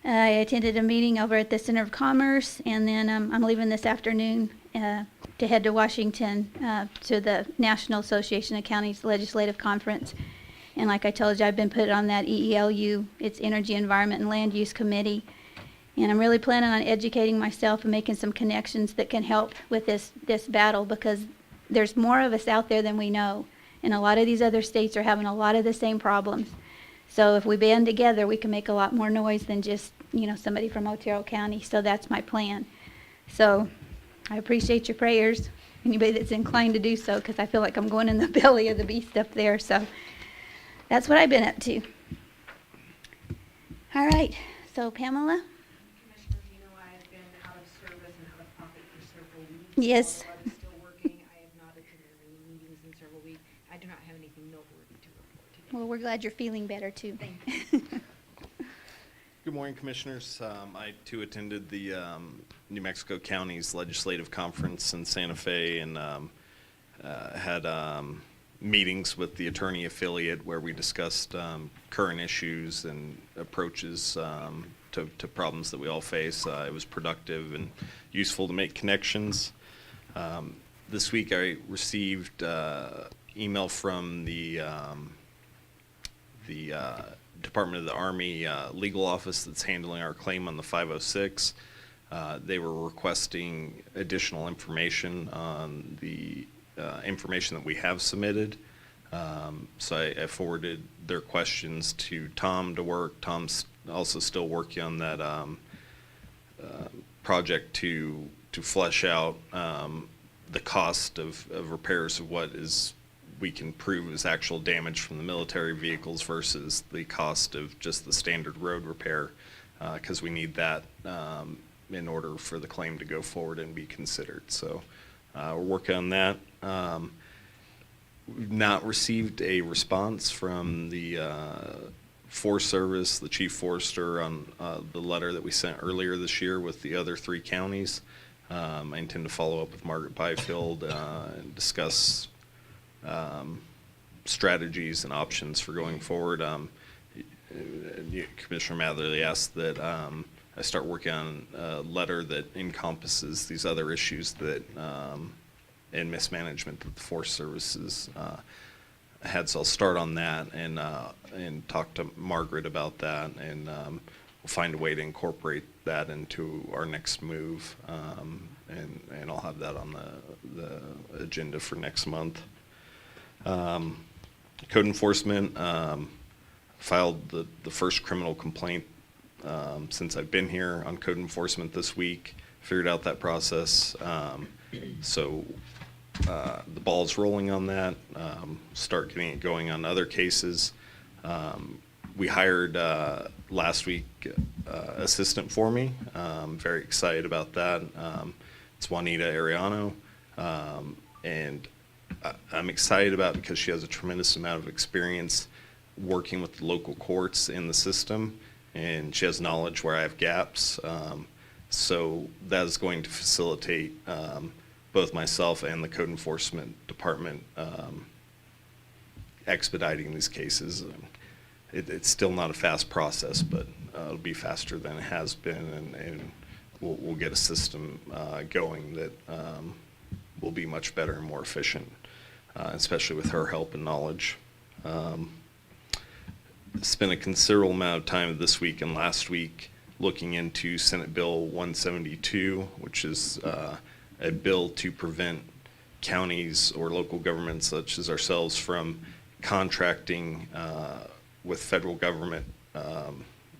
I attended a meeting over at the Center of Commerce, and then I'm leaving this afternoon to head to Washington to the National Association of Counties Legislative Conference. And like I told you, I've been put on that EELU, it's Energy, Environment, and Land Use Committee. And I'm really planning on educating myself and making some connections that can help with this battle, because there's more of us out there than we know. And a lot of these other states are having a lot of the same problems. So if we band together, we can make a lot more noise than just, somebody from Otero County. So that's my plan. So I appreciate your prayers, anybody that's inclined to do so, because I feel like I'm going in the belly of the beast up there. So that's what I've been up to. All right, so Pamela? Commissioners, I have been out of service and out of pocket for several weeks. Yes. Although I'm still working, I have not attended any meetings in several weeks. I do not have anything noteworthy to report today. Well, we're glad you're feeling better too. Thank you. Good morning, Commissioners. I too attended the New Mexico County's Legislative Conference in Santa Fe, and had meetings with the attorney affiliate where we discussed current issues and approaches to problems that we all face. It was productive and useful to make connections. This week I received email from the Department of the Army legal office that's handling our claim on the 506. They were requesting additional information on the information that we have submitted. So I forwarded their questions to Tom to work. Tom's also still working on that project to flesh out the cost of repairs of what we can prove is actual damage from the military vehicles versus the cost of just the standard road repair, because we need that in order for the claim to go forward and be considered. So we're working on that. We've not received a response from the Forest Service, the Chief Forester, on the letter that we sent earlier this year with the other 3 counties. I intend to follow up with Margaret Byfield and discuss strategies and options for going forward. Commissioner Matherly asked that I start working on a letter that encompasses these other issues that and mismanagement that the Forest Services had. So I'll start on that and talk to Margaret about that, and we'll find a way to incorporate that into our next move, and I'll have that on the agenda for next month. Code enforcement filed the first criminal complaint since I've been here on code enforcement this week. Figured out that process. So the ball's rolling on that. Start getting it going on other cases. We hired last week assistant for me. Very excited about that. It's Juanita Ariano, and I'm excited about it because she has a tremendous amount of experience working with the local courts in the system, and she has knowledge where I have gaps. So that is going to facilitate both myself and the code enforcement department expediting these cases. It's still not a fast process, but it'll be faster than it has been, and we'll get a system going that will be much better and more efficient, especially with her help and knowledge. Spent a considerable amount of time this week and last week looking into Senate Bill 172, which is a bill to prevent counties or local governments such as ourselves from contracting with federal government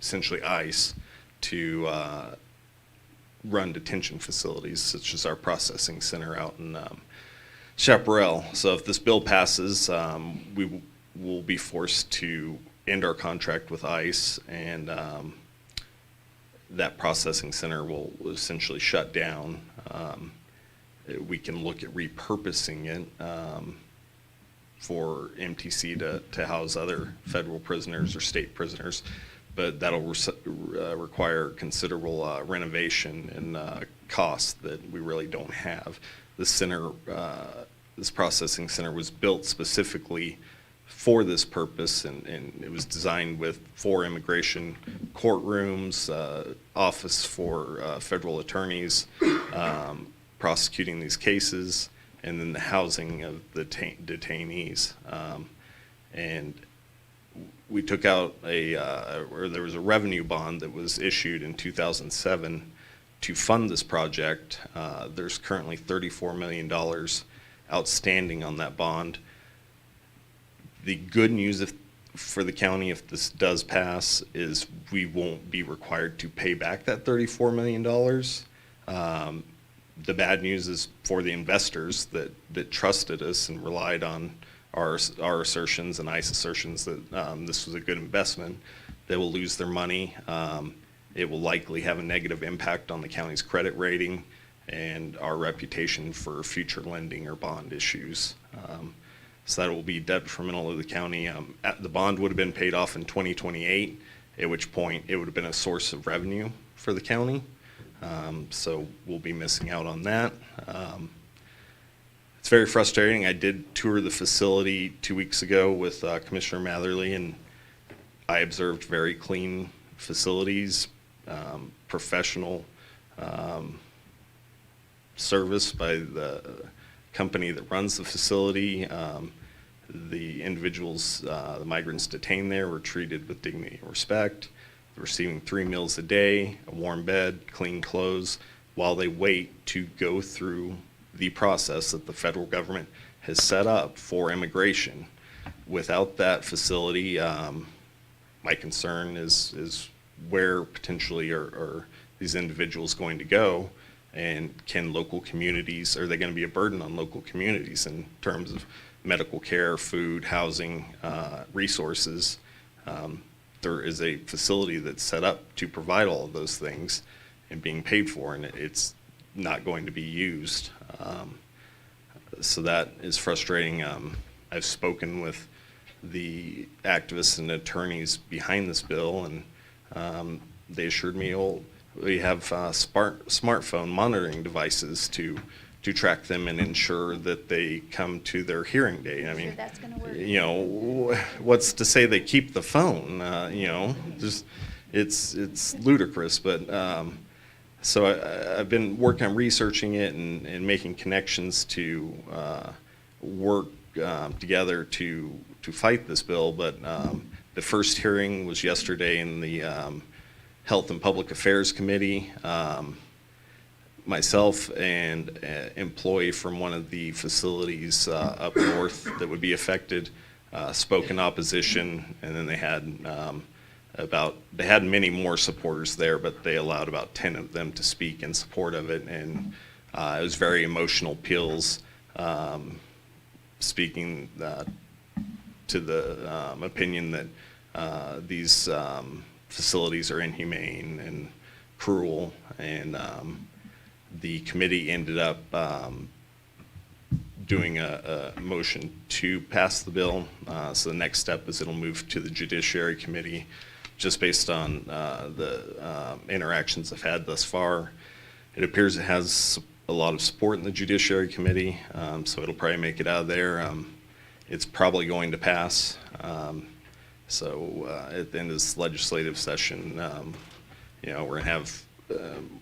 essentially ICE to run detention facilities, such as our processing center out in Chaparral. So if this bill passes, we will be forced to end our contract with ICE, and that processing center will essentially shut down. We can look at repurposing it for MTC to house other federal prisoners or state prisoners, but that'll require considerable renovation and cost that we really don't have. This center, this processing center was built specifically for this purpose, and it was designed with 4 immigration courtrooms, office for federal attorneys prosecuting these cases, and then the housing of the detainees. And we took out or there was a revenue bond that was issued in 2007 to fund this project. There's currently $34 million outstanding on that bond. The good news for the county, if this does pass, is we won't be required to pay back that $34 million. The bad news is for the investors that trusted us and relied on our assertions and ICE assertions that this was a good investment. They will lose their money. It will likely have a negative impact on the county's credit rating and our reputation for future lending or bond issues. So that will be detrimental to the county. The bond would have been paid off in 2028, at which point it would have been a source of revenue for the county. So we'll be missing out on that. It's very frustrating. I did tour the facility 2 weeks ago with Commissioner Matherly, and I observed very clean facilities, professional service by the company that runs the facility. The individuals, the migrants detained there, were treated with dignity and respect. They're receiving 3 meals a day, a warm bed, clean clothes, while they wait to go through the process that the federal government has set up for immigration. Without that facility, my concern is where potentially are these individuals going to go, and can local communities, are they going to be a burden on local communities in terms of medical care, food, housing, resources? There is a facility that's set up to provide all of those things and being paid for, and it's not going to be used. So that is frustrating. I've spoken with the activists and attorneys behind this bill, and they assured me, we have smartphone monitoring devices to track them and ensure that they come to their hearing date. I mean, that's gonna work. you know, what's to say they keep the phone? You know, just it's ludicrous. But so I've been working on researching it and making connections to work together to fight this bill. But the first hearing was yesterday in the Health and Public Affairs Committee. Myself and an employee from one of the facilities up north that would be affected spoke in opposition, and then they had many more supporters there, but they allowed about 10 of them to speak in support of it, and it was very emotional appeals, speaking to the opinion that these facilities are inhumane and cruel, and the committee ended up doing a motion to pass the bill. So the next step is it'll move to the Judiciary Committee, just based on the interactions I've had thus far. It appears it has a lot of support in the Judiciary Committee, so it'll probably make it out of there. It's probably going to pass. So at the end of this legislative session, you know, we're going to have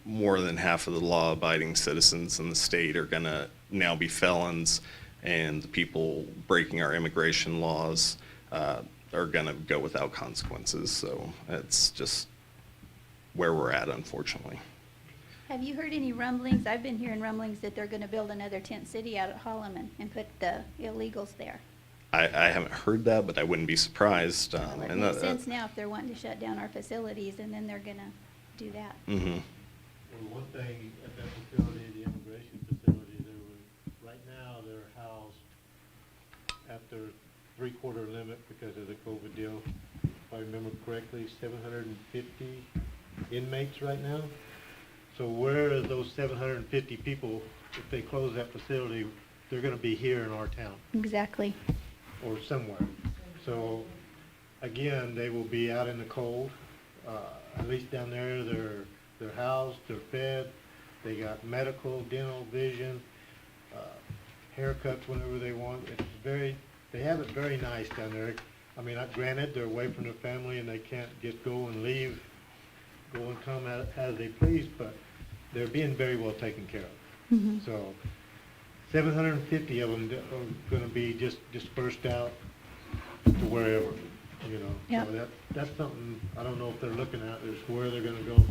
more than half of the law-abiding citizens in the state are going to now be felons, and the people breaking our immigration laws are going to go without consequences. So it's just where we're at, unfortunately. Have you heard any rumblings? I've been hearing rumblings that they're gonna build another tent city out at Holloman and put the illegals there. I haven't heard that, but I wouldn't be surprised. Well, it makes sense now if they're wanting to shut down our facilities, and then they're gonna do that. Mm-hmm. Well, one thing at that facility, the immigration facility, right now, they're housed at their three-quarter limit because of the COVID deal. If I remember correctly, 750 inmates right now. So where are those 750 people, if they close that facility, they're gonna be here in our town Exactly. or somewhere. So, again, they will be out in the cold. At least down there, they're housed, they're fed, they got medical, dental, vision, haircuts whenever they want. They have it very nice down there. I mean, granted, they're away from their family and they can't just go and leave, go and come as they please, but they're being very well taken care of. Mm-hmm. So 750 of them are going to be just dispersed out to wherever, you know. Yep. So that's something, I don't know if they're looking at, is where they're going to go.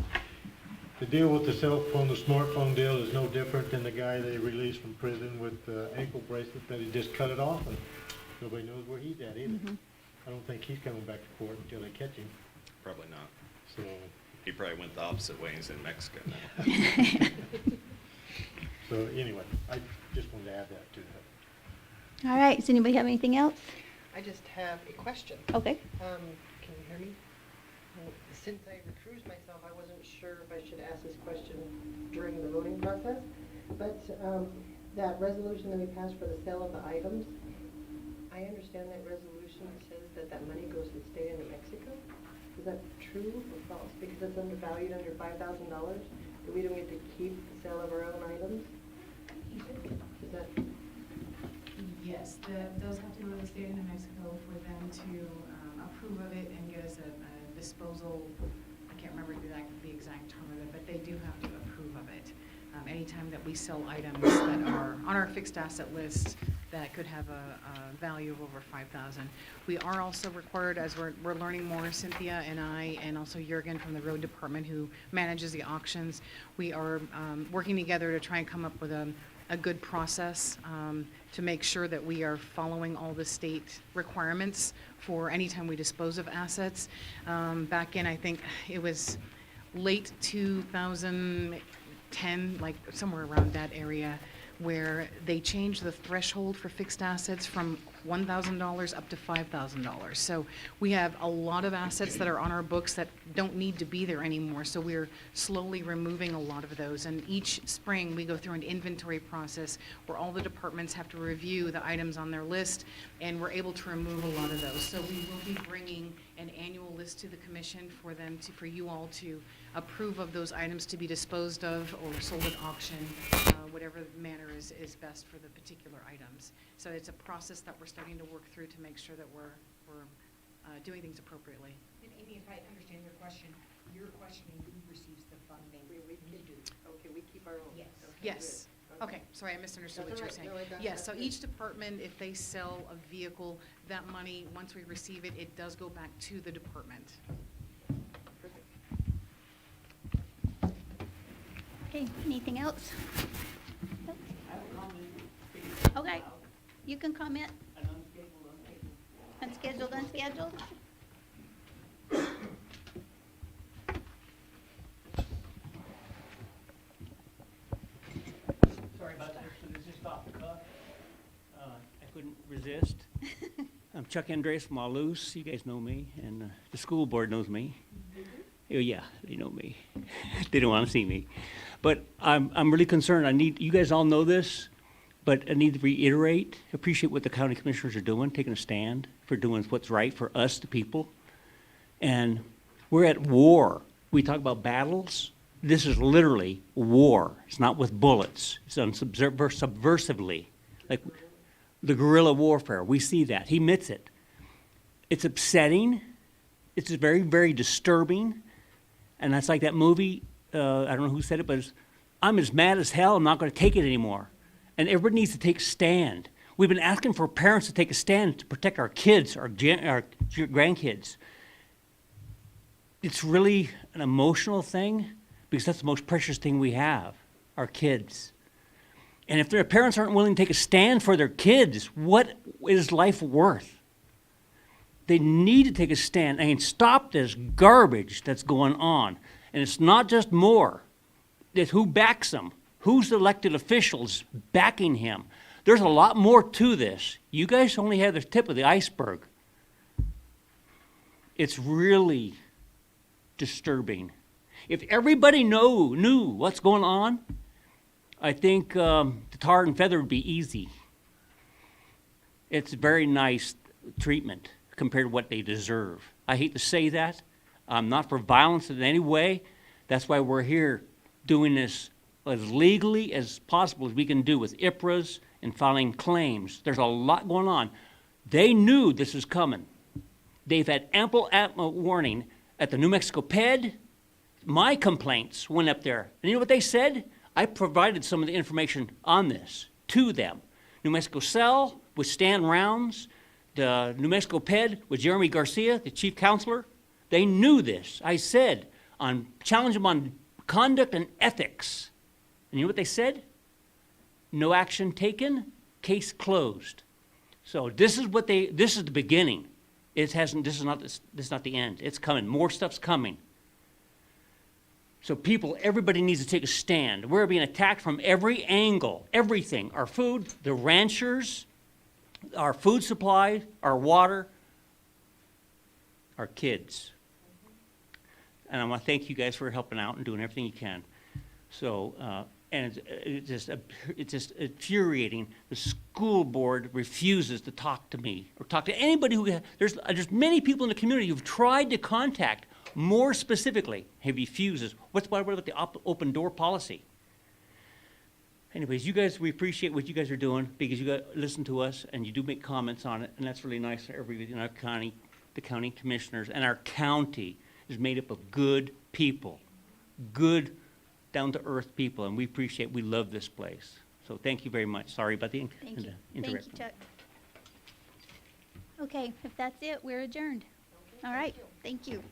The deal with the cell phone, the smartphone deal is no different than the guy they released from prison with the ankle bracelet that he just cut it off, and nobody knows where he's at either. Mhm. I don't think he's coming back to court until they catch him. Probably not. So, He probably went the opposite way. He's in Mexico now. so anyway, I just wanted to add that to that. All right, does anybody have anything else? I just have a question. Okay. Can you hear me? Since I recused myself, I wasn't sure if I should ask this question during the voting process, but that resolution that we passed for the sale of the items, I understand that resolution says that that money goes to the state of New Mexico. Is that true or false? Because it's undervalued under $5,000, that we don't get to keep the sale of our own items? Is that? Yes, those have to go to the state of New Mexico for them to approve of it and get us a disposal. I can't remember the exact term of it, but they do have to approve of it. Anytime that we sell items that are on our fixed asset list that could have a value of over $5,000. We are also required, as we're learning more, Cynthia and I, and also Jurgen from the road department who manages the auctions, we are working together to try and come up with a good process to make sure that we are following all the state requirements for any time we dispose of assets. Back in, I think it was late 2010, like somewhere around that area, where they changed the threshold for fixed assets from $1,000 up to $5,000. So we have a lot of assets that are on our books that don't need to be there anymore. So we're slowly removing a lot of those. And each spring, we go through an inventory process where all the departments have to review the items on their list, and we're able to remove a lot of those. So we will be bringing an annual list to the commission for you all to approve of those items to be disposed of or sold at auction, whatever manner is best for the particular items. So it's a process that we're starting to work through to make sure that we're doing things appropriately. And Amy, if I understand your question, you're questioning who receives the funding. We do. Okay, we keep our own. Yes. Okay, Yes. good. Okay, sorry, I misunderstood what That's you were all saying. right. No, I got Yes, that. so each department, if they sell a vehicle, that money, once we receive it, it does go back to the department. Okay, anything else? Okay, you can comment. Unscheduled, unscheduled? Sorry about that, so this is just off the cuff. I couldn't resist. I'm Chuck Andres from Walloose, you guys know me, and the school board knows me. Oh, yeah, they know me. They don't want to see me. But I'm really concerned. You guys all know this, but I need to reiterate, appreciate what the county commissioners are doing, taking a stand for doing what's right for us, the people. And we're at war. We talk about battles. This is literally war. It's not with bullets. It's done subversively, like the guerrilla warfare. We see that. He admits it. It's upsetting. It's very, very disturbing. And that's like that movie, I don't know who said it, but I'm as mad as hell. I'm not going to take it anymore. And everybody needs to take a stand. We've been asking for parents to take a stand to protect our kids, our grandkids. It's really an emotional thing because that's the most precious thing we have, our kids. And if their parents aren't willing to take a stand for their kids, what is life worth? They need to take a stand and stop this garbage that's going on. And it's not just more. It's who backs them. Who's the elected officials backing him? There's a lot more to this. You guys only have the tip of the iceberg. It's really disturbing. If everybody knew what's going on, I think the tar and feather would be easy. It's very nice treatment compared to what they deserve. I hate to say that. I'm not for violence in any way. That's why we're here doing this as legally as possible as we can do with IPRAs and filing claims. There's a lot going on. They knew this was coming. They've had ample warning at the New Mexico PED. My complaints went up there. And you know what they said? I provided some of the information on this to them. New Mexico Cell with Stan Rounds, the New Mexico PED with Jeremy Garcia, the chief counselor. They knew this. I said, challenge them on conduct and ethics. And you know what they said? No action taken, case closed. So this is the beginning. This is not the end. It's coming. More stuff's coming. So everybody needs to take a stand. We're being attacked from every angle, everything. Our food, the ranchers, our food supply, our water, our kids. And I want to thank you guys for helping out and doing everything you can. So, and it's just infuriating. The school board refuses to talk to me or talk to anybody there's many people in the community who've tried to contact more specifically. He refuses. What about the open door policy? Anyways, you guys, we appreciate what you guys are doing because you guys listen to us and you do make comments on it, and that's really nice for everybody in our county, the county commissioners, and our county is made up of good people, good down-to-earth people, and we love this place. So thank you very much. Sorry about the interruption. Thank you, Chuck. Okay, if that's it, we're adjourned. All right, thank you.